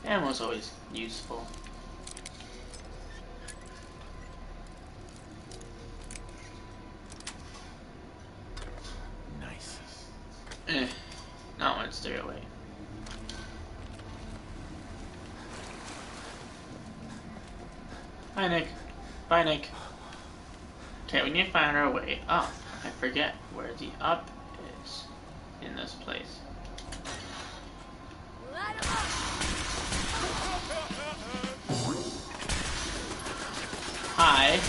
Ammo's always useful. Nice. Not one stay away. Bye, Nick. Bye, Nick. Okay, we need to find our way up. I forget where the up is in this place. Hi.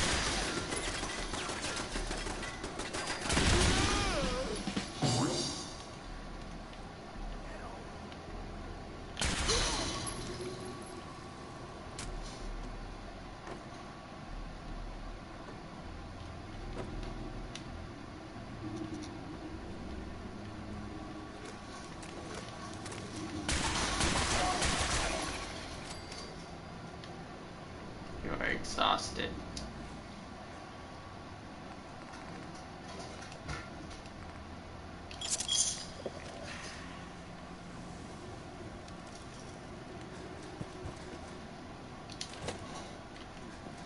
missed it.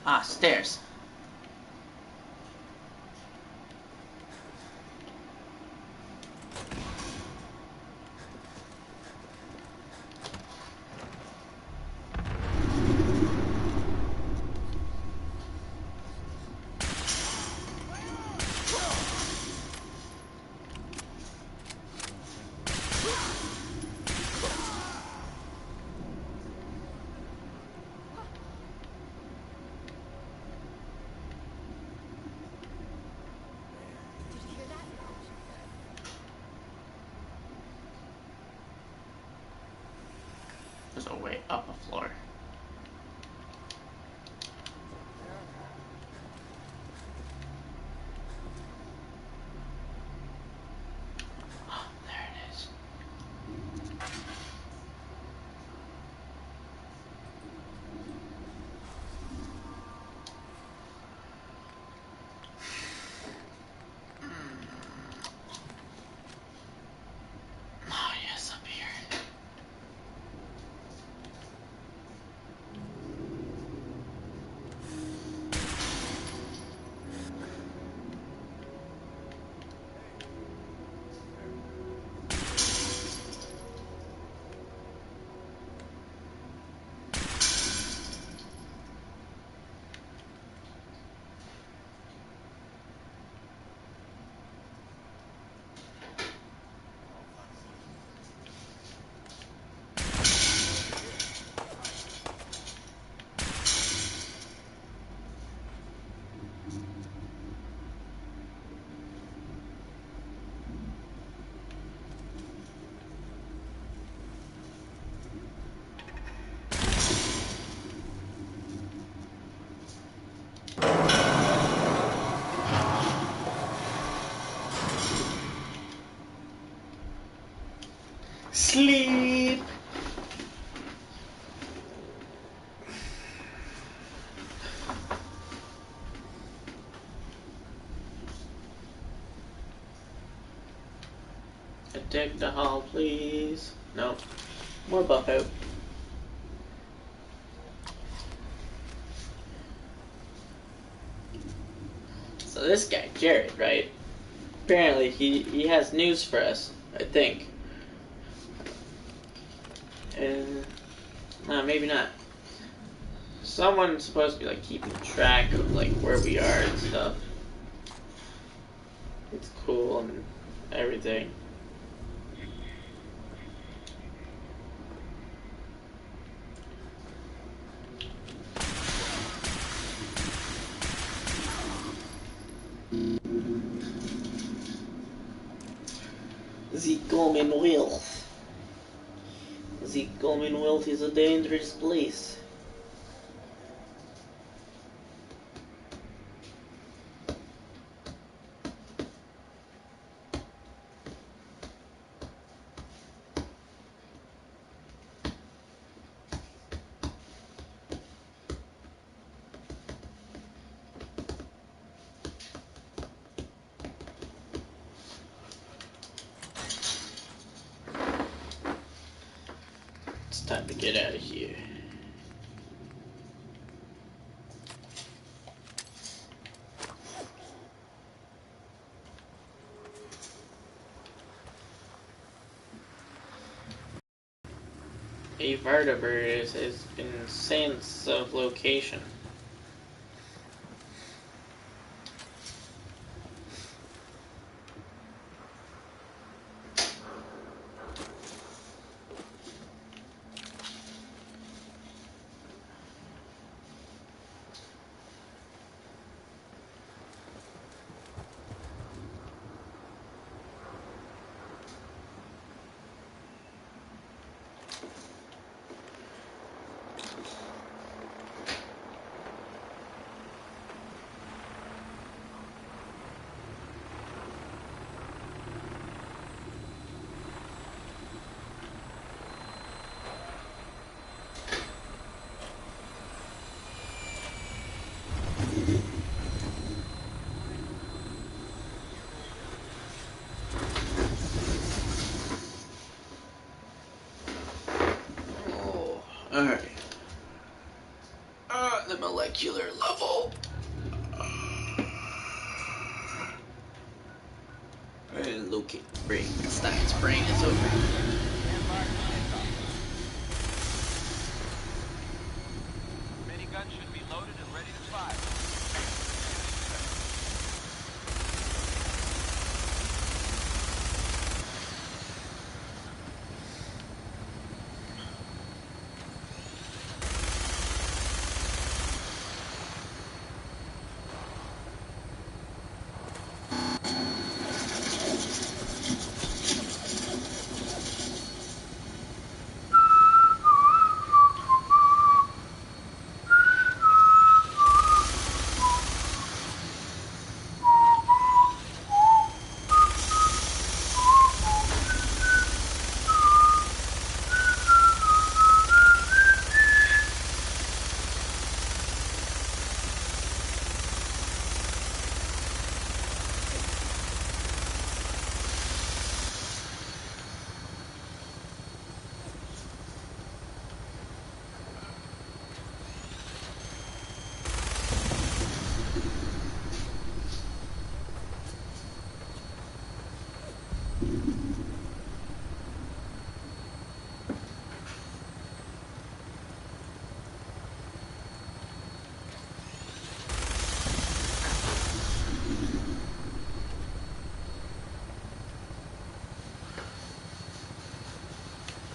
Ah, stairs. Did you hear that? There's a way up a floor. Oh, there it is. Oh, yes, up here. Sleep. Attack the hall, please. No. More buff out. So this guy, Jared, right? Apparently he has news for us, I think. No, maybe not. Someone's supposed to be like keeping track of like where we are and stuff. It's cool and everything. The Commonwealth. The Commonwealth is a dangerous place. It's time to get out of here. A vertebrate has been sense of location. Alright. The molecular level. And locate the brain. Stein's brain is over. Stand by for takeoff. Minigun should be loaded and ready to fire.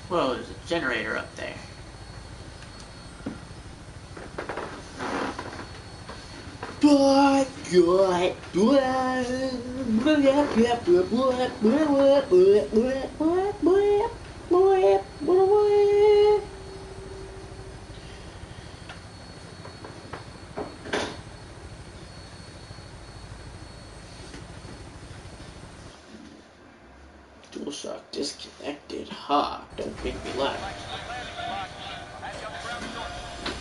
Whoa, there's a generator up there. DualShock disconnected. Ha! Don't make me laugh. Landing spot. Have you on the ground short.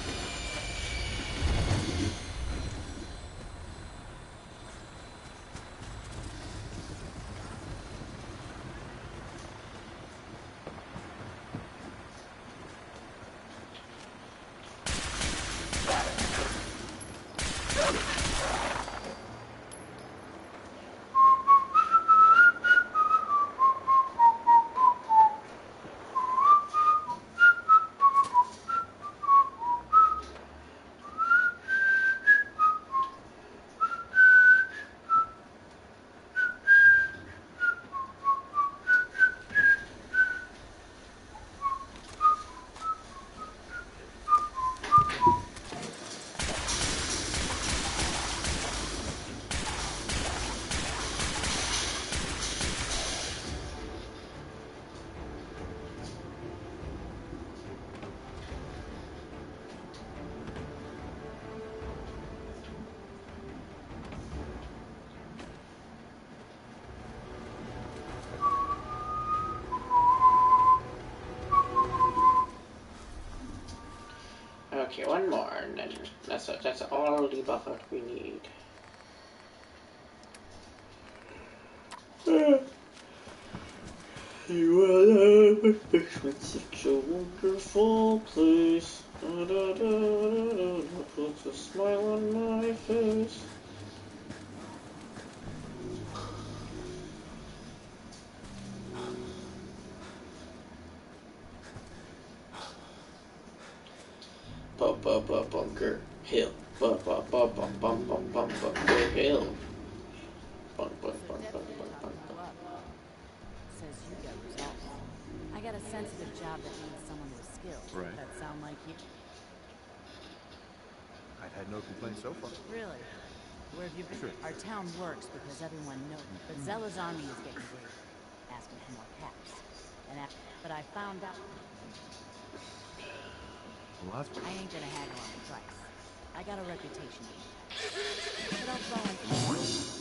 Okay, one more, and then that's all the buffer we need. You are it's such a wonderful place. Da, da, da, da, da, puts a smile on my face. Bunker Hill. Bunker Hill. Says you get results. I got a sensitive job that needs someone with skills. Right. That sound like you? I've had no complaints so far. Really? Where have you been? Sure. Our town works because everyone knows. But Zella's army is getting greedy, asking for more caps. But I found out. Well, that's I ain't gonna haggle on the price. I got a reputation. But I'll volunteer.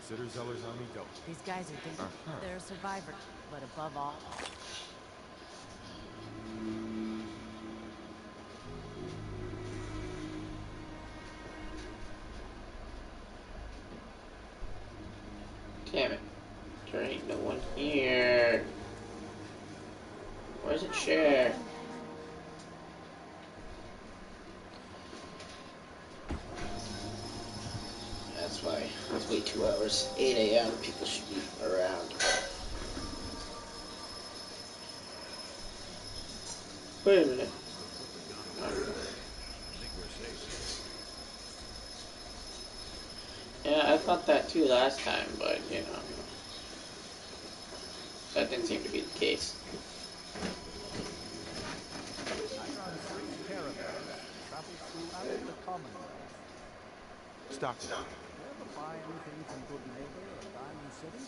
consider Zeller's army go. These guys are dangerous. They're a survivor, but above all. Damn it. There ain't no one here. Where's it share? Wait 2 hours. 8 a.m. People should be around. Wait a minute. Put the gun away. I think we're safe here. Yeah, I thought that too last time, but you know, that didn't seem to be the case. I run 3 caravans that travel throughout the Commonwealth. Stockton. You ever buy anything from Good Neighbor or Diamond City?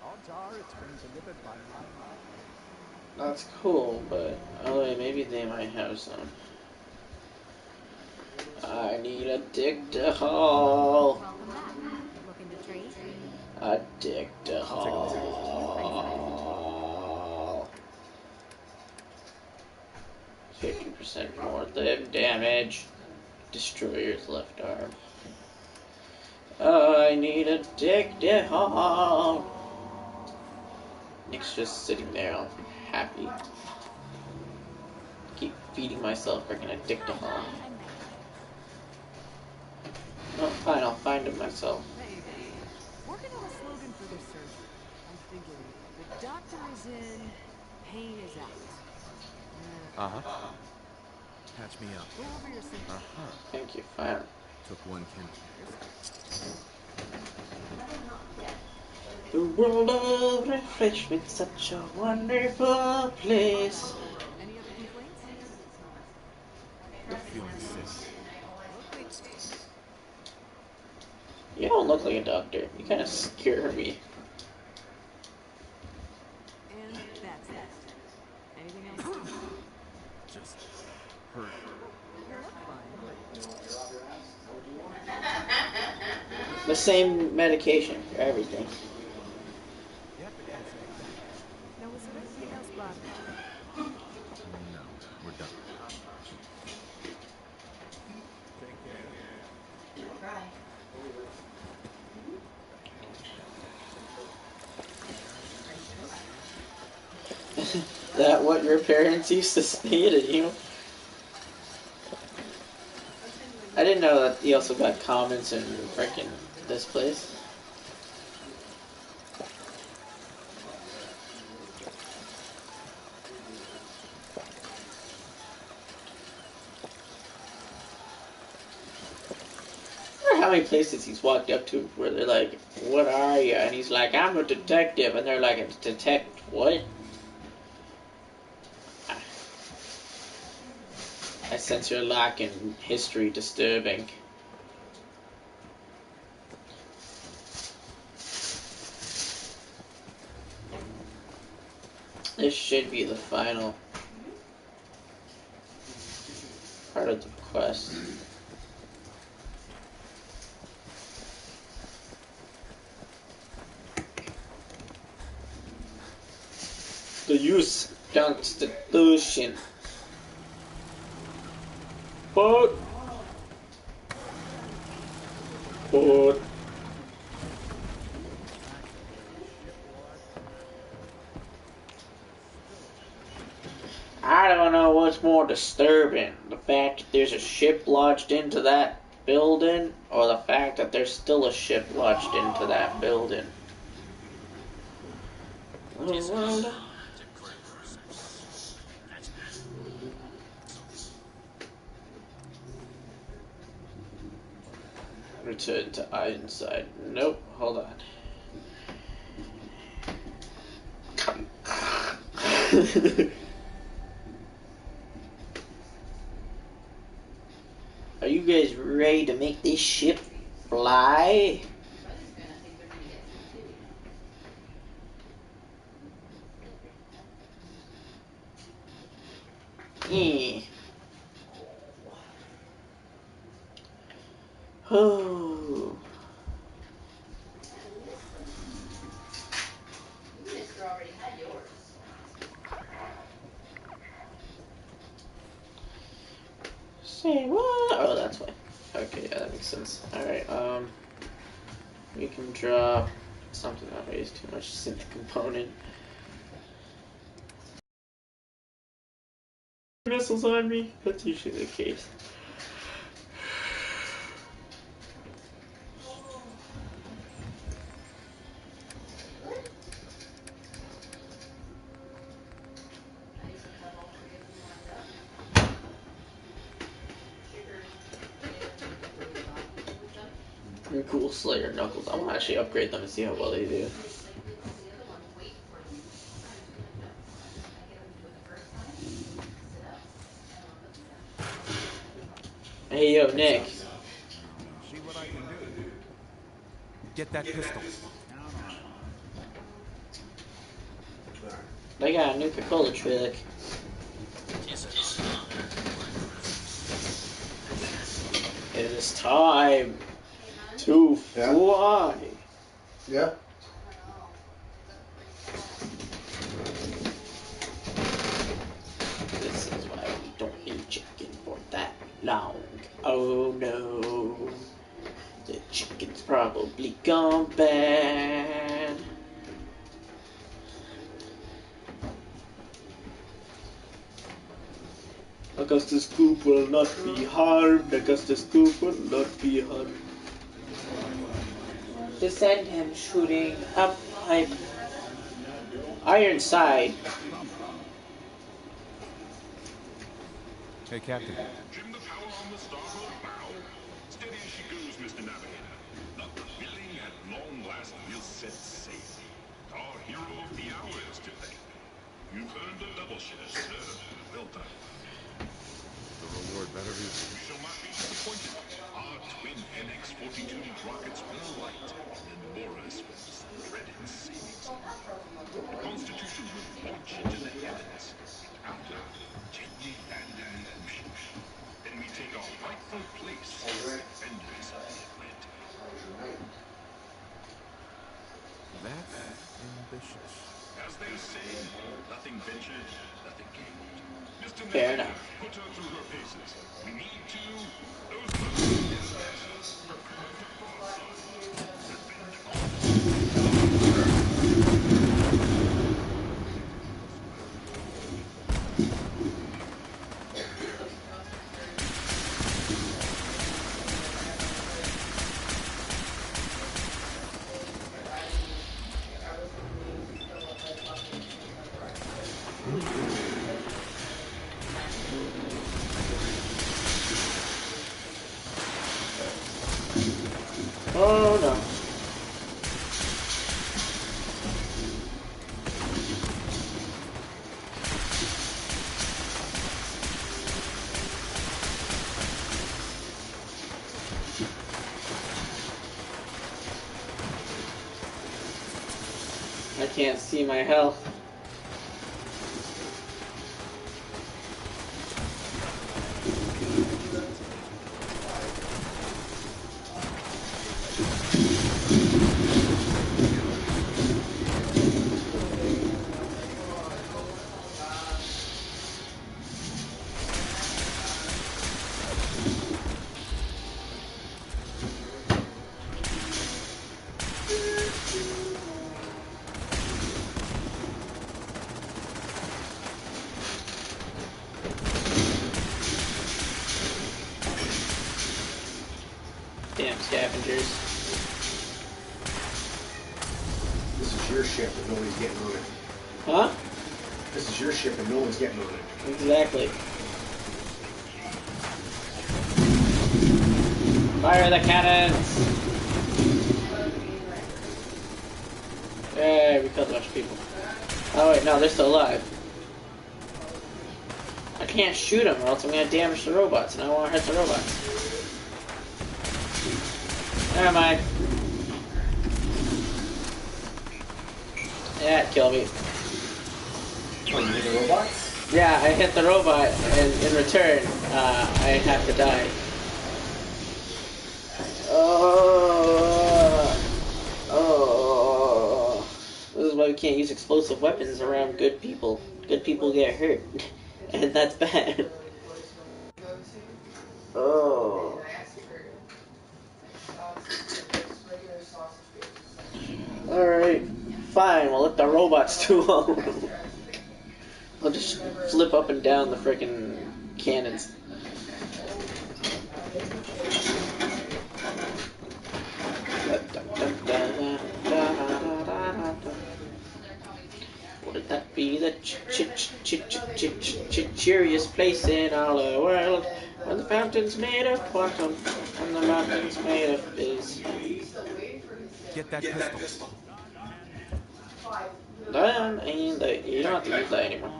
Odds are it's been delivered by my men. That's cool, but oh, wait, maybe they might have some. I need a dick to haul. Welcome back. Looking to trade? A dick to I'll take a look. haul. 50% more limb damage. Destroyer's left arm. I need a dick to haul. Nick's just sitting there all happy. Keep feeding myself freaking a dick to haul. Oh, fine, I'll find him myself. Maybe. Working on a slogan for this surgery. I'm thinking, the doctor is in, pain is out. Uh-huh. Patch me up. Go over your symptoms. Uh-huh. Thank you, fine. Took one Ken. The world of refreshment, such a wonderful place. Any other complaints? Feeling sick. You don't look like a doctor. You kind of scare me. And that's that. Anything else? Just hurt. You look fine, but The same medication for everything. Yep, it can say that. now was there anything else bothering you? No, we're done. Take care. That what your parents used to say to you? I didn't know that you also got comments in freaking this place. I wonder how many places he's walked up to where they're like, "What are you?" And he's like, "I'm a detective," and they're like, "Detect what?" I sense your lack in history disturbing. This should be the final part of the quest. The use Constitution. But I don't know what's more disturbing, the fact that there's a ship lodged into that building, or the fact that there's still a ship lodged into that building. Return to Ironside. Nope, hold on. Are you guys ready to make this ship fly? Eh. Oh. Say what? Oh, that's why. Okay, yeah, that makes sense. Alright, we can drop something that weighs too much synth component. Missiles on me? That's usually the case. freaking cool Slayer Knuckles. I want to actually upgrade them and see how well they do. Hey, yo, Nick. See what I can do. Get that pistol. They got a NUKA-WORLD trick. It is time to fly. Yeah. This is why we don't eat chicken for that long. Oh no. The chicken's probably gone bad. Augustus Gloop will not be harmed. Augustus Gloop will not be harmed. Descend him shooting up pipe. Ironside. Hey, Captain. Trim the power on the starboard bow. Steady as she goes, Mr. Navigator. The Billy at long last will set sail. Our hero of the hour is to thank. You've earned a double share, sir. Well done. The reward better be. You shall not be disappointed. Our twin NX-42 rockets will light, and bore us from this dreaded saving zone. The Constitution will launch into the heavens, and outer, gently land in the ocean. Then we take our rightful place as defenders of the Atlantic. That's ambitious. As they say, nothing ventured, nothing gained. Mr. Fair Navigator, enough. put her through her paces. We need to... Those buttons. Prepare to broadside. Defend the Oh no. I can't see my health. Damn scavengers. This is your ship and nobody's getting on it. Huh? This is your ship and no one's getting on it. Exactly. Fire the cannons! Hey, we killed a bunch of people. Oh wait, no, they're still alive. I can't shoot them or else I'm gonna damage the robots, and I don't want to hurt the robots. Never mind. Yeah, it killed me. Oh, you hit the robot? Yeah, I hit the robot, and in return, I have to die. Oh. This is why we can't use explosive weapons around good people. Good people get hurt. And that's bad. Oh. Alright. Fine, we'll let the robots do all. I'll just flip up and down the frickin' cannons. What did that be the cheeriest place in all the world. When the fountain's made of quantum and the mountain's made of fizz. Get that pistol. Then, and you don't have to use that anymore.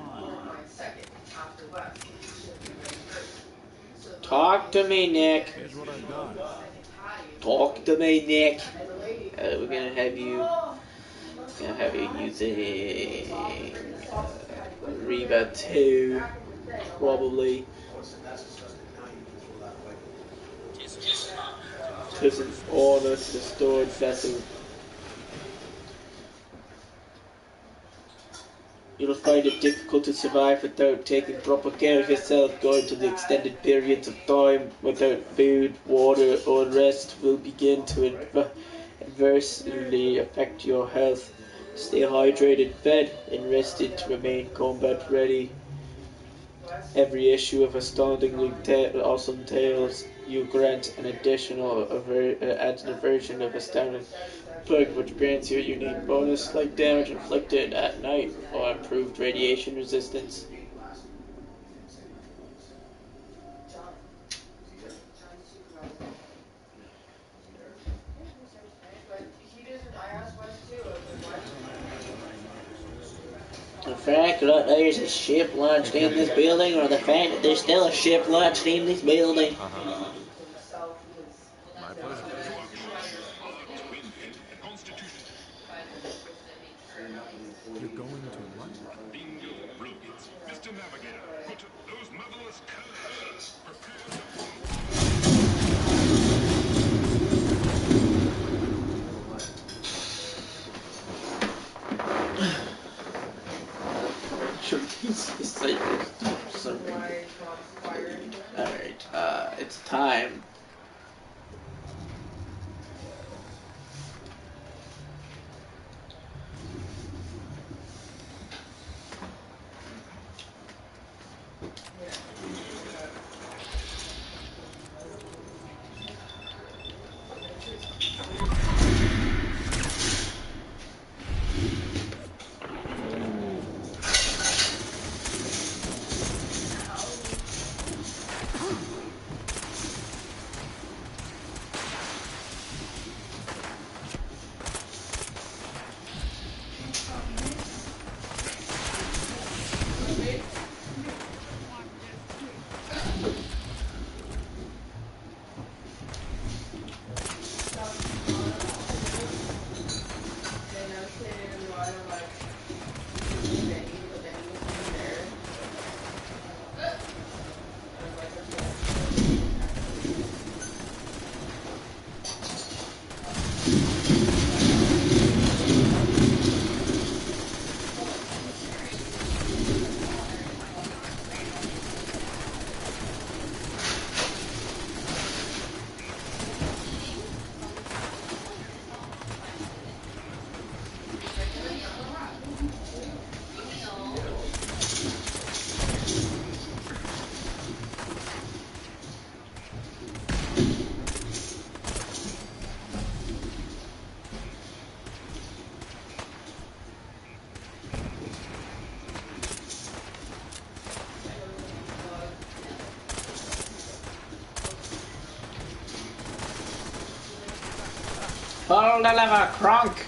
Talk to me, Nick. Here's what I've got. Talk to me, Nick. We're gonna have you using Reba 2, probably. Just an honest, restored vessel. You'll find it difficult to survive without taking proper care of yourself. Going to the extended periods of time without food, water, or rest will begin to adversely affect your health. Stay hydrated, fed, and rested to remain combat ready. Every issue of Astoundingly Awesome Tales, you grant an additional version of Astounding Plug, which grants you a unique bonus like damage inflicted at night or improved radiation resistance. The fact that there's a ship launched in this building, or the fact that there's still a ship launched in this building. My pleasure. You're going to what? Bingo, brilliant. Mr. Navigator, put those marvelous colors. Prepare Alright, it's time. Pull the lever, Kronk!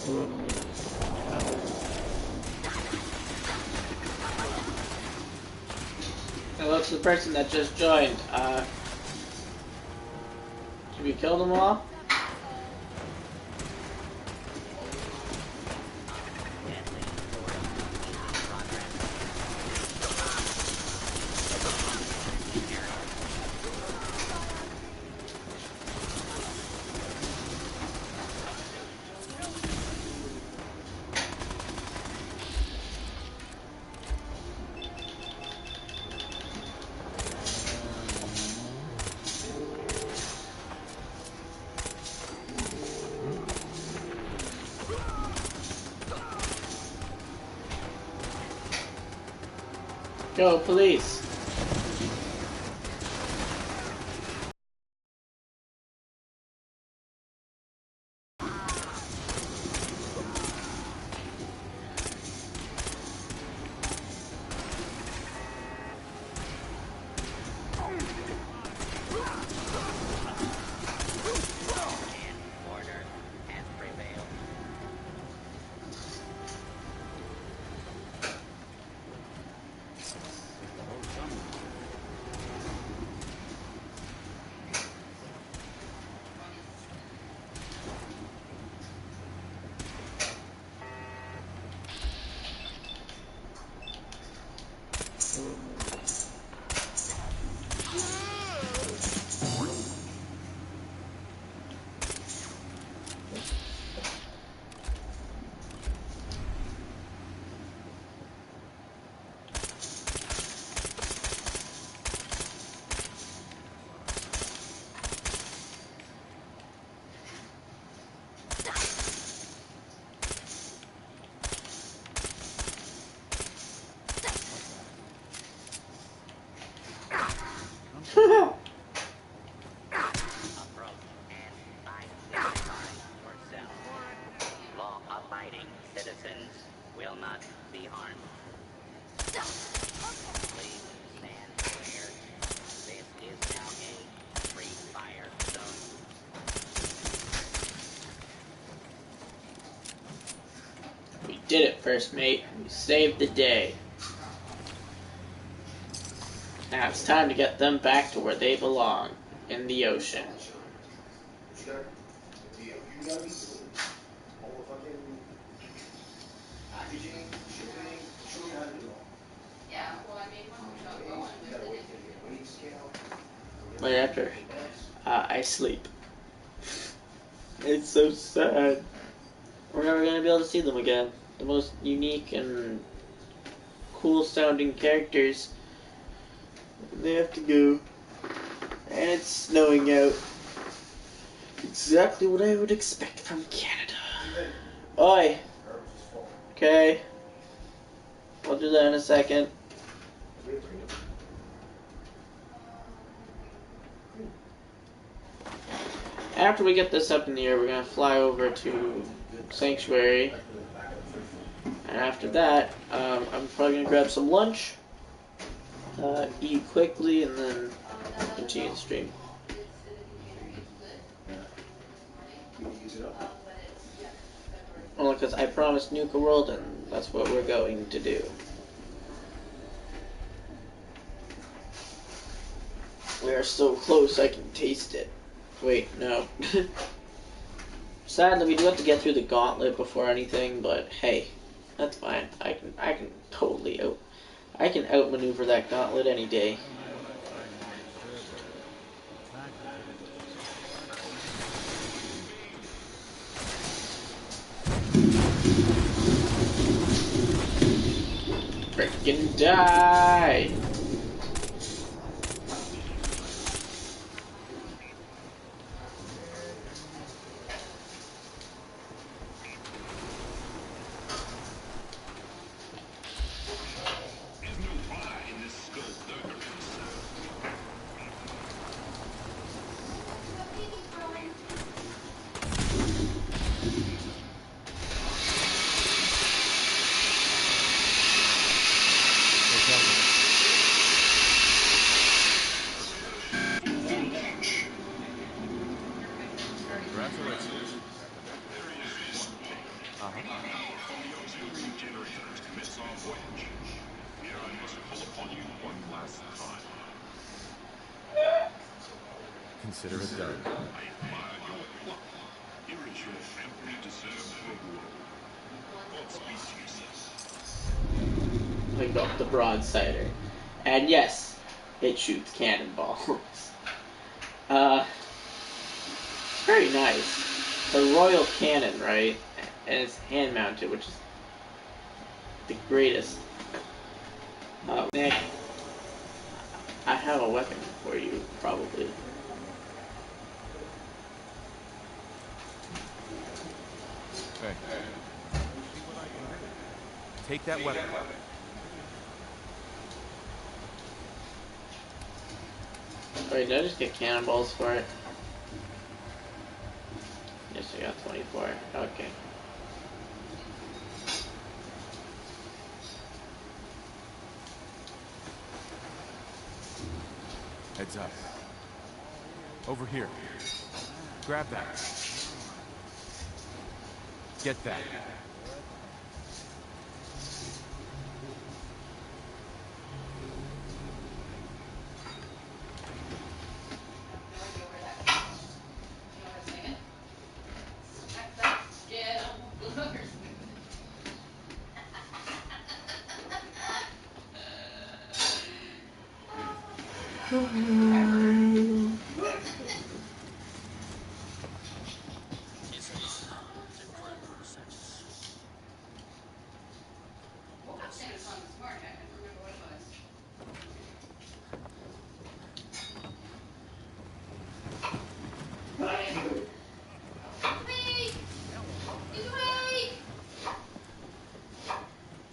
Hello to the person that just joined. Should we kill them all? Go, police! Law-abiding citizens will not be harmed. Please stand clear. This is now a free fire zone. We did it, first mate. We saved the day. Now it's time to get them back to where they belong, in the ocean. Right after I sleep. It's so sad. We're never going to be able to see them again. The most unique and cool sounding characters. They have to go. And it's snowing out. Exactly what I would expect from Canada. Oi! Okay. I'll do that in a second. After we get this up in the air, we're going to fly over to Sanctuary. And after that, I'm probably going to grab some lunch, eat quickly, and then continue the stream. Only because I promised NUKA-WORLD, and that's what we're going to do. We are so close, I can taste it. Wait, no. Sadly, we do have to get through the gauntlet before anything, but hey, that's fine. I can totally outmaneuver that gauntlet any day. Frickin' die! From the auxiliary generators commence our voyage. Here I must call upon you one last time. Consider it done. I admire your pluck. Here is your amply deserved reward. Godspeed to you, sir. We got the broadsider. And yes, it shoots cannonballs. It's very nice. The Royal Cannon, right? And it's hand mounted, which is the greatest. Nick, I have a weapon for you, probably. Hey. Take that weapon. Wait, did I just get cannonballs for it? Yes, I got 24. Okay. Heads up. Over here. Grab that. Get that.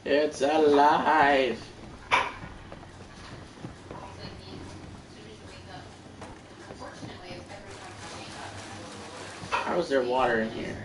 It's alive! How is there water in here?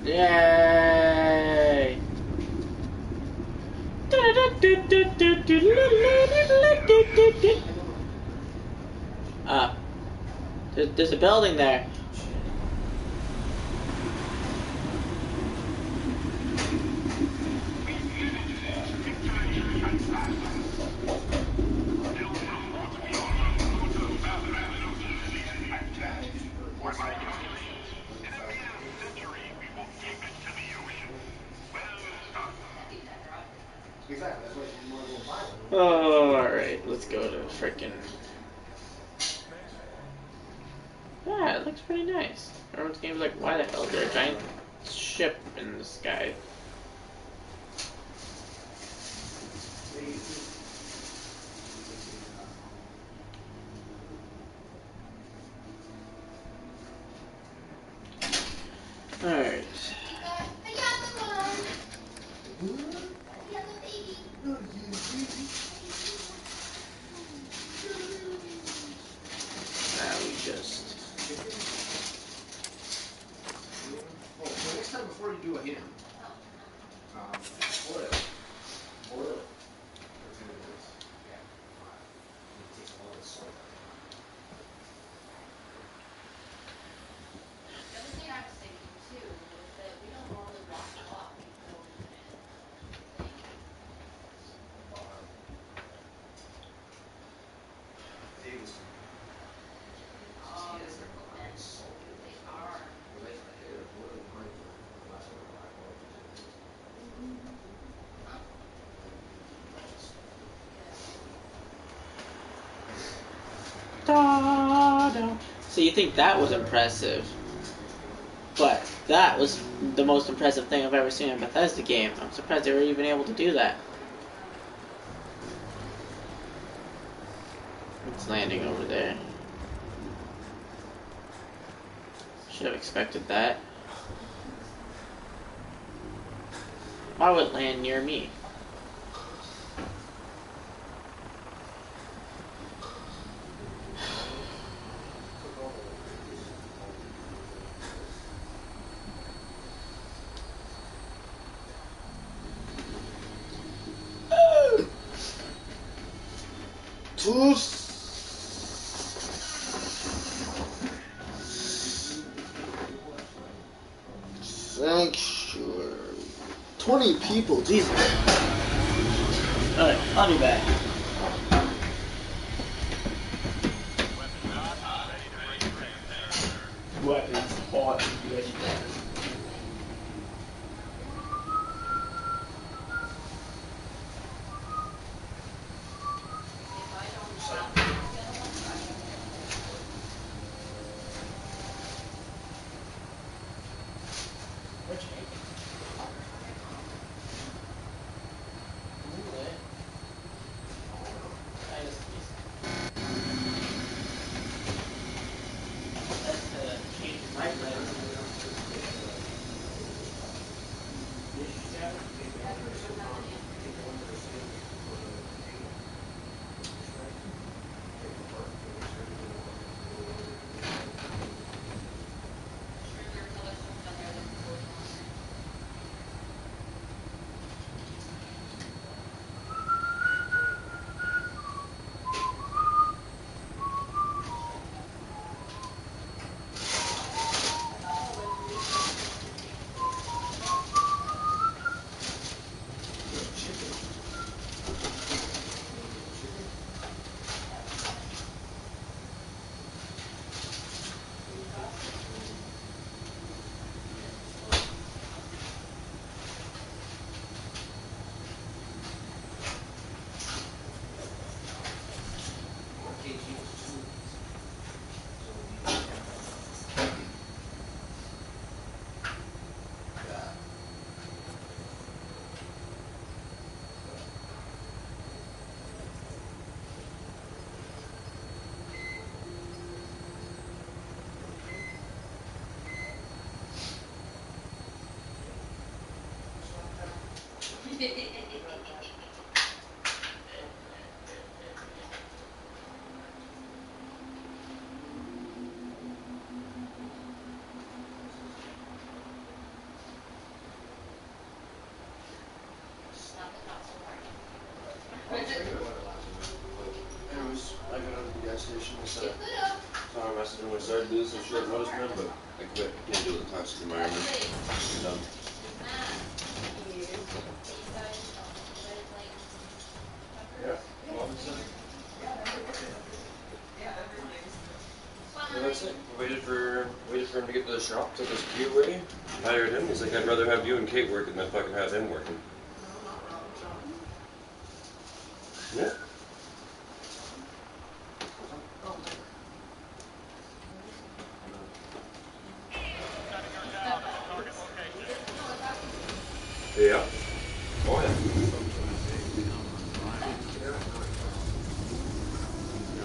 Yay! There's a building there. Oh, alright, let's go to frickin'. That's pretty nice. Everyone's game's like, why the hell is there a giant ship in the sky? Alright. Now we just... Oh, so next time before you do a ham, boil it. Boil it for 10 minutes. Yeah. And it takes all the salt out. The other thing I was thinking too was that we don't normally wash it off before we put it in the thing. Dave was tortillas, they're fucking salty. They are. But I had a boiling mine for the last one, I boiled for 10 minutes. Ta-da! So you think that was impressive, but that was the most impressive thing I've ever seen in a Bethesda game. I'm surprised they were even able to do that. It's landing over there. Should have expected that. Why would it land near me? Sanctuary. 20 people, Jesus. Alright, I'll be back. Weapons hot and ready. Anyways, I got out of the gas station. I saw a message on my side to do this on short notice, man, but I quit. Can't deal with the toxic environment. I'm done. Yeah, well, yeah, that's it. Waited for him to get to the shop, took his key away, hired him. He's like, I'd rather have you and Kate working than fucking have him working. Yeah. Yeah. Oh yeah.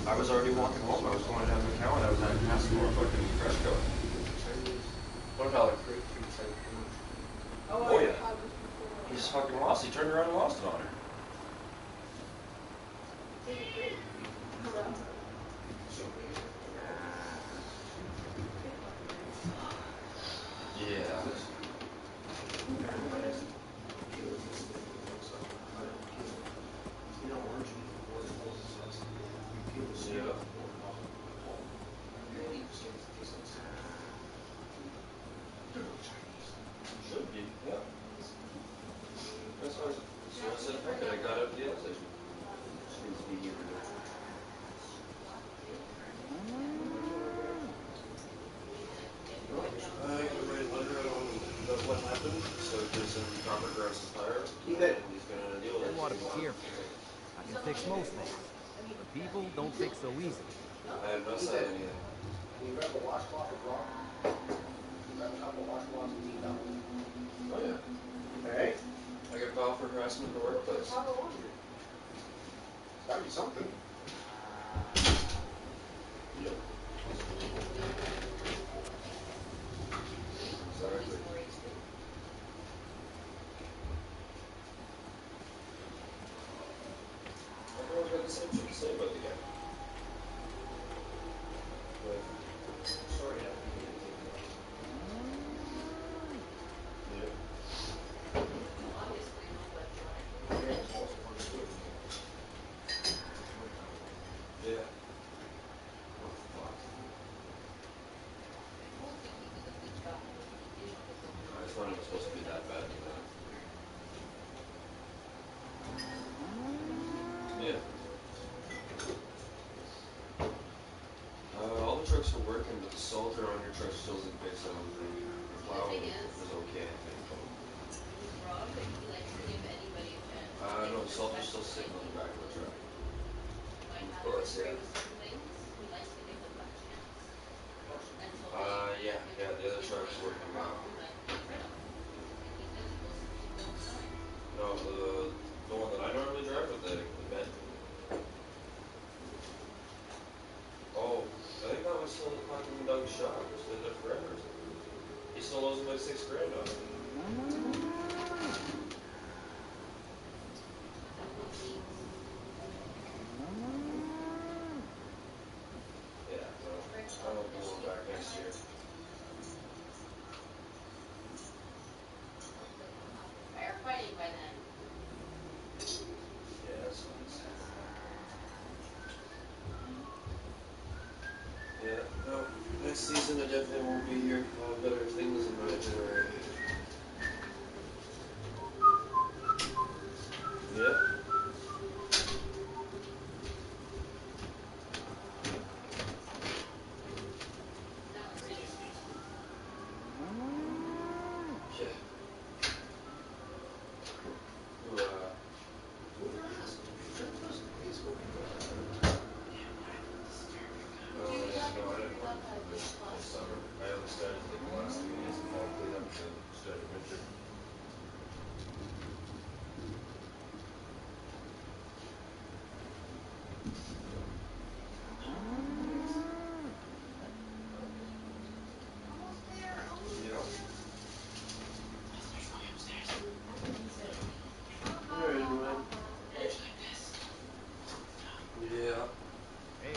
I was already walking home. I was going down the cow and I was asking for a fucking crash code. $1. Oh yeah. He just fucking lost. He turned around and lost it on her. Yeah. Yeah. Should be, yeah. That's why I said, fuck it, I got out of the gas station. Seems to be here today. I can write a letter out about what happened, so it gives him proper grounds to fire, and he's gonna deal with it. You want to be careful. I can fix most things, but people don't fix so easily. I have not said anything. Can you grab a washcloth or rock? Grab a couple washcloths and tea towels. Oh yeah. Hey? I get filed for harassment in the workplace. Gotta be something. Yep. Exactly. Everyone's got the same shit to say about the guy. Sorry, yeah. Yeah. I just thought it was supposed to be that bad. Yeah. All the trucks are working, but the salter on your truck still isn't fixed. I don't think. The plowing is okay, I think. No, the salter's still sitting on the back of the truck. Of course, yeah. Yeah, the other truck's working now. No, the one that I normally drive with the bed. Oh, I think that was still in the fucking Doug's shop. It's been there forever. He still owes him like $6 grand on it. Yeah, no, I won't be going back next year. Firefighting by then. Yeah, that's nice. Yeah, no, next season I definitely won't be here. I'll have better things in my itinerary. Yeah. Yeah. This summer. I only started like the last 2 days of fall cleanup and then started winter. Yeah. Hey.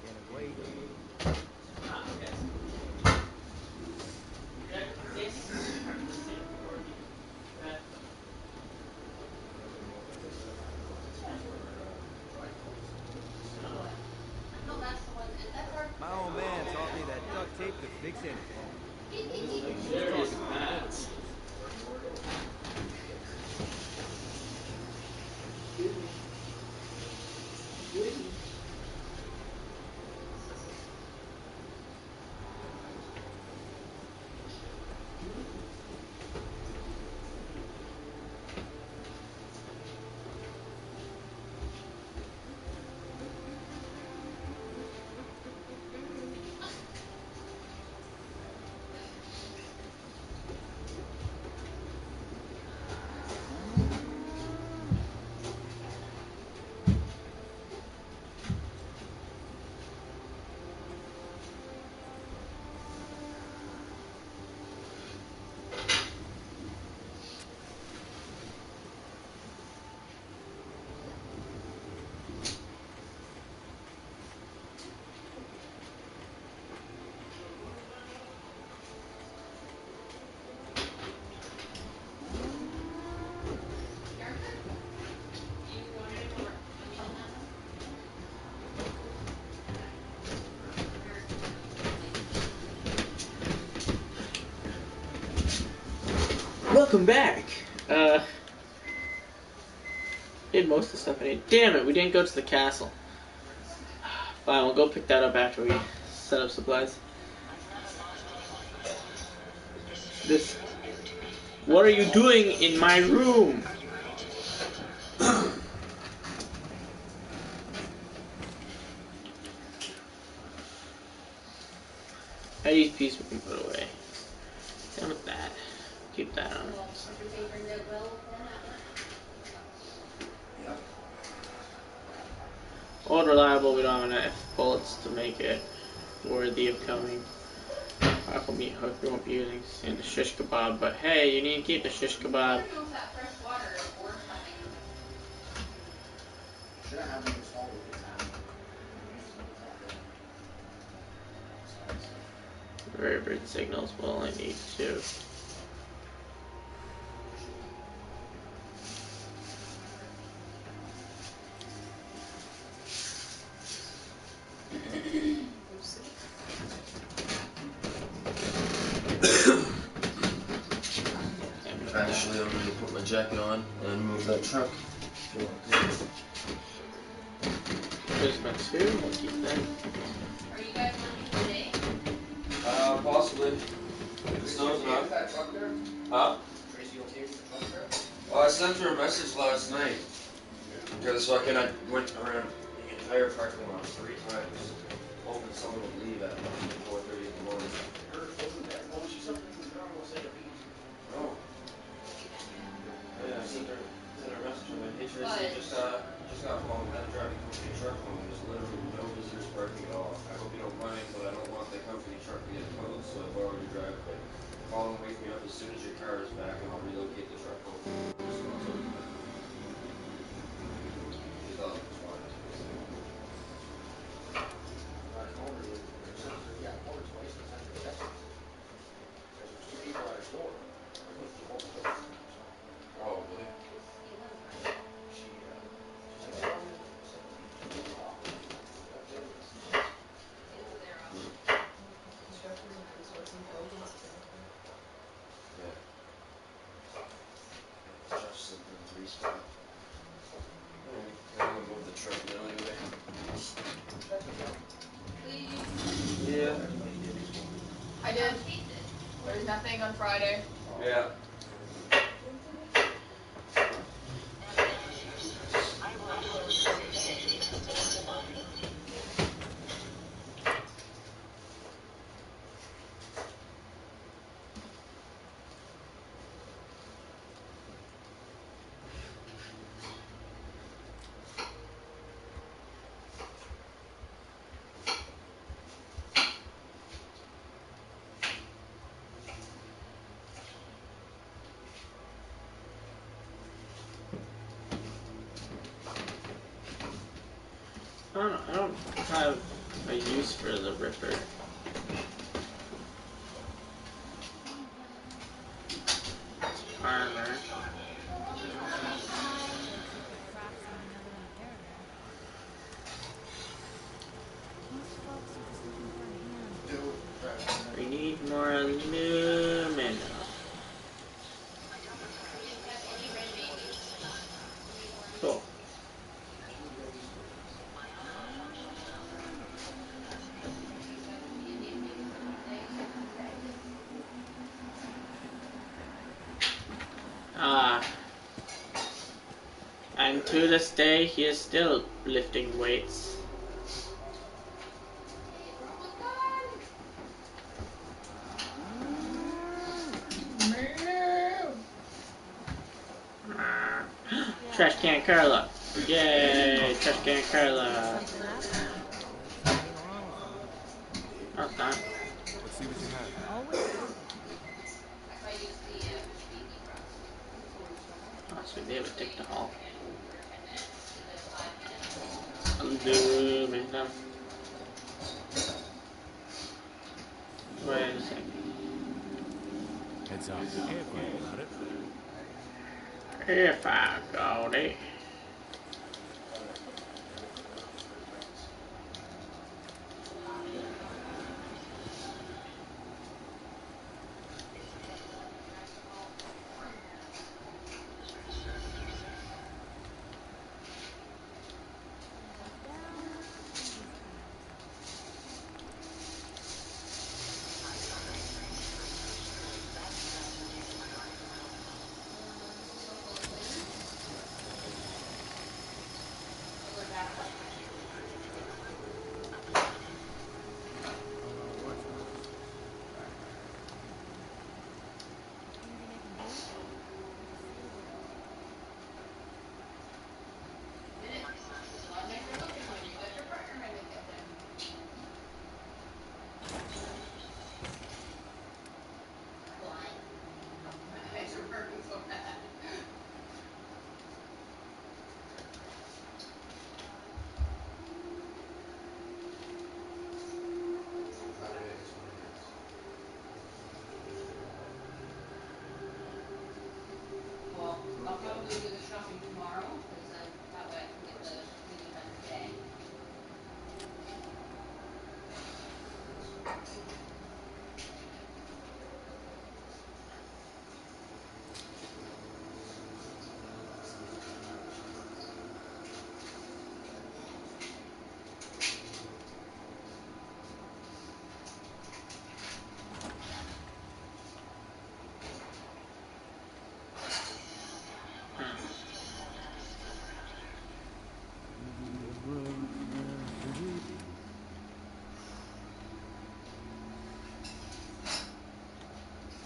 Can't wait. My old man taught me that duct tape could fix anything. There is Matt. welcome back. Did most of the stuff I need. Damn it, we didn't go to the castle. Fine, we'll go pick that up after we set up supplies. This. What are you doing in my room? Eddie's piece we can put away. Done with that. Keep that on. Old reliable, we don't have enough bullets to make it worthy of coming. Powerful meat hook we won't be using in the shish kebab, but hey, you need to keep the shish kebab. Should I have them installed with this app? Vertebrate signals will only need 2. Actually, I'm going to put my jacket on and move that truck. There's my 2, we'll keep that. Are you guys working today? Possibly. The snow's not. Huh? Tracy okay with the truck there? Well, I sent her a message last night. Because fucking I went around the entire parking lot 3 times, hoping someone would leave at 4:30 in the morning. Well, she's up in the ground, we'll say the beach. Oh. Yeah, I sent her a message. I'm like, hey Tracy, just got home. I had to drive the company truck home. There's literally no visitors parking at all. I hope you don't mind, but I don't want the company truck to get towed, so I borrowed your driveway. Call and wake me up as soon as your car is back, and I'll relocate the truck home. She thought it was fine. I called her, I called her twice and sent her a text message. Because there's 2 people at her door. I couldn't keep both of them. Oh, really? She's like, yeah, I'm in. I said, "You can talk." That's it. Instructors and resourcing programs typically. Yeah. Josh sent them 3 spot. Alright, I'm gonna move the truck now anyway. Yeah. I did. There's nothing on Friday. Yeah. I don't have a use for the Ripper. Armor. We need more aluminum. Cool. And to this day, he is still lifting weights. Trash can Carla. Yay, trash can Carla. No, it's not. Let's see what you have. Oh, so they have a tick to haul. Aluminum. Wait a second. Heads up. If you got it. If I got it.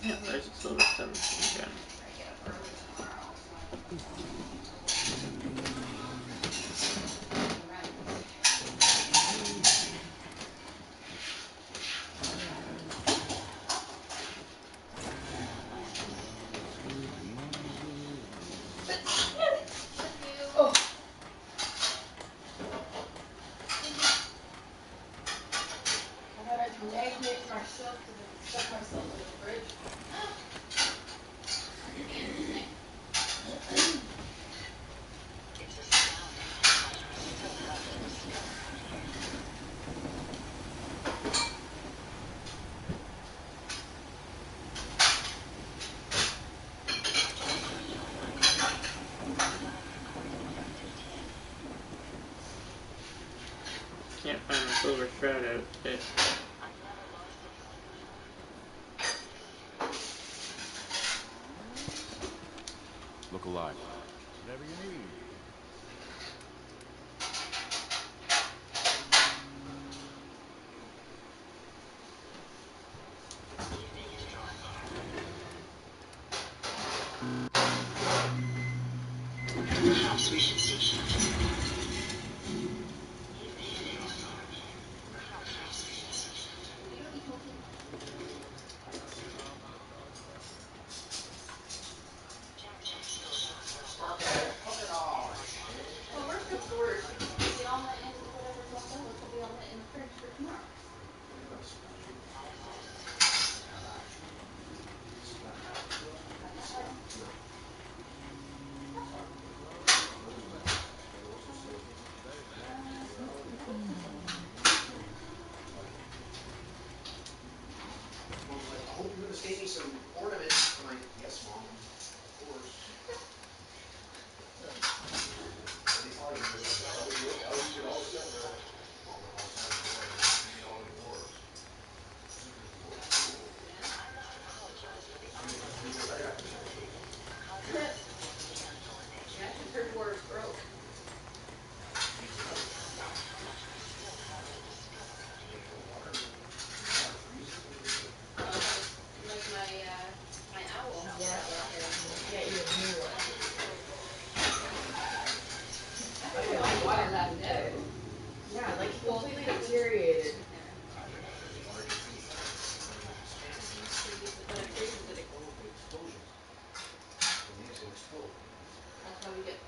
Yeah, there's a silver 17 again. I get up early tomorrow, so I don't know. Right. Thank you. Oh. I gotta magnate myself to stuff myself in the fridge. Can't find the silver shroud outfit. Look alive. Whatever you need. House mission station. Put it all in. Well, worst comes to worst, you can put the omelet in whatever's left over. Put the omelet in the fridge for tomorrow. You're gonna smash it. Not actually. It's not actually. Got that right? No. That's all. They also say Mom's like, I hope you're gonna save me some ornaments. I'm like, yes, Mom. Of course. And they tell you, I'll use it all summer. All summer, hang it all indoors. Cool. I got this. Yeah, because her door is broke. Like my owl. Yeah. Get you a new one. I don't know why I left it. Yeah, like completely deteriorated. But it freezes it. Explosions. The leaves will explode. That's why we get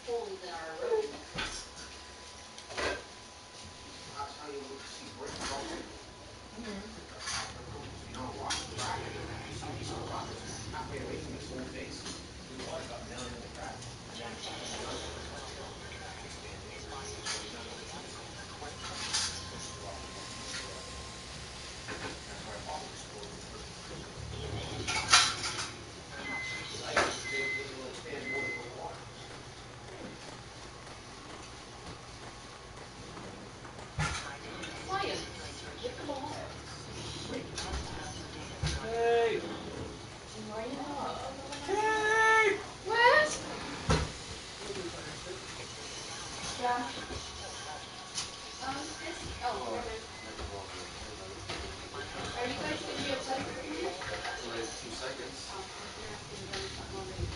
holes in our road. That's how you see brick melting. That's how brick melts. You know, you see a piece of rock that's halfway away from its own face. There's water got down into the crack. And then it melts it. Expanding. Pushes the rock apart. That's why all explodes in brick. Because they will expand more than the water. Lion, get the ball. Hey! Lion up. Hey! What? Yeah. This. Oh, never mind. Are you guys gonna be outside for a few minutes? For like 2 seconds. Oh, I was gonna ask you to run something over to me.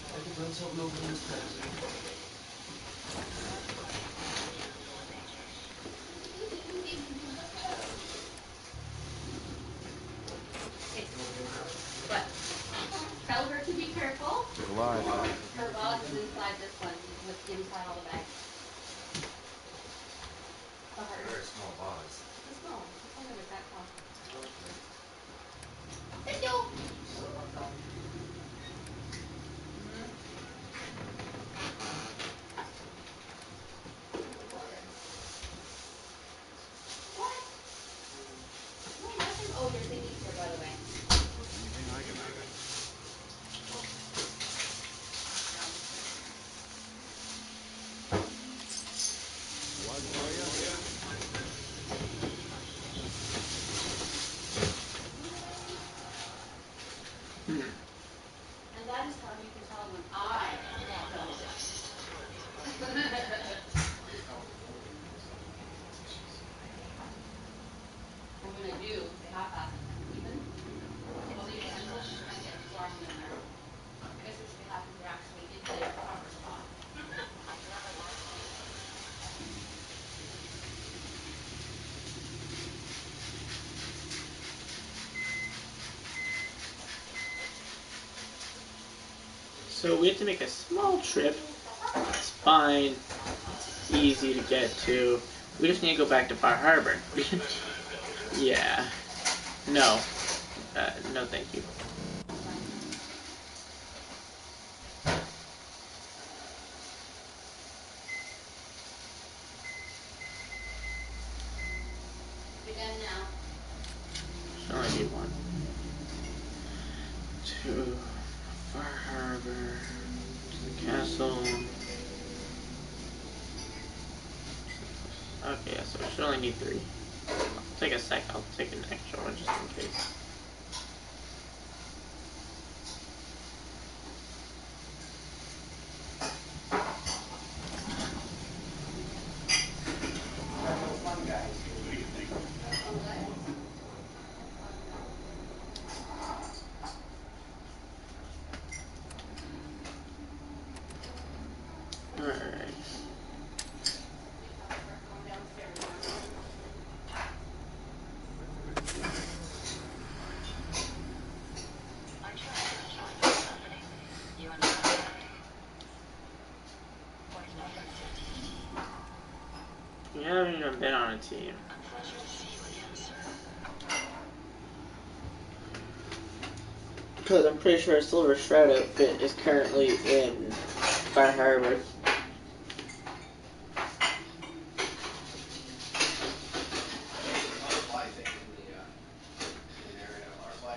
I can run something over to Miss Pansy. Okay. What? Tell her to be careful. Look alive. Her box is inside this one, with inside all the bags. The hard. Very small box. It's small. It's only like that tall. Okay. Thank you. What? No, nothing. Oh, your thingy's here, by the way. Anything I can manage. Was for you? And that is how you can tell when I have done it. And when I do So we have to make a small trip. It's fine. It's easy to get to. We just need to go back to Bar Harbor. Yeah. No. No thank you. We're done now. I only need one. To Bar Harbor. To the castle. Okay, so we should only need 3. I'll take a sec. I'll take an extra one just in case. Alright. You haven't even been on a team. Because I'm pretty sure a Silver Shroud outfit is currently in Bar Harbor. Butterfly thing in an area. A butterfly, I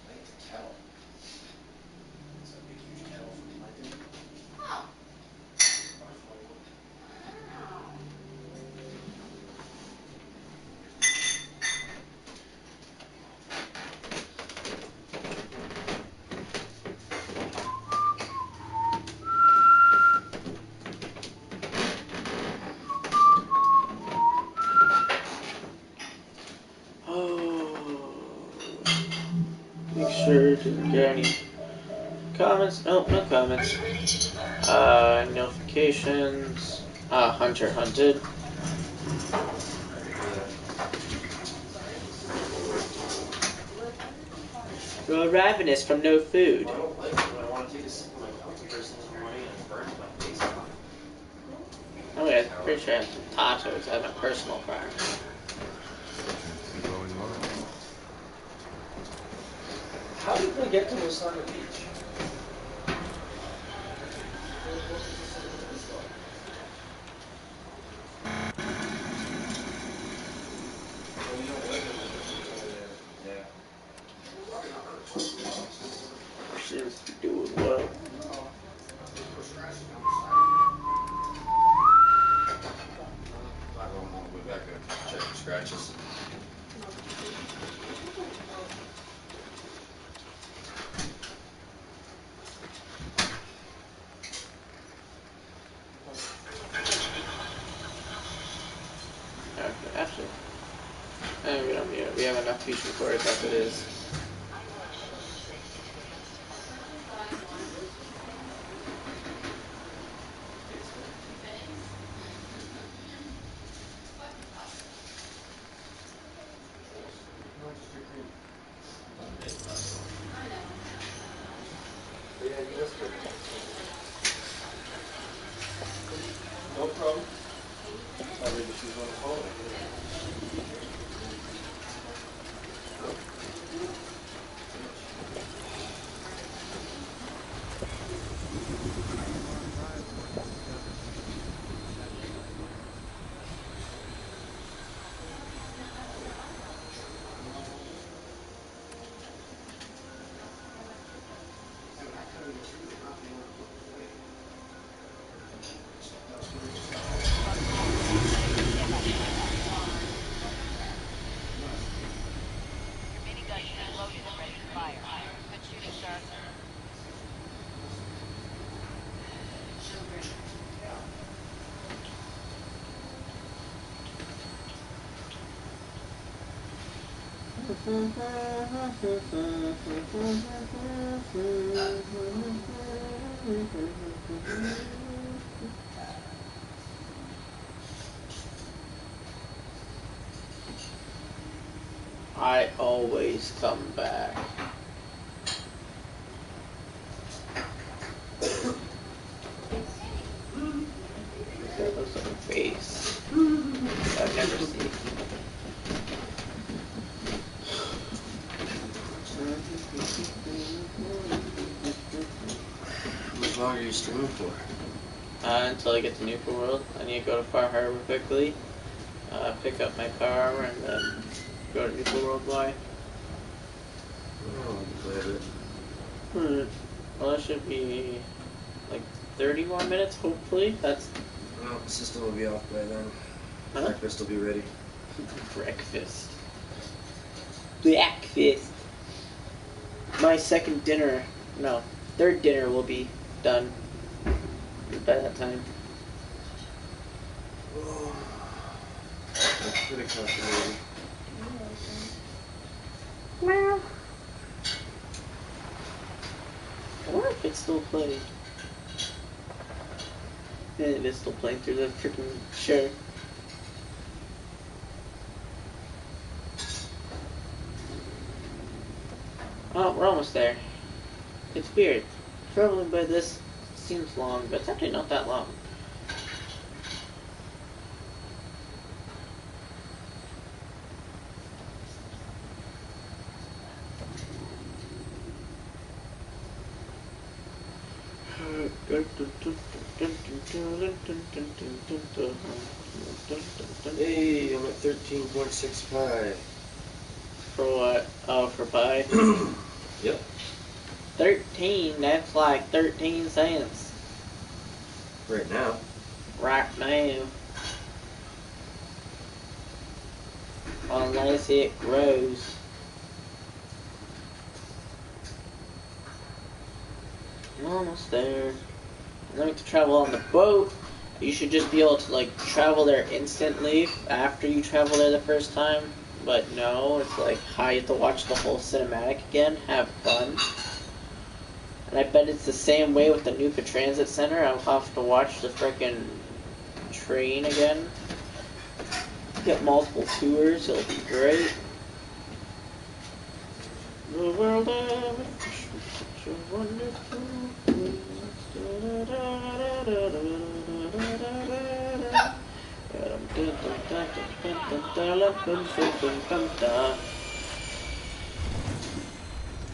think it's a kettle. It's a big, huge kettle for planting. Oh. Butterfly one. Oh. Make sure didn't get any comments. Nope, no comments. Notifications. Hunter hunted. You're ravenous from no food. I don't like it when I want to take a sip of my coffee first thing in the morning and it burns my face off. Oh yeah, I'm pretty sure I have some tacos at my personal farm. Seems to be growing large. How did we get to Wasaga Beach? We're the closest to San Francisco. Well, we don't live in the... Oh, yeah. Probably not another 20 miles. Seems to be doing well. There's scratches down the side. I go on the way back and check for scratches. Okay, actually. We don't need it. We have enough peace recorded as it is. No, just your cream. I know. But yeah, you must get no problem. I'll read the shoes on the phone. Minigun should be loaded and ready to fire. Good shooting, sir. Children. I always come back. face. I've never seen. How much longer are you streaming for? Until I get to NUKA-WORLD. I need to go to Far Harbor quickly, pick up my car armor, and then go to NUKA-WORLD. Why? Oh, I'll play a bit. Well, that should be like 30 more minutes, hopefully. That's. Well, the system will be off by then. Huh? Breakfast will be ready. Breakfast. Breakfast. My second dinner, no, third dinner will be done by that time. Oh, I'm pretty constipated. Meow. I wonder if it's still playing. Yeah, it is still playing through the freaking share. Oh, we're almost there. It's weird. Traveling by this seems long, but it's actually not that long. Hey, I'm at 13.6 pi. For what? Oh, for pi? Yep. 13, that's like 13 cents. Right now. Right now. Unless it grows. Almost there. I like to travel on the boat. You should just be able to like travel there instantly after you travel there the first time. But no, it's like how you have to watch the whole cinematic again. Have fun. And I bet it's the same way with the Nuka Transit Center. I'll have to watch the frickin' train again. Get multiple tours. It'll be great. The world of such a wonderful place.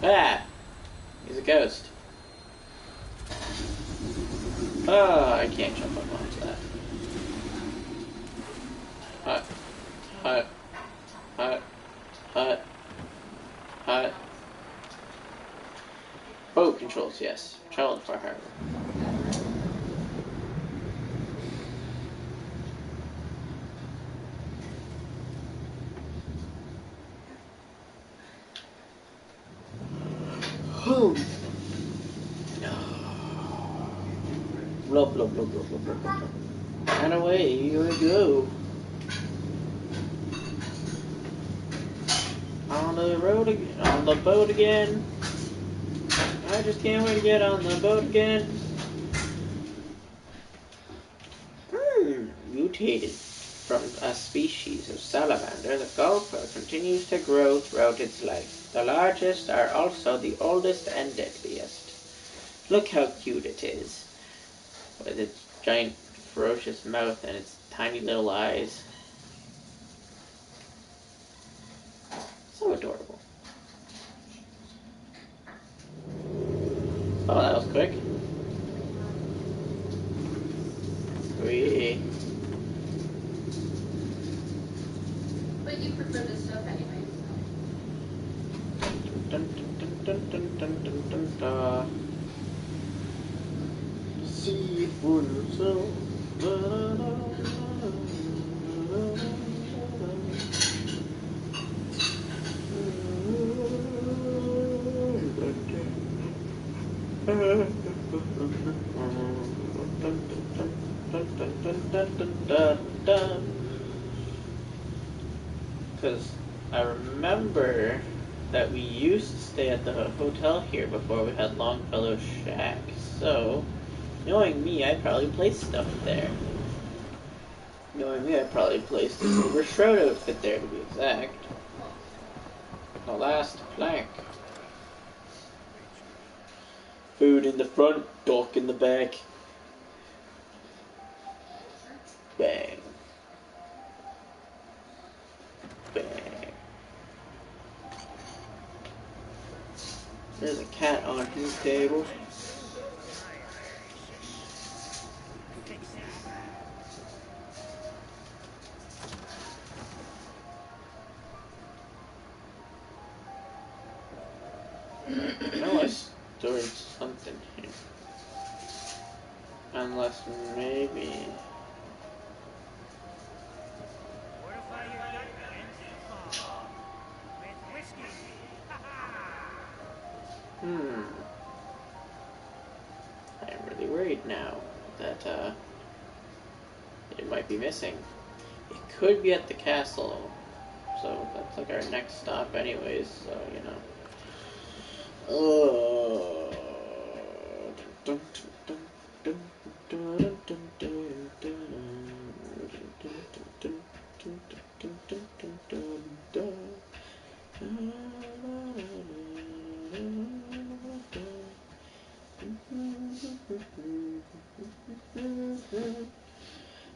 Ah! He's a ghost. Oh, I can't jump up onto that. Hut. Hut. Hut. Hut. Hut. Boat controls, yes. Travel to Far Harbor. Blah, blah, blah, blah, blah, blah, blah. And away you go. On the road again, on the boat again. I just can't wait to get on the boat again. Mutated from a species of salamander, the gulper continues to grow throughout its life. The largest are also the oldest and deadliest. Look how cute it is. With its giant ferocious mouth and its tiny little eyes. So adorable. Oh, that was quick. Wee. But you prefer this stuff anyway, Dun, dun, dun, dun, dun, dun, dun, dun. See it for yourself. Da, da, da, because I remember that we used to stay at the hotel here before we had Longfellow Shack, so knowing me, I probably placed stuff there. Knowing me, I probably placed a Silver Shroud outfit there, to be exact. The last plank. Food in the front, dock in the back. Bang. Bang. There's a cat on his table. I know I stored something here. Unless maybe... Fortify your gut against the fog. With whiskey. I'm really worried now that it might be missing. It could be at the castle. So that's like our next stop anyways, so you know.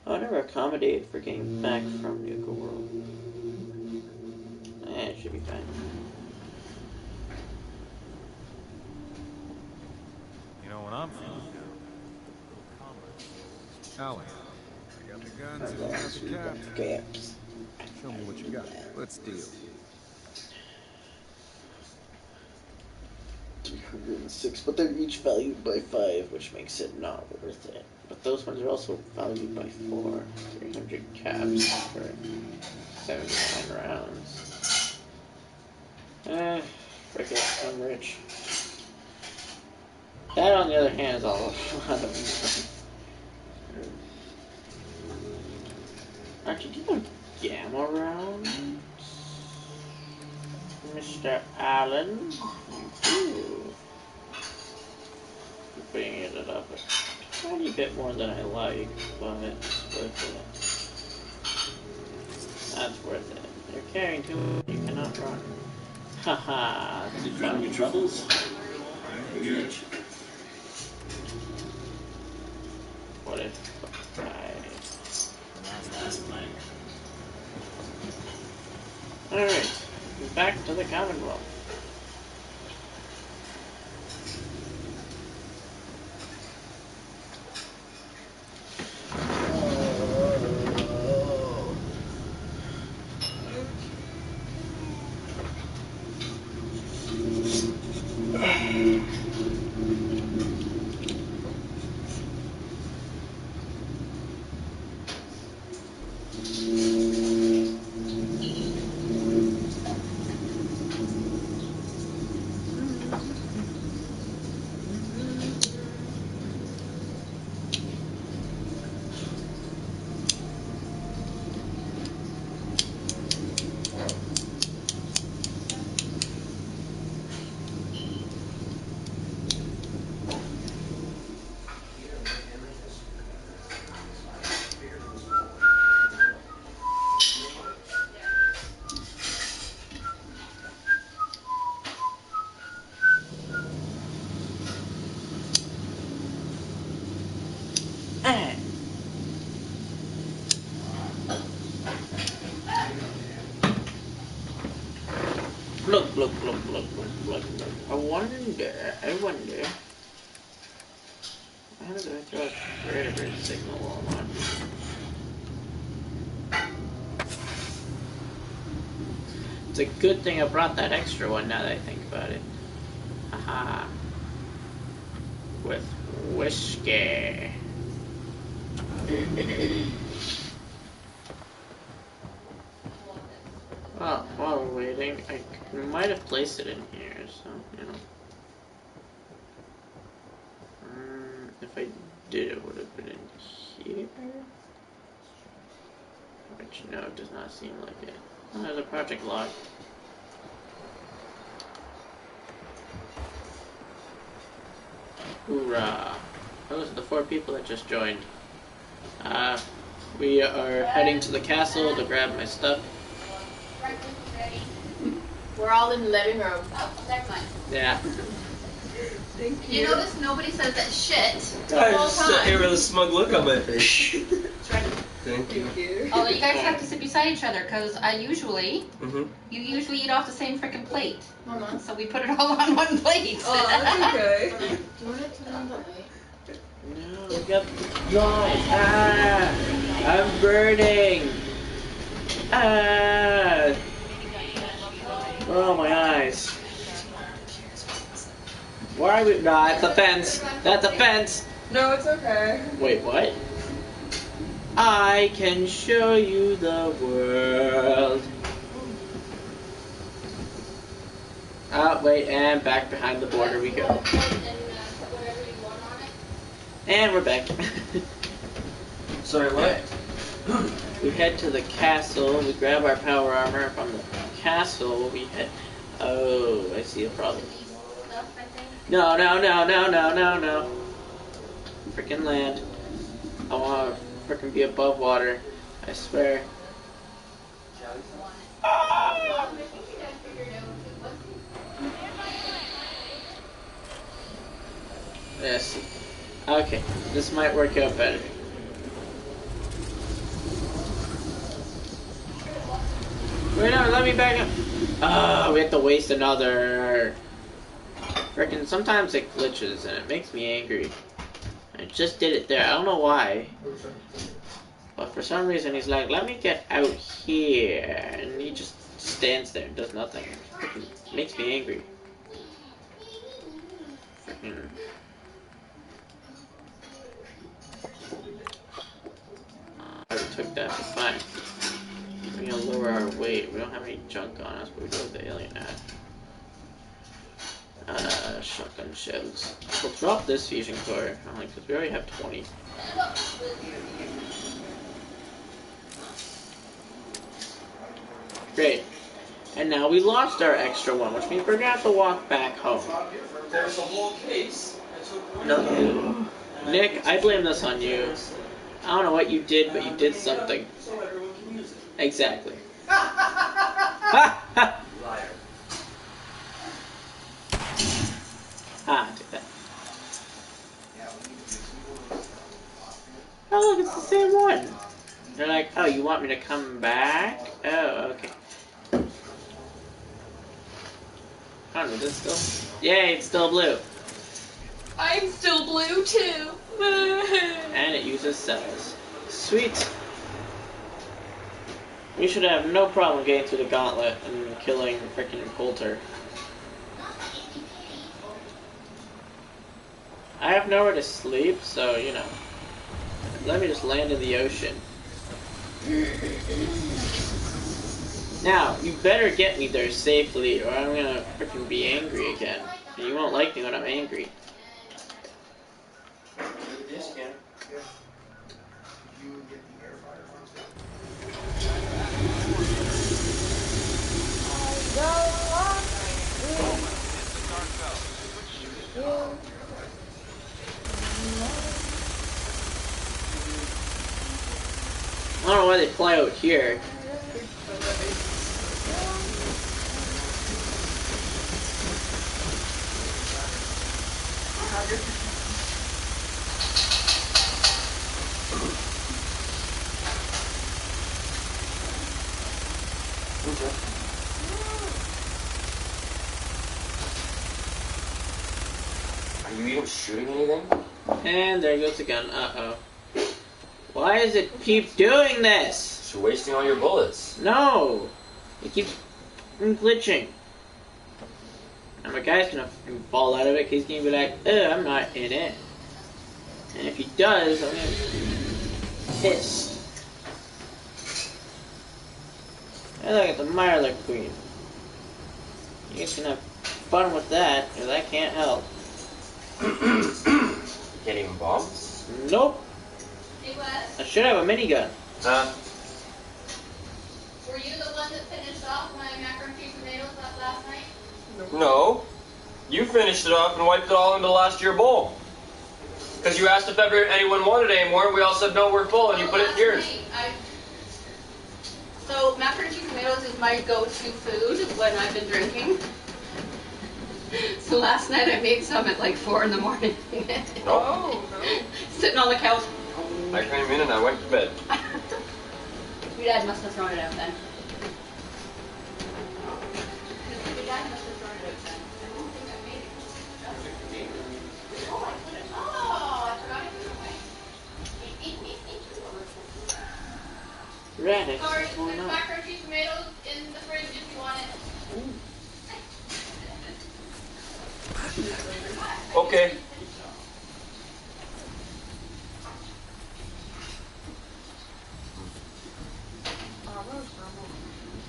I'll never accommodate for getting back from NUKA-WORLD. It should be fine. You know when I'm feeling down, a little combat skills. Allie, I got the guns and you got the caps. Show me what you got. Let's deal. 306, but they're each valued by 5, which makes it not worth it. But those ones are also valued by 4. 300 caps for 79 rounds. Frick it, I'm rich. That, on the other hand, is a lot of money. Actually, do you have gamma rounds? Mr. Allen? Ooh. I'm putting it up a tiny bit more than I like, but it's worth it. That's worth it. You're carrying too much, you cannot run. Haha. You found your troubles? Good. What if I... Alright, back to the Commonwealth. Look. I wonder. I'm gonna throw a vertebrate signal while I'm on. It's a good thing I brought that extra one now that I think about it. Haha. With whiskey. Well, while we're waiting, I might have placed it in here, so, you know. If I did, it would have been in here. Which, no, it does not seem like it. Oh, there's a project log. Hoorah! Those are the 4 people that just joined. We are heading to the castle to grab my stuff. We're all in the living room. Oh, never mind. Yeah. Thank you. You notice nobody says that shit the I whole just sat here time. with a smug look on my face. It's ready. Thank you. Although you guys have to sit beside each other, because Mm-hmm. you usually eat off the same freaking plate. So we put it all on one plate. Oh, that's okay. Do you want it to be on the light? No, we got light. Ah, I'm burning. Ah. Oh, my eyes. Why are we? Nah, that's a fence. That's a fence. No, it's okay. Wait, what? I can show you the world. Oh, wait, and back behind the border we go. And we're back. Sorry, what? We head to the castle, we grab our power armor from the castle, we head... Oh, I see a problem. No, no, no, no, no, no, no. Frickin' land. I wanna frickin' be above water. I swear. Ah! Yes. Okay, this might work out better. Wait, no, let me back up. Oh, we have to waste another. Frickin' sometimes it glitches and it makes me angry. I just did it there. I don't know why. But for some reason he's like, let me get out here. And he just stands there and does nothing. Frickin' makes me angry. Frickin'. I took that, it's fine. We're gonna lower our weight. We don't have any junk on us, but we do have the alien hat. Shotgun shells. We'll drop this fusion core, because we already have 20. Great. And now we lost our extra one, which means we're gonna have to walk back home. There's a whole case. No. Nick, I blame this on you. I don't know what you did, but you did something. So everyone can use it. Exactly. Liar. Ah, take that. Oh, look, it's the same one. They're like, oh, you want me to come back? Oh, okay. I don't know, is it still? Yay, it's still blue. I'm still blue too. And it uses cells. Sweet. We should have no problem getting through the gauntlet and killing frickin' Coulter. I have nowhere to sleep, so, you know. Let me just land in the ocean. Now, you better get me there safely, or I'm gonna frickin' be angry again. And you won't like me when I'm angry. Yes, again. I don't know why they fly out here. Are you even shooting anything? And there goes the gun. Uh-oh. Why does it keep doing this? You're wasting all your bullets. No! It keeps glitching. And my guy's gonna fall out of it because he's gonna be like, ugh, I'm not in it. And if he does, I'm gonna be pissed. I look at the Mirelurk Queen. You guys can have fun with that, because I can't help. Can't even bombs? Nope. Hey, Wes, I should have a minigun. were you the one that finished off my macaroni and cheese tomatoes last night? No. You finished it off and wiped it all into last year's bowl. Because you asked if ever anyone wanted any more, and we all said no, we're full, and you put it in yours. So macaroni and cheese tomatoes is my go-to food when I've been drinking. So last night I made some at like 4 in the morning. No. Sitting on the couch. I came in and I went to bed. Your dad must have thrown it out then. Your dad must have thrown it out then. I don't think I made it. Oh, I put it. Oh, I forgot it was away. Radish. Sorry, Why there's not? macaroni cheese tomatoes in the fridge if you want it. Okay.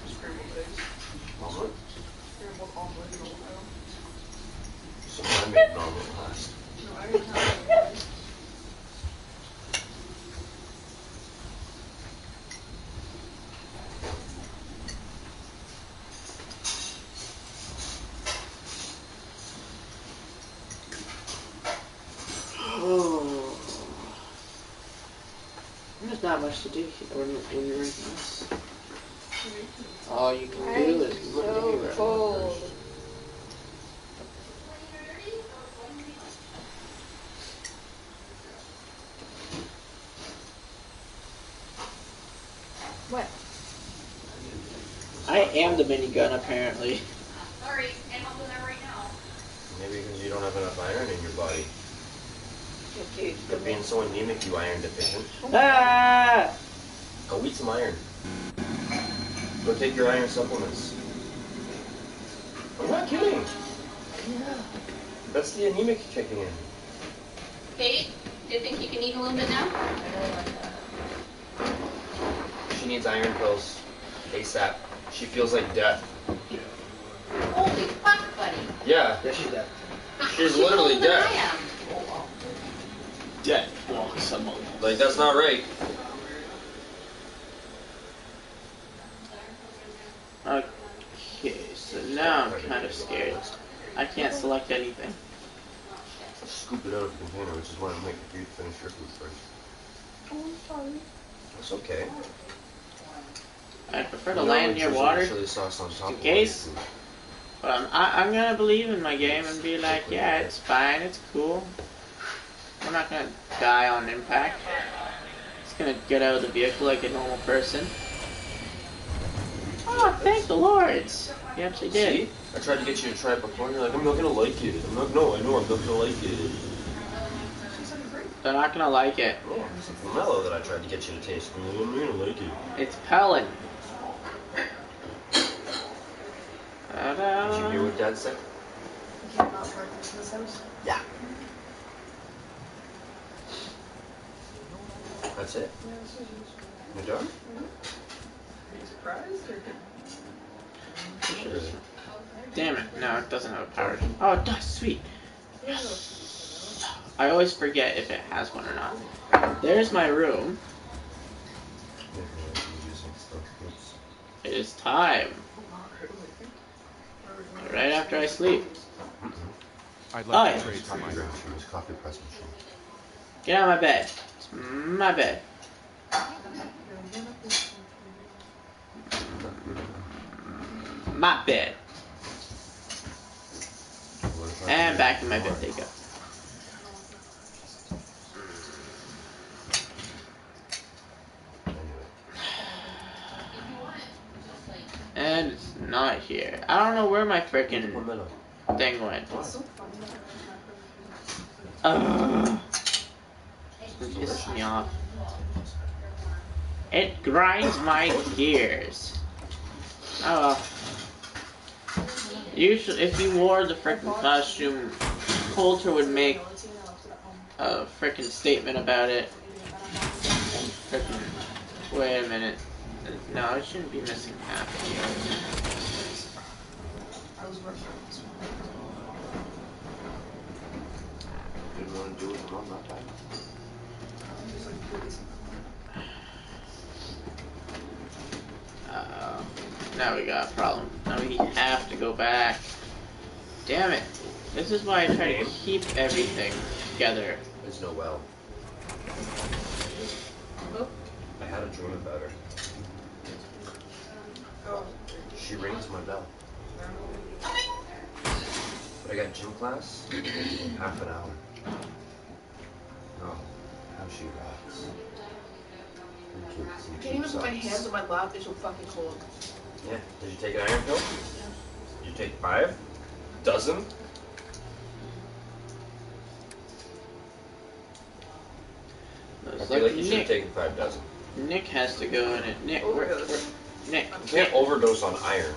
Scrambled eggs. Omelet? Scrambled omelet in Ohio. So I made an omelet last. No, I didn't have it. Oh. There's not much to do when you're in this. All you can do is look at your cold. What? I am the minigun, apparently. Sorry, can't help with that right now. Maybe because you don't have enough iron in your body. You're being so anemic, you iron deficient. Ah! Go eat some iron. Go take your iron supplements. I'm not kidding. That's the anemic kicking in. Kate, do you think you can eat a little bit now? She needs iron pills. ASAP. She feels like death. Holy fuck, buddy. Yeah. Yeah, she's dead. She's literally older than dead. I am. Death walks among us. Like, that's not right. Okay, so now I'm kind of scared. I can't select anything. Scoop it out of the container, which is why I'm making you finish your food first. Oh, I'm sorry. That's okay. I prefer to land near water, Chili sauce on top in of case. my food. But I'm gonna believe in my game and be like, yeah, it's fine, it's cool. I'm not gonna die on impact. Just gonna get out of the vehicle like a normal person. Oh, thank the lords! You actually did. See? I tried to get you to try it before, and you're like, I'm not gonna like it. I know I'm not gonna like it. They're not gonna like it. Oh, it's a pomelo that I tried to get you to taste. I'm not gonna like it. It's Pelin. Did you hear what Dad said? You can't not park in this house. Yeah. That's it? Yeah, this is useful. You're done? Are you surprised or Really? Damn it, no, it doesn't have a power. Oh, it does, sweet. I always forget if it has one or not. There's my room. It is time. Right after I sleep. I'd Oh, like yeah. to trade some iron. Coffee press machine. Get out of my bed. It's my bed. My bed. And back in my bed they go. And it's not here. I don't know where my frickin' thing went. It's pissing me off. It grinds my gears. Oh well. Usually, if you wore the frickin' costume, Coulter would make a frickin' statement about it. Frickin', wait a minute. No, I shouldn't be missing half here. I was working on this one. Didn't want to do it for mom that time. Just like 40 something. Now we got a problem. Now we have to go back. Damn it. This is why I try to keep everything together. There's no well. I had a dream about her. She rings my bell. But I got gym class in half an hour. Oh, how she rocks. I can't even put my hands on my lap, they're so fucking cold. Yeah. Did you take an iron pill? Did you take 5? Dozen? I feel like you should have taken 5 dozen. Nick has to go in it. Nick, where, Nick. You can't overdose on iron.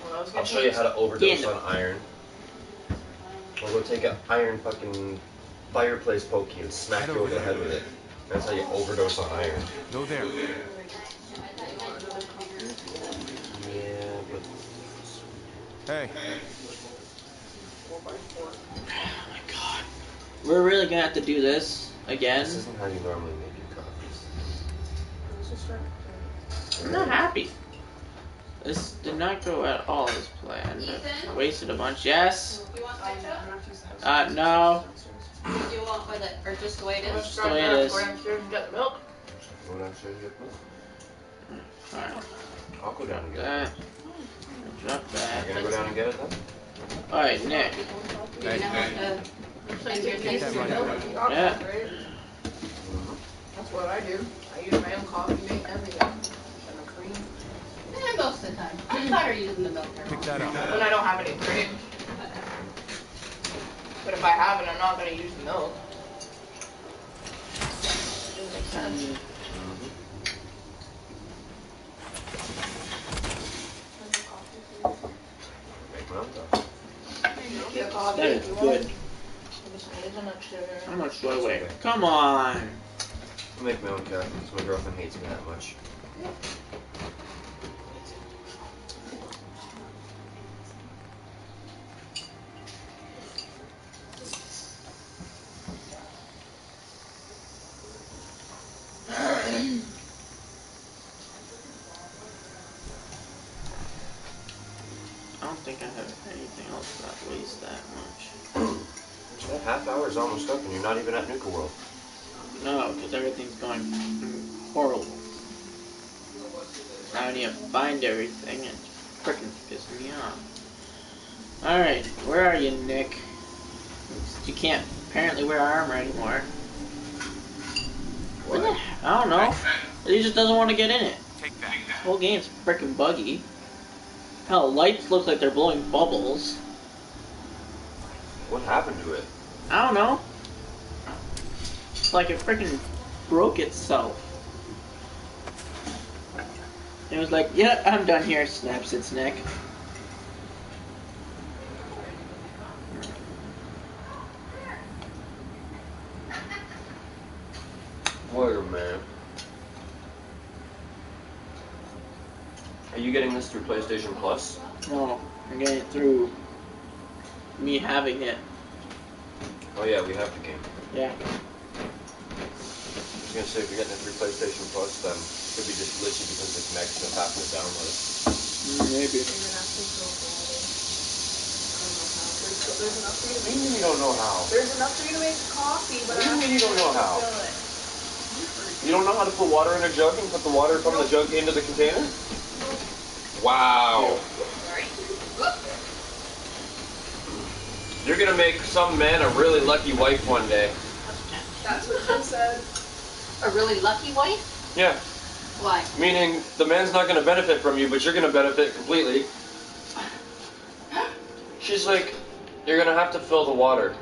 Well, I'll show you how to overdose on iron. We'll go take an iron fucking fireplace pokey and smack you over the head with it. That's how you overdose on iron. Go there. Yeah, but... Hey. Oh my god. We're really gonna have to do this again? This isn't how you normally make your coffees. I'm not happy. This did not go at all as planned. I wasted a bunch. Yes? You want ketchup? No. Do you want with it, or just the way it is? Just the way it is. Go downstairs and get the milk. Go downstairs and get milk. Alright. I'll go down and get that. it. Drop that. You're gonna go down and get it then? Alright, Nick. Nice. Yeah. That's what I do. I use my own coffee, make everything. And the cream. Most of the time. I'm tired of using the milk. Pick that up. When I don't have any cream. But if I have it, I'm not going to use the milk. Doesn't make sense. That is good. How much do I weigh? Come on! I'll make my own coffee because my girlfriend hates me that much. I don't think I have anything else that weighs that much. That half hour is almost up and you're not even at NUKA-WORLD. No, because everything's going horrible. Now I need to find everything and frickin' piss me off. Alright, where are you, Nick? You can't apparently wear armor anymore. What? I don't know. He just doesn't want to get in it. Take that. The whole game's frickin' buggy. Hell, lights look like they're blowing bubbles. What happened to it? I don't know. It's like it frickin' broke itself. It was like, yeah, I'm done here, snaps its neck. Wait a minute. Are you getting this through PlayStation Plus? No, I'm getting it through me having it. Oh yeah, we have the game. Yeah. I was gonna say, if you're getting it through PlayStation Plus, then it could be just glitchy because the connection is having to download it. Maybe. There's enough for you to What do you mean you don't know how? There's enough for you to make coffee, but What do you mean you don't know how? fill it. You don't know how to put water in a jug and put the water from the jug into the container? Wow. You're gonna make some man a really lucky wife one day. That's what she said. A really lucky wife? Yeah. Why? Meaning the man's not gonna benefit from you, but you're gonna benefit completely. She's like, you're gonna have to fill the water.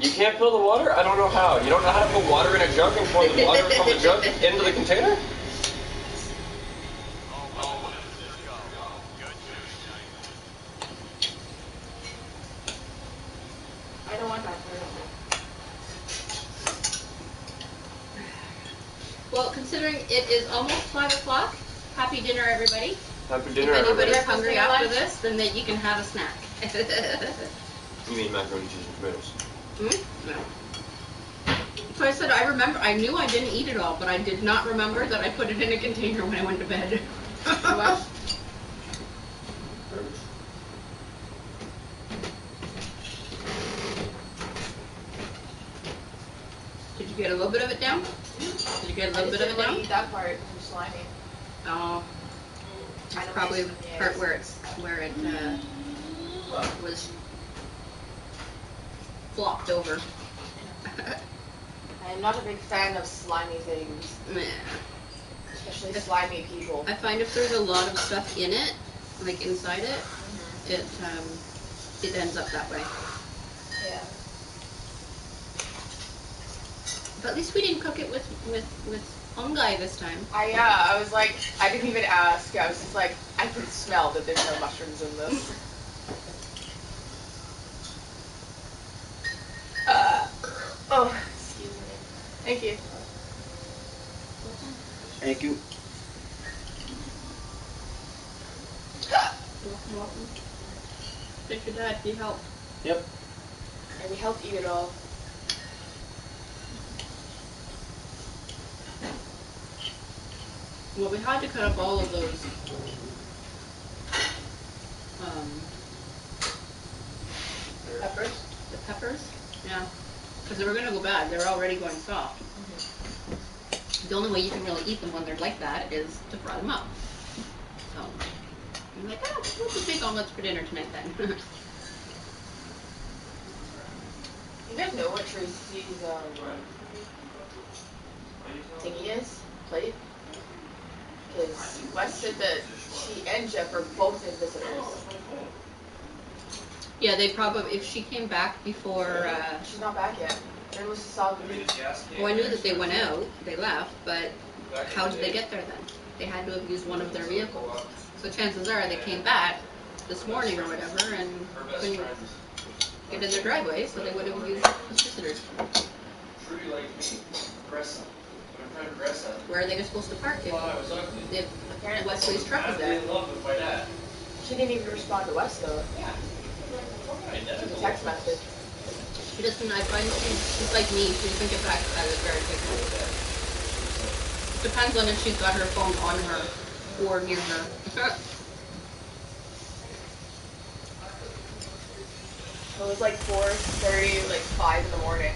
You can't fill the water? I don't know how. You don't know how to put water in a jug and pour the water from the jug into the container? I don't want that. Well, considering it is almost 5 o'clock, happy dinner, everybody. Happy dinner, If anybody's everybody. hungry after this, then you can have a snack. You mean macaroni, cheese, and tomatoes? No. So I said, I knew I didn't eat it all, but I did not remember that I put it in a container when I went to bed. Did you get a little bit of it down? Did you get a little bit of it down? Eat that part. It's slimy. Oh. That's probably the part where it was flopped over. I'm not a big fan of slimy things. Meh. Especially slimy people. I find if there's a lot of stuff in it, like inside it, it ends up that way. Yeah. But at least we didn't cook it with fungi this time. I was like, I didn't even ask. I was just like, I can smell that there's no mushrooms in this. Oh, excuse me. Thank you. Thank you. Welcome. Thank your dad, he helped. Yep. And we helped eat it all. Well, we had to cut up all of those Peppers? The peppers? Yeah. Because they were going to go bad. They were already going soft. The only way you can really eat them when they're like that is to fry them up. So, I'm like, oh, we'll just make omelets for dinner tonight then. You guys know what Tracy's thingy is? Plate? Because Wes said that she and Jeff are both in visitors. Yeah, they probably, if she came back before... She's not back yet. There was a solid week. Well, I knew that they went out, they left, but how did they get there then? They had to have used one of their vehicles. So chances are they came back this morning or whatever and couldn't get in their driveway, so they would have used the visitors. Trudy liked me. Gressa. My friend Gressa. Where are they supposed to park if apparently Wesley's truck is I'm there? in love with my dad. She didn't even respond to Wes though. Yeah. To the text message. She doesn't, I find she's like me, she doesn't get back to us very quickly. Depends on if she's got her phone on her or near her. It was like 4:30, like 5 in the morning.